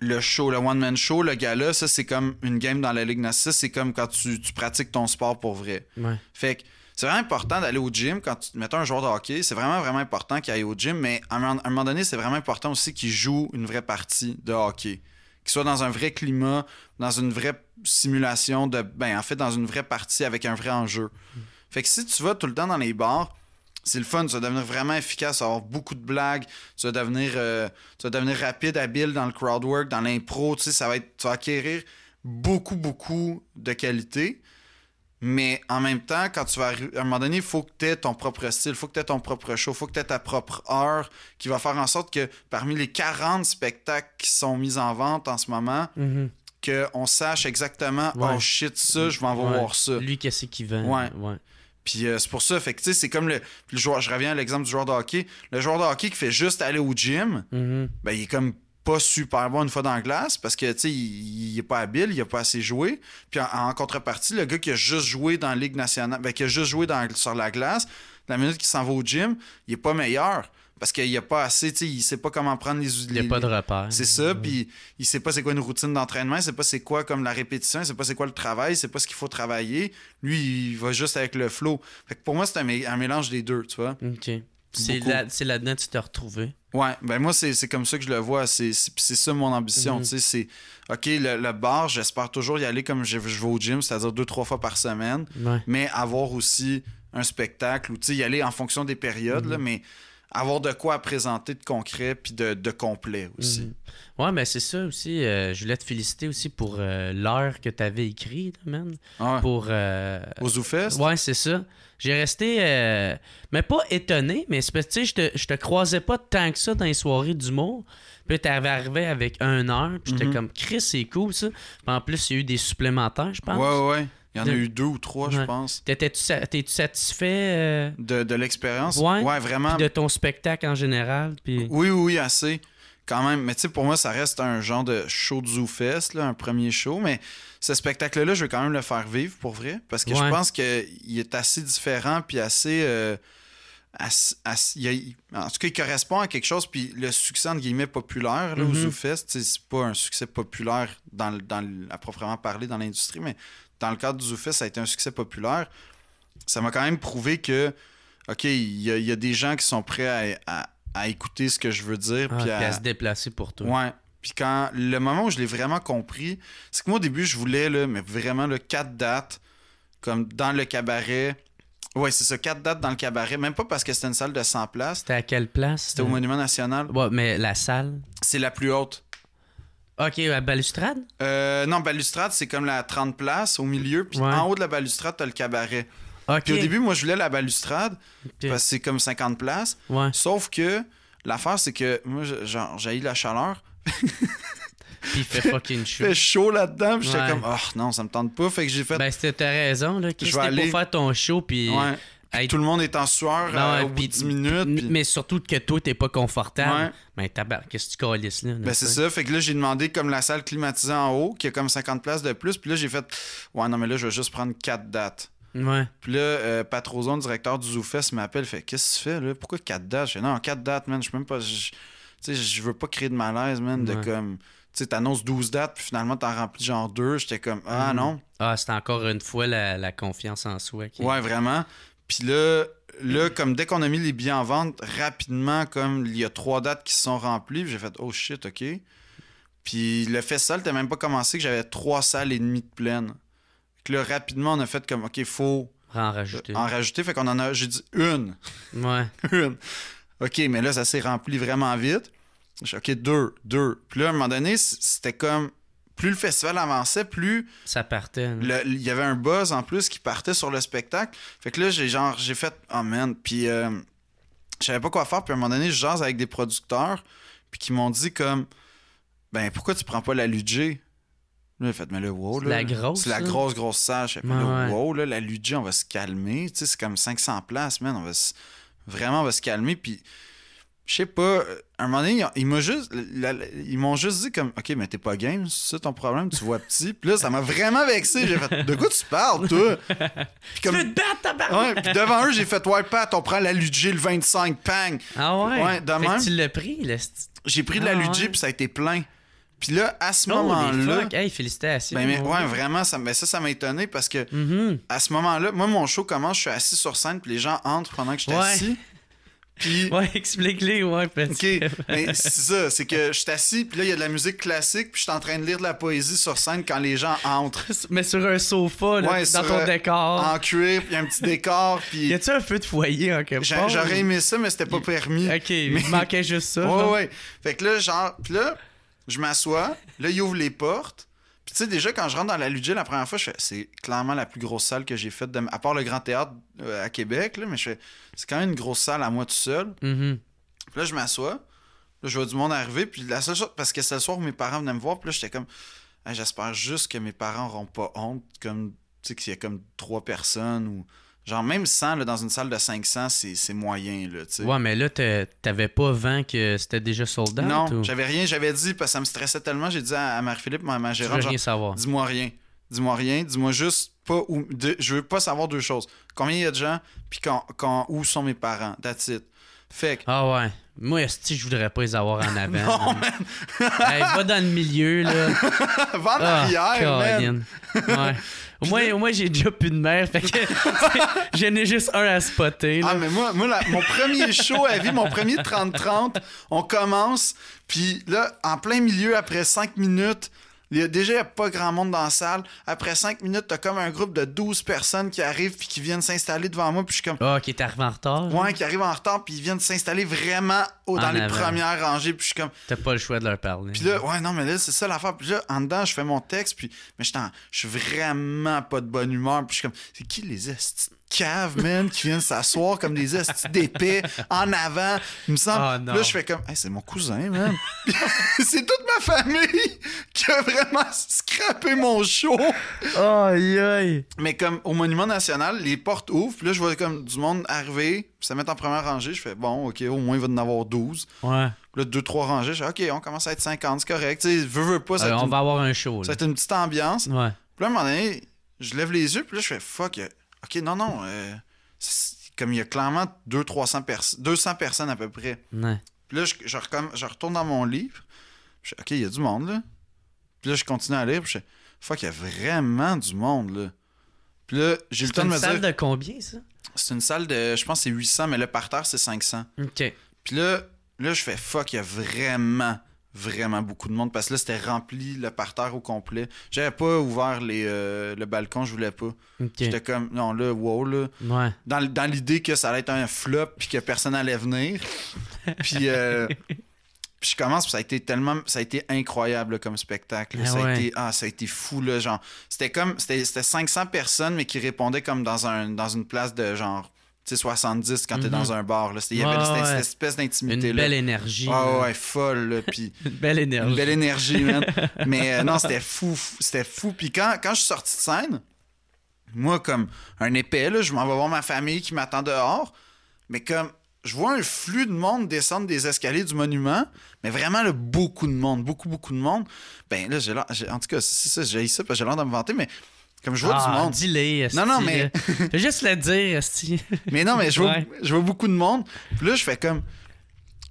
le show, le one-man show, le gala, ça, c'est comme une game dans la Ligue nationale. C'est comme quand tu pratiques ton sport pour vrai. Ouais. Fait que c'est vraiment important d'aller au gym. Quand tu mettons un joueur de hockey, c'est vraiment important qu'il aille au gym. Mais à un moment donné, c'est vraiment important aussi qu'il joue une vraie partie de hockey. Qu'il soit dans un vrai climat, dans une vraie simulation dans une vraie partie avec un vrai enjeu. Fait que si tu vas tout le temps dans les bars, c'est le fun, tu vas devenir vraiment efficace, tu vas avoir beaucoup de blagues, tu vas devenir rapide, habile dans le crowd work, dans l'impro, tu vas acquérir beaucoup de qualité. Mais en même temps, quand tu vas à un moment donné, il faut que tu aies ton propre style, il faut que tu aies ton propre show, il faut que tu aies ta propre heure qui va faire en sorte que parmi les 40 spectacles qui sont mis en vente en ce moment, qu'on sache exactement oh shit, ça, je vais en voir ça. Lui, qu'est-ce qu'il vend? Ouais. Puis c'est pour ça, fait que tu sais, c'est comme le joueur, je reviens à l'exemple du joueur de hockey. Le joueur de hockey qui fait juste aller au gym, il est comme pas super bon une fois dans la glace parce que tu sais, il est pas habile, il a pas assez joué. Puis en contrepartie, le gars qui a juste joué dans la Ligue nationale, qui a juste joué sur la glace, la minute qu'il s'en va au gym, il est pas meilleur. Parce qu'il n'y a pas assez, tu sais, il sait pas comment prendre il n'y a pas de repère. C'est ça, puis il sait pas c'est quoi une routine d'entraînement, il sait pas c'est quoi comme la répétition, il sait pas c'est quoi le travail, il sait pas ce qu'il faut travailler. Lui, il va juste avec le flow. Fait que pour moi, c'est un mélange des deux, tu vois. OK. C'est là-dedans que tu t'es retrouvé. Ouais, ben moi, c'est comme ça que je le vois. C'est ça mon ambition, tu sais. C'est, OK, le bar, j'espère toujours y aller comme je vais au gym, c'est-à-dire 2-3 fois par semaine, mais avoir aussi un spectacle ou, tu sais, y aller en fonction des périodes, là, mais avoir de quoi à présenter de concret puis de complet aussi. Ouais, mais c'est ça aussi. Je voulais te féliciter aussi pour l'heure que tu avais écrite, man. Ouais. Pour au ZooFest? Ouais, c'est ça. J'ai resté, mais pas étonné, mais c'est parce que je te croisais pas tant que ça dans les soirées d'humour. Puis t'avais arrivé avec 1 heure, puis j'étais comme, Chris, c'est cool ça. Puis en plus, il y a eu des supplémentaires, je pense. Ouais. Il y en a eu 2 ou 3, je pense. T'es-tu satisfait de l'expérience? Ouais, vraiment. Puis de ton spectacle en général? Puis... Oui, assez. Quand même. Mais tu sais, pour moi, ça reste un genre de show de ZooFest, là, un premier show. Mais ce spectacle-là, je veux quand même le faire vivre, pour vrai. Parce que je pense qu'il est assez différent, puis assez... en tout cas, il correspond à quelque chose. Puis le succès, entre guillemets, populaire là, au ZooFest, c'est pas un succès populaire à proprement parler dans l'industrie, mais dans le cadre du ZooFest, ça a été un succès populaire. Ça m'a quand même prouvé que, OK, il y a des gens qui sont prêts à écouter ce que je veux dire. Puis à se déplacer pour toi. Ouais. Puis le moment où je l'ai vraiment compris, c'est que moi, au début, je voulais, là, mais vraiment, 4 dates, comme dans le cabaret. Ouais, c'est ça, 4 dates dans le cabaret. Même pas parce que c'était une salle de 100 places. C'était à quelle place? C'était au Monument National. Ouais, mais la salle? C'est la plus haute. OK, à Balustrade? Non, Balustrade, c'est comme la 30 places au milieu. Puis en haut de la Balustrade, t'as le cabaret. Okay. Puis au début, moi, je voulais la Balustrade parce que c'est comme 50 places. Ouais. Sauf que l'affaire, c'est que moi, j'ai eu la chaleur. Puis il fait fucking chaud. Il fait chaud là-dedans. Puis j'étais comme, oh non, ça me tente pas. Fait que j'ai fait. Ben, t'as raison, là. Qu'est-ce que pour faire ton show, puis Hey, tout le monde est en sueur au bout de 10 minutes. Puis... Mais surtout que toi, t'es pas confortable. Ben, qu'est-ce que tu calisses là? Ben, c'est ça. Fait que là, j'ai demandé comme la salle climatisée en haut, qui a comme 50 places de plus. Puis là, j'ai fait, ouais, non, mais là, je vais juste prendre 4 dates. Ouais. Puis là, Pat Rozon, directeur du ZooFest, m'appelle, fait, qu'est-ce que tu fais, là? Pourquoi 4 dates? Je fais, non, 4 dates, man. Je peux même pas. Tu sais, je veux pas créer de malaise, man, de comme. Tu sais, t'annonces 12 dates, puis finalement, t'en remplis genre 2. J'étais comme, non. Ah, c'était encore une fois la confiance en soi. Ouais, vraiment. Puis là, comme dès qu'on a mis les billets en vente, rapidement, comme il y a 3 dates qui se sont remplies, j'ai fait, oh shit, OK. Puis le festival n'était même pas commencé, que j'avais 3 salles et demie de pleines. Puis là, rapidement, on a fait comme, OK, faut en rajouter. Fait qu'on en a, j'ai dit une. Ouais. Une. OK, mais là, ça s'est rempli vraiment vite. J'ai dit, OK, 2. Puis là, à un moment donné, c'était comme, plus le festival avançait, plus... Ça partait. Il y avait un buzz en plus qui partait sur le spectacle. Fait que là, j'ai fait, oh man. Puis je savais pas quoi faire. Puis à un moment donné, je jase avec des producteurs, puis qui m'ont dit comme, ben pourquoi tu prends pas la Ludger? Là, j'ai fait, mais là, wow, là. C'est la grosse salle. J'ai fait, mais là, wow, là, la Ludger, on va se calmer. Tu sais, c'est comme 500 places, man. On va se calmer. Puis, je sais pas, à un moment donné, ils m'ont juste dit comme, OK, mais t'es pas game, c'est ça ton problème, tu vois petit. Puis là, ça m'a vraiment vexé. J'ai fait, de quoi tu parles, toi? Puis comme, tu veux te battre, tabarnak! Ouais, puis devant eux, j'ai fait, ouais, Pat, on prend la Ludger le 25, pang! Ah ouais? Ouais, de même. Tu l'as pris, là? J'ai pris de la Ludger, puis ça a été plein. Puis là, à ce moment-là... Hey, félicitations. Ouais, vraiment, ça m'a étonné parce que à ce moment-là, moi, mon show commence, je suis assis sur scène, puis les gens entrent pendant que je suis assis. Puis... Ouais, explique-les, ouais, petit. OK, mais c'est ça, c'est que je suis assis, puis là, il y a de la musique classique, puis je suis en train de lire de la poésie sur scène quand les gens entrent. Mais sur un sofa, là, dans ton décor. En cuir, puis un petit décor, puis... Y a-tu un feu de foyer en quelque part? J'aurais aimé ça, mais c'était pas permis. OK, mais il manquait juste ça. Ouais. Fait que là, puis là, je m'assois, là, il ouvre les portes. Puis tu sais, déjà, quand je rentre dans la Ludger, la première fois, c'est clairement la plus grosse salle que j'ai faite, à part le Grand Théâtre à Québec, là, mais c'est quand même une grosse salle à moi tout seul. Mm-hmm. Puis là, je m'assois, là, je vois du monde arriver, puis la seule chose, parce que c'est le soir où mes parents venaient me voir, puis là, j'étais comme, hey, j'espère juste que mes parents n'auront pas honte, comme, tu sais, qu'il y a comme 3 personnes, ou... Genre, même 100, là, dans une salle de 500, c'est moyen, là, tu sais. Ouais, mais là, t'avais pas vent que c'était déjà sold out? Non, j'avais rien. J'avais dit, parce que ça me stressait tellement, j'ai dit à Marie-Philippe, ma gérante, je veux rien savoir. Dis-moi rien. Dis-moi juste pas où... Je veux pas savoir 2 choses. Combien il y a de gens, puis où sont mes parents. That's it. Fait que... Ah ouais. Moi, je voudrais pas les avoir en avant. Non, man. Hey, va dans le milieu, là. Va en arrière, man. Ouais. Au moins, j'ai déjà plus de mère, fait que j'en ai juste un à spotter. Là. Ah, mais moi mon premier show à vie, mon premier 30-30, on commence, puis là, en plein milieu, après 5 minutes, il y a pas grand monde dans la salle. Après 5 minutes, t'as comme un groupe de 12 personnes qui arrivent puis qui viennent s'installer devant moi, puis je suis comme... Ah, qui est arrivé en retard? Ouais, qui arrivent en retard, puis ils viennent s'installer vraiment dans les premières rangées, puis je suis comme... T'as pas le choix de leur parler. Puis là, ouais, non, mais là, c'est ça l'affaire. Puis là, en dedans, je fais mon texte, puis... Mais je suis vraiment pas de bonne humeur, puis je suis comme... C'est qui les estis caves, man, qui viennent s'asseoir comme des estis d'épais en avant? Il me semble... Oh, non. Là, je fais comme... Hey, c'est mon cousin, man. C'est toute ma famille qui a vraiment scrappé mon show. Aïe, aïe. Mais comme au Monument National, les portes ouvrent, puis là, je vois comme du monde arriver, puis ça met en première rangée. Je fais, bon, OK, au moins, il va en avoir 12. Ouais. Là, 2-3 rangées, je fais, OK, on commence à être 50, c'est correct. Tu sais, veux pas, ça on va avoir un show. Ça va être une petite ambiance. Ouais. Puis là, à un moment donné, je lève les yeux, puis là, je fais, fuck, OK, non, comme il y a clairement 200 personnes à peu près. Ouais. Puis là, je retourne dans mon livre, je fais, OK, il y a du monde, là. Puis là, je continue à lire, puis je fais, fuck, il y a vraiment du monde, là. Puis là, j'ai le temps de me dire... C'est une salle de combien, ça? C'est une salle de, je pense que c'est 800, mais le parterre, c'est 500. OK. Puis là, je fais, fuck, il y a vraiment beaucoup de monde, parce que là, c'était rempli le parterre au complet. J'avais pas ouvert le balcon, je voulais pas. Okay. J'étais comme, non, là, wow, là. Ouais. Dans l'idée que ça allait être un flop, puis que personne allait venir. Puis... Puis je commence, puis ça a été incroyable là, comme spectacle. Ça a été fou, là, genre. C'était 500 personnes, mais qui répondaient comme dans une place de genre, tu sais, 70 quand t'es dans un bar, là. Il y avait cette espèce d'intimité, une là. Belle énergie. Ah ouais, folle, là. Puis une belle énergie, man. Mais non, c'était fou. Puis quand je suis sorti de scène, moi, comme un épais, là, je m'en vais voir ma famille qui m'attend dehors, mais comme je vois un flux de monde descendre des escaliers du monument, mais vraiment là, beaucoup de monde, beaucoup de monde. Ben là, en tout cas, c'est ça, j'ai ça parce que j'ai l'air de me vanter, mais comme je vois du monde. Dis-le, esti, non, mais. Fais juste le dire, esti. Mais non, mais je vois beaucoup de monde. Puis là, je fais comme.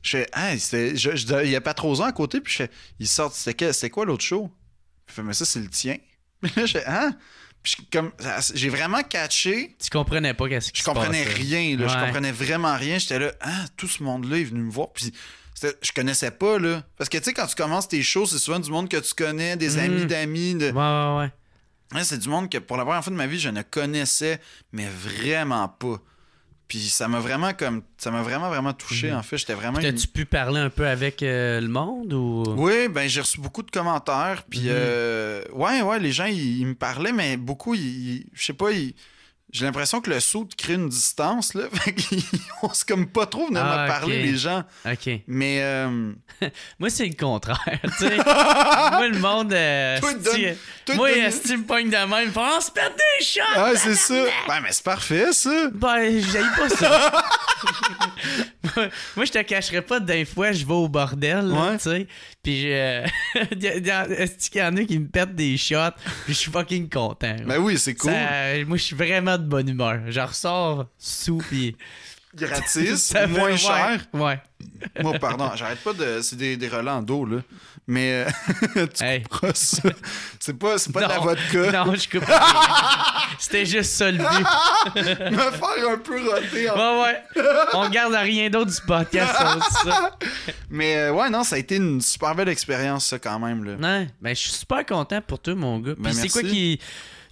Je fais, il y a Patrosan à côté, puis je fais, ils sortent, c'était quoi l'autre show? Puis je fais, mais ça, c'est le tien. Puis là, je fais, Puis comme, j'ai vraiment catché. Tu comprenais pas qu'est-ce qui se passait. Je comprenais rien, là. Ouais. Je comprenais vraiment rien. J'étais là, tout ce monde-là est venu me voir. Puis je connaissais pas, là. Parce que, tu sais, quand tu commences tes shows, c'est souvent du monde que tu connais, des amis d'amis. Ouais. Là, c'est du monde que, pour la première fois de ma vie, je ne connaissais, mais vraiment pas. Puis ça m'a vraiment touché, en fait. J'étais vraiment... T'as-tu pu parler un peu avec le monde, ou... Oui, ben j'ai reçu beaucoup de commentaires. Puis, ouais, les gens, ils me parlaient, mais beaucoup, je sais pas, j'ai l'impression que le saut crée une distance, là. Fait qu'on se comme pas trop venir me parler, les gens. OK. Mais... moi, c'est le contraire, tu sais. Moi, le monde... moi, il me pogne de même. On se perd des shots! Ah, c'est ça. Ouais, mais c'est parfait, ça. Ben, j'aille pas ça. Moi, je te cacherai pas d'un fois, je vais au bordel, tu sais. Puis, est-ce qu'il y en a qui me pètent des shots? Puis, je suis fucking content. Ben oui, c'est cool. Moi, je suis vraiment de bonne humeur. Je ressors sous, puis... Gratis, moins cher. Ouais. Moi, pardon, j'arrête pas de... C'est des relents d'eau, là. Mais tu couperas ça. C'est pas de la vodka. Non, je coupe pas. C'était juste ça le but. Me faire un peu roter. Ouais. On garde rien d'autre du podcast. Ça. Mais ouais, non, ça a été une super belle expérience, ça, quand même. Là. Ouais, ben je suis super content pour toi, mon gars. Puis c'est quoi qui...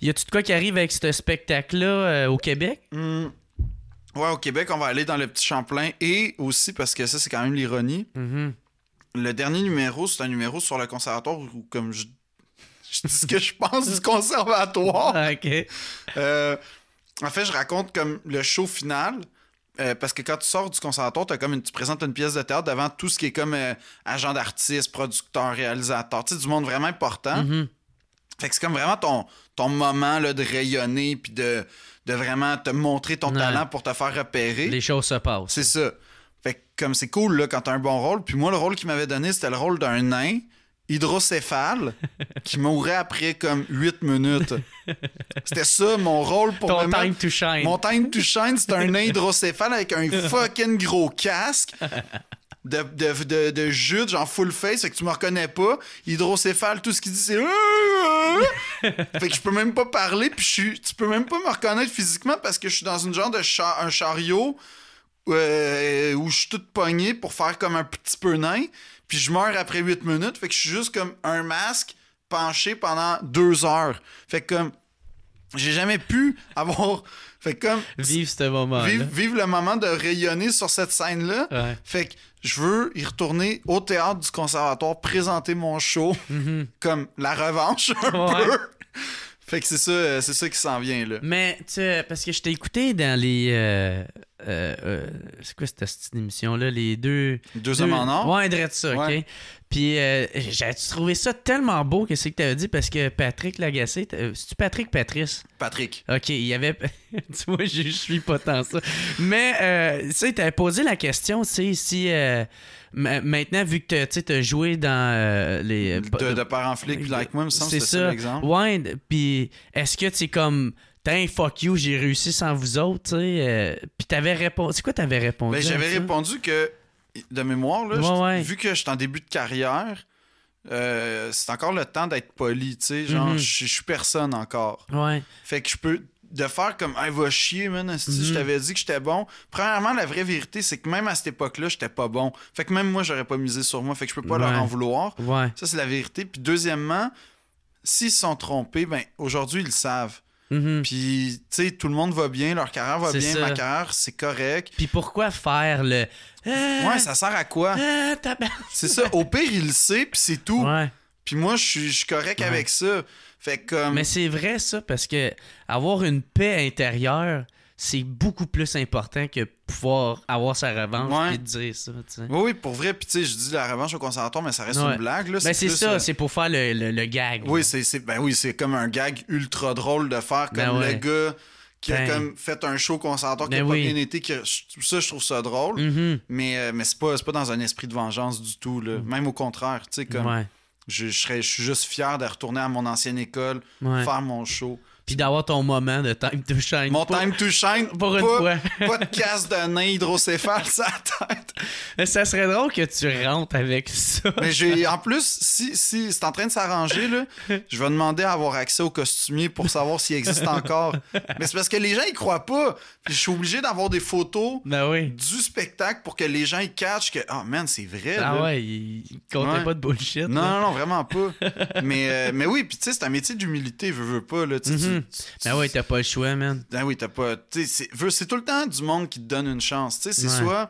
Y a-tu de quoi qui arrive avec ce spectacle-là au Québec? Ouais, au Québec, on va aller dans le Petit Champlain. Et aussi, parce que ça, c'est quand même l'ironie... Le dernier numéro, c'est un numéro sur le conservatoire où, comme je dis ce que je pense du conservatoire. OK. En fait, je raconte comme le show final. Parce que quand tu sors du conservatoire, tu présentes une pièce de théâtre devant tout ce qui est comme agent d'artiste, producteur, réalisateur. Tu sais, du monde vraiment important. Fait que c'est comme vraiment ton moment là, de rayonner puis de vraiment te montrer ton talent pour te faire repérer. Les choses se passent. C'est ça. Fait que comme c'est cool là, quand t'as un bon rôle. Puis moi, le rôle qu'il m'avait donné, c'était le rôle d'un nain hydrocéphale qui mourait après comme 8 minutes. C'était ça, mon rôle pour ton time to shine. Mon time to shine, c'était un nain hydrocéphale avec un fucking gros casque de jute, genre full face, fait que tu me reconnais pas. Hydrocéphale, tout ce qu'il dit, c'est... Fait que je peux même pas parler, puis tu peux même pas me reconnaître physiquement parce que je suis dans une genre de un chariot où je suis tout pogné pour faire comme un petit peu nain, puis je meurs après 8 minutes, fait que je suis juste comme un masque penché pendant 2 heures. Fait que comme j'ai jamais pu avoir... Fait que comme... Vivre ce moment-là. Vivre le moment de rayonner sur cette scène-là. Ouais. Fait que je veux y retourner au théâtre du conservatoire, présenter mon show comme la revanche un peu. Fait que c'est ça qui s'en vient, là. Mais, tu sais, parce que je t'ai écouté dans les... c'est quoi cette émission-là? Les deux hommes en or? Ouais, drette ça, ouais. OK. Puis, j'ai trouvé ça tellement beau que c'est que t'avais dit, parce que Patrick Lagacé... C'est-tu Patrice? Patrick. OK, il y avait... tu vois, je suis pas tant ça. Mais, tu sais, t'avais posé la question, tu sais, si... maintenant, vu que tu as joué dans les... de parents flics, like moi, il me semble que c'est ça l'exemple. Ouais, puis est-ce que tu comme... T'es fuck you, j'ai réussi sans vous autres, tu sais. Puis t'avais répondu... C'est quoi t'avais répondu? Ben, j'avais répondu que, de mémoire, là, vu que je suis en début de carrière, c'est encore le temps d'être poli, tu sais. Genre, je suis personne encore. Ouais. Fait que je peux... De faire comme, hey, va chier, man. Je t'avais dit que j'étais bon. Premièrement, la vraie vérité, c'est que même à cette époque-là, j'étais pas bon. Fait que même moi, j'aurais pas misé sur moi. Fait que je peux pas leur en vouloir. Ouais. Ça, c'est la vérité. Puis deuxièmement, s'ils se sont trompés, ben aujourd'hui, ils le savent. Puis, tu sais, tout le monde va bien, leur carrière va bien, ça. ma carrière, c'est correct. Puis pourquoi faire le... Ouais, ça sert à quoi? C'est ça. Au pire, il le sait, puis c'est tout. Ouais. Puis moi, je suis correct avec ça. Fait que, mais c'est vrai, ça, parce que avoir une paix intérieure, c'est beaucoup plus important que pouvoir avoir sa revanche et dire ça. T'sais. Oui, pour vrai. Puis tu sais, je dis la revanche au conservatoire, mais ça reste une blague. Là. C'est plus, ça, c'est pour faire le gag. Oui, c'est comme un gag ultra drôle de faire comme le gars qui a comme fait un show conservatoire qui a pas bien été. Ça, je trouve ça drôle. Mais c'est pas dans un esprit de vengeance du tout. Là. Même au contraire. Tu sais, comme je suis juste fier de retourner à mon ancienne école, faire mon show. Puis d'avoir ton moment de time to shine. Mon time to shine, pour une fois. Pas de casse de nain hydrocéphale sur la tête. Mais ça serait drôle que tu rentres avec ça. Mais en plus, si c'est en train de s'arranger, là, je vais demander à avoir accès au costumier pour savoir s'il existe encore. Mais c'est parce que les gens ils croient pas. Puis je suis obligé d'avoir des photos du spectacle pour que les gens ils catchent que man, c'est vrai. Ah là. ouais, ils comptaient pas de bullshit. Non, vraiment pas. mais oui, puis tu sais, c'est un métier d'humilité, veux pas. Là, ben oui, t'as pas le choix, man. Ben oui, t'as pas. C'est tout le temps du monde qui te donne une chance. Tu sais, c'est soit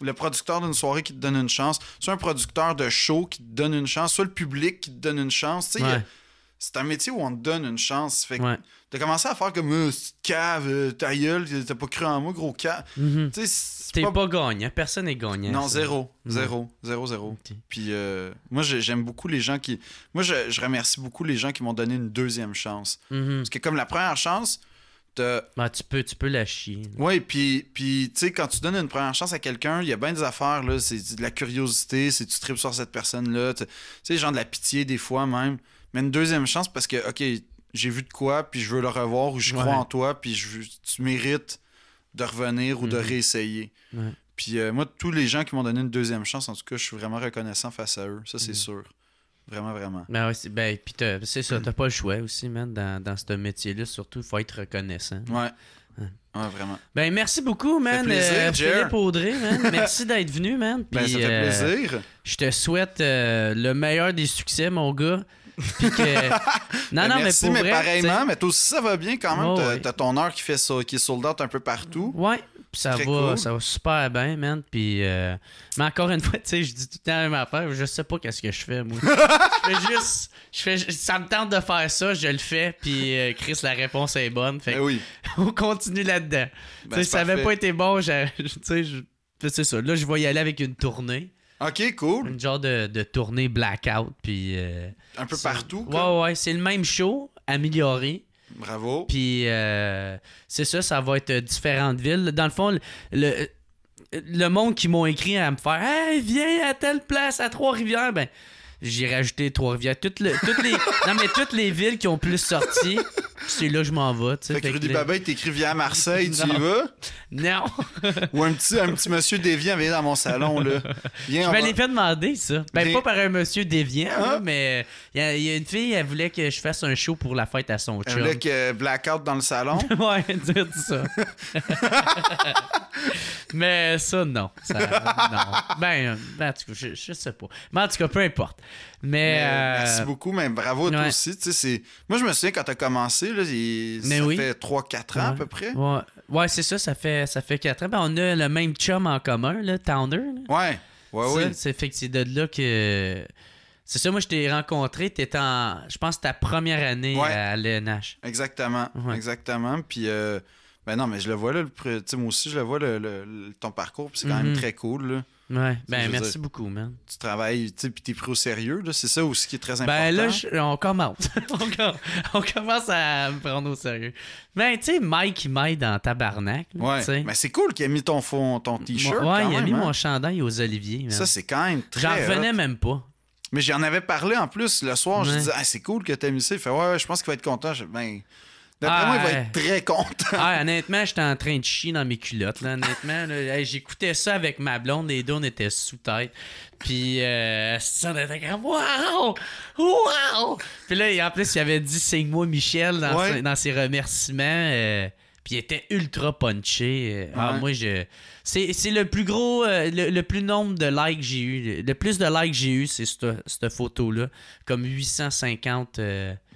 le producteur d'une soirée qui te donne une chance, soit un producteur de show qui te donne une chance, soit le public qui te donne une chance. Tu sais, c'est un métier où on te donne une chance. Fait que t'as commencé à faire comme cave, ta gueule, t'as pas cru en moi, gros cave. Tu sais, t'es pas gagnant, personne n'est gagnant. Non, zéro. Okay. Puis moi, j'aime beaucoup les gens qui... Moi, je remercie beaucoup les gens qui m'ont donné une deuxième chance. Parce que comme la première chance, tu peux la chier. Oui, puis tu sais, quand tu donnes une première chance à quelqu'un, il y a bien des affaires, là. C'est de la curiosité, c'est tu tripes sur cette personne-là. Tu sais, genre de la pitié des fois même. Mais une deuxième chance parce que, OK, j'ai vu de quoi, puis je veux le revoir, ou je crois en toi, puis tu mérites de revenir ou de réessayer. Puis moi, tous les gens qui m'ont donné une deuxième chance, en tout cas, je suis vraiment reconnaissant face à eux. Ça, c'est sûr. Vraiment, vraiment. Ben ouais, puis c'est ça, t'as pas le choix aussi, man, dans ce métier-là. Surtout, il faut être reconnaissant. Ouais, vraiment. Ben merci beaucoup, man. Philippe Audrey, man. Merci d'être venu, man. Puis, ça fait plaisir. Je te souhaite le meilleur des succès, mon gars. Puis que... non, merci, mais pour vrai, pareillement, mais toi aussi ça va bien quand même. T'as ton heure qui est sold out un peu partout. Ouais, puis ça va super bien, man. Puis, mais encore une fois, tu sais, je dis tout le temps la même affaire, je sais pas qu'est-ce que je fais, moi. Ça me tente de faire ça, je le fais, puis Chris, la réponse est bonne. Fait on continue là-dedans. Ça avait pas été bon, c'est ça. Là, je vais y aller avec une tournée. OK, cool. Une genre de tournée blackout, puis... un peu partout, quoi. Ouais, c'est le même show, amélioré. Bravo. Puis c'est ça va être différentes villes. Dans le fond, le monde qui m'ont écrit à me faire « Hey, viens à telle place, à Trois-Rivières », ben j'ai rajouté Trois-Rivières. Toutes les villes qui ont plus sorti, c'est là que je m'en vais. Fait que Rudy Babin t'écrit viens à Marseille, tu y vas? Non. Ou un petit monsieur déviant vient dans mon salon, là. Je me l'ai fait demander, ça. Ben, pas par un monsieur déviant, là, mais il y a une fille, elle voulait que je fasse un show pour la fête à son chum. Elle voulait que blackout dans le salon? Ouais, dire ça. Mais ça, non. Non. Ben, en tout cas, je sais pas. Mais en tout cas, peu importe. Mais merci beaucoup, mais bravo à toi aussi. Moi, je me souviens quand t'as commencé, là, ça fait 3-4 ans à peu près. Ouais, c'est ça, ça fait 4 ans. Ben, on a le même chum en commun, là, Towner. Là. Ouais. C'est de là que... C'est ça, moi, je t'ai rencontré, t'étais je pense, ta première année à l'ENH. Exactement. Puis... ben non, mais je le vois, là, moi aussi, je le vois, ton parcours, puis c'est quand même très cool, là. Ouais, ben merci beaucoup, man. Tu travailles, tu sais, puis t'es pris au sérieux, là, c'est ça aussi qui est très important. Ben là, on commence. on commence à me prendre au sérieux. Ben, tu sais, Mike, il m'aide dans Tabarnak. Là, ouais, mais c'est cool qu'il a mis ton t-shirt. Ouais, il a mis mon chandail aux oliviers. Man. Ça, c'est quand même très J'en revenais même pas. Mais j'en avais parlé en plus le soir, je disais, c'est cool que t'aies mis ça. Il fait, ouais, je pense qu'il va être content. D'après moi, il va être très content. Honnêtement, j'étais en train de chier dans mes culottes. Là, honnêtement, là, j'écoutais ça avec ma blonde. Les deux, on était sous tête. Puis, ça, on était comme « Wow! Wow! » Puis là, en plus, il avait dit « Signe-moi Michel » dans ses remerciements. Puis il était ultra punché. Moi, c'est le plus gros, le plus nombre de likes que j'ai eu. Le plus de likes que j'ai eu, c'est cette photo-là. Comme 850.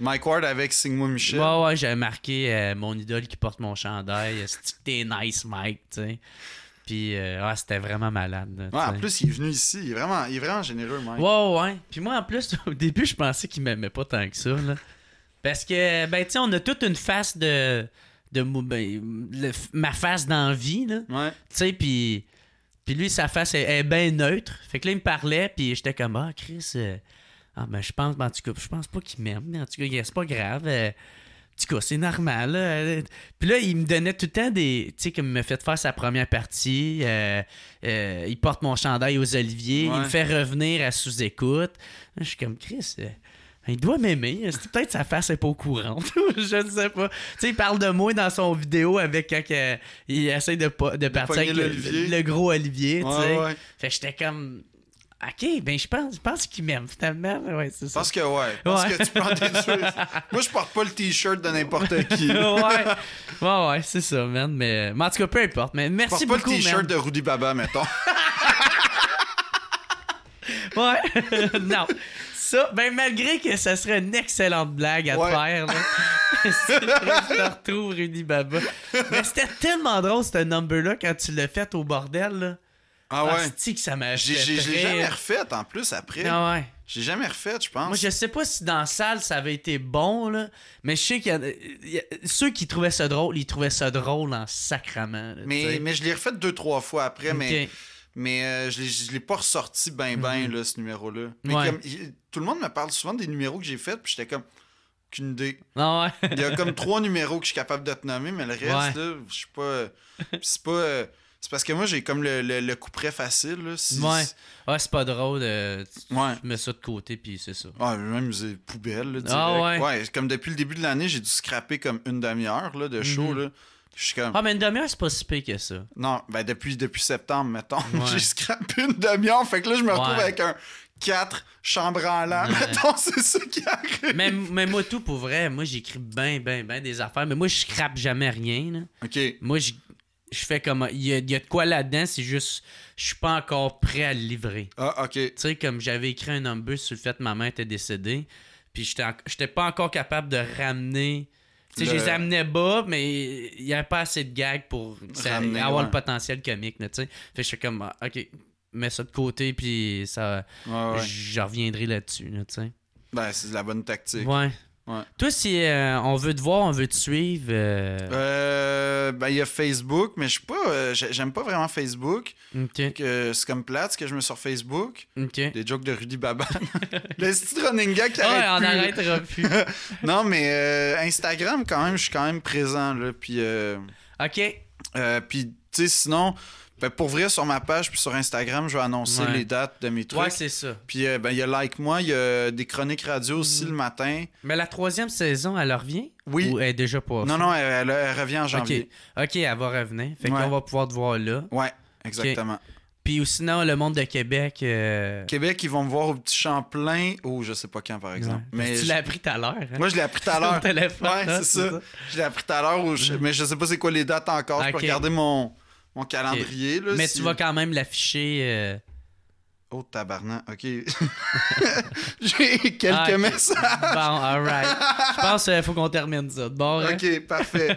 Mike Ward avec Signe-moi Michel. Ouais, j'avais marqué mon idole qui porte mon chandail. T'es nice, Mike, tu sais. Puis, c'était vraiment malade. Là, en plus, il est venu ici. Il est vraiment généreux, Mike. Ouais. Puis moi, en plus, au début, je pensais qu'il m'aimait pas tant que ça. Là. Parce que, ben, tu sais, on a toute une face de ma face dans la vie, là. Ouais. Tu sais, puis lui, sa face est bien neutre. Fait que là, il me parlait, puis j'étais comme, ah, Chris, ben, je pense, en tout cas, je pense pas qu'il m'aime, mais en tout cas, c'est pas grave. En tout cas, c'est normal. Là. Puis là, il me donnait tout le temps des... Tu sais, comme il m'a fait faire sa première partie. Il porte mon chandail aux oliviers. Ouais. Il me fait revenir à sous-écoute. Je suis comme, Chris, il doit m'aimer. Peut-être sa face n'est pas au courant. Je ne sais pas. Tu sais, il parle de moi dans son vidéo avec quand il essaie de partir avec le gros Olivier. Tu sais. Ouais. Fait que j'étais comme... OK, ben je pense qu'il m'aime finalement. Ouais, c'est ça. Parce que que tu prends tes trucs. Moi, je porte pas le t-shirt de n'importe qui. ouais, c'est ça, man. Mais en tout cas, peu importe. Mais merci beaucoup, je porte pas le t-shirt de Rudy Baba, mettons. Ouais, non. Ça, ben malgré que ça serait une excellente blague à te faire, là. Je te retrouve Rudy Baba. Mais c'était tellement drôle, ce number-là, quand tu l'as fait au bordel, là. Ah ouais? C'est que ça m'a J'ai jamais refait en plus après. Ah ouais. J'ai jamais refait, je pense. Moi, je sais pas si dans la salle ça avait été bon, là, mais je sais qu'il y a ceux qui trouvaient ça drôle, ils trouvaient ça drôle en sacrament. Là, mais je l'ai refait 2-3 fois après, okay. mais je l'ai pas ressorti là, ce numéro-là. Mais comme, tout le monde me parle souvent des numéros que j'ai faits, puis j'étais comme... Aucune idée. Ah ouais. Il y a comme 3 numéros que je suis capable de te nommer, mais le reste, là, je suis pas... c'est pas... C'est parce que moi, j'ai comme le coup près facile. Là, c'est pas drôle. Je mets ça de côté, puis c'est ça. Même c'est poubelle. Là, direct. Comme depuis le début de l'année, j'ai dû scraper comme une demi-heure là, de show. Là. Je suis comme... mais une demi-heure, c'est pas si pire que ça. Non, ben depuis septembre, mettons, j'ai scrappé une demi-heure. Fait que là, je me retrouve avec un 4 chambres en l'air. Mettons, c'est ça qui arrive. Mais moi, tout pour vrai, moi, j'écris bien des affaires. Mais moi, je scrape jamais rien. Là. OK. Moi, je fais comme... Il y a de quoi là-dedans, c'est juste... Je suis pas encore prêt à le livrer. Ah, OK. Tu sais, comme j'avais écrit un number sur le fait que ma mère était décédée, puis j'étais pas encore capable de ramener... Tu sais, je les amenais bas, mais il y avait pas assez de gags pour avoir le potentiel comique, tu sais. Fait que je suis comme, OK, mets ça de côté, puis ça... Je reviendrai là-dessus, tu sais. Ben, c'est la bonne tactique. Ouais. Toi, si on veut te voir, on veut te suivre... Ben, il y a Facebook, mais je suis pas... j'aime pas vraiment Facebook. Okay. C'est comme plate, ce que je mets sur Facebook. Okay. Des jokes de Rudy Baban. Le style running gag qui arrête on plus. n'arrêtera plus. Non, mais Instagram, quand même, je suis quand même présent, là. Puis... OK. Puis, tu sais, sinon... Ben, pour vrai, sur ma page puis sur Instagram, je vais annoncer les dates de mes trucs. Ouais, c'est ça. Puis il y a Like Moi, il y a des chroniques radio aussi le matin. Mais la 3e saison, elle revient? Oui. Ou elle est déjà passée? Non, elle revient en janvier. OK, elle va revenir. Fait qu'on va pouvoir te voir là. Ouais, exactement. Okay. Puis sinon, le monde de Québec... Québec, ils vont me voir au Petit Champlain. Je sais pas quand, par exemple. Ouais. Mais tu l'as appris tout à l'heure. Hein? Moi, je l'ai appris tout à l'heure. Téléphone, ouais, c'est ça. Je l'ai appris tout à l'heure. Mais je sais pas c'est quoi les dates encore. Je peux regarder mon calendrier. Là, mais tu vas quand même l'afficher. Oh, tabarnak. OK. J'ai quelques messages. Bon, alright. Je pense qu'il faut qu'on termine ça. Bon, OK, parfait.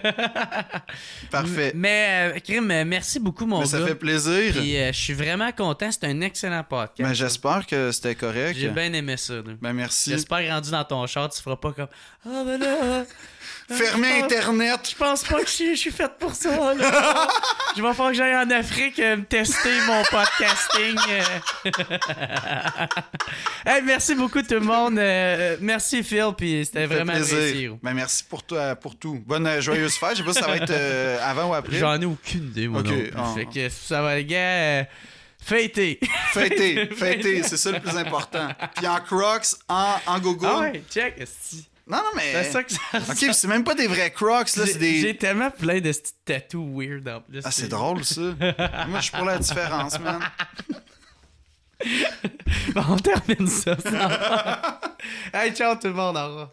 Parfait. Mais, Krim, merci beaucoup, mon gars. Ça fait plaisir. Puis, je suis vraiment content. C'est un excellent podcast. Mais j'espère que c'était correct. J'ai bien aimé ça. Là. Ben, merci. J'espère que rendu dans ton char, tu feras pas comme... Ah, ben là... Fermer Internet. Je pense pas que je suis faite pour ça. Là. Je vais falloir que j'aille en Afrique me tester mon podcasting. Hey, merci beaucoup tout le monde. Merci Phil, puis c'était vraiment plaisir. Ben, merci pour toi, pour tout. Bonne joyeuse fête. Je sais pas si ça va être avant ou après. J'en ai aucune idée, moi. Okay. Fait que ça va, les gars. Fêter, c'est ça le plus important. Puis en Crocs, en gogo. Ah ouais, check, esti. Non, mais... C'est ça que ça... OK, c'est même pas des vrais Crocs, là, c'est des... J'ai tellement plein de petits tatous weird en plus. Ah, c'est drôle, ça. Moi, je suis pour la différence, man. Bon, on termine ça. Hey, ciao tout le monde, au revoir.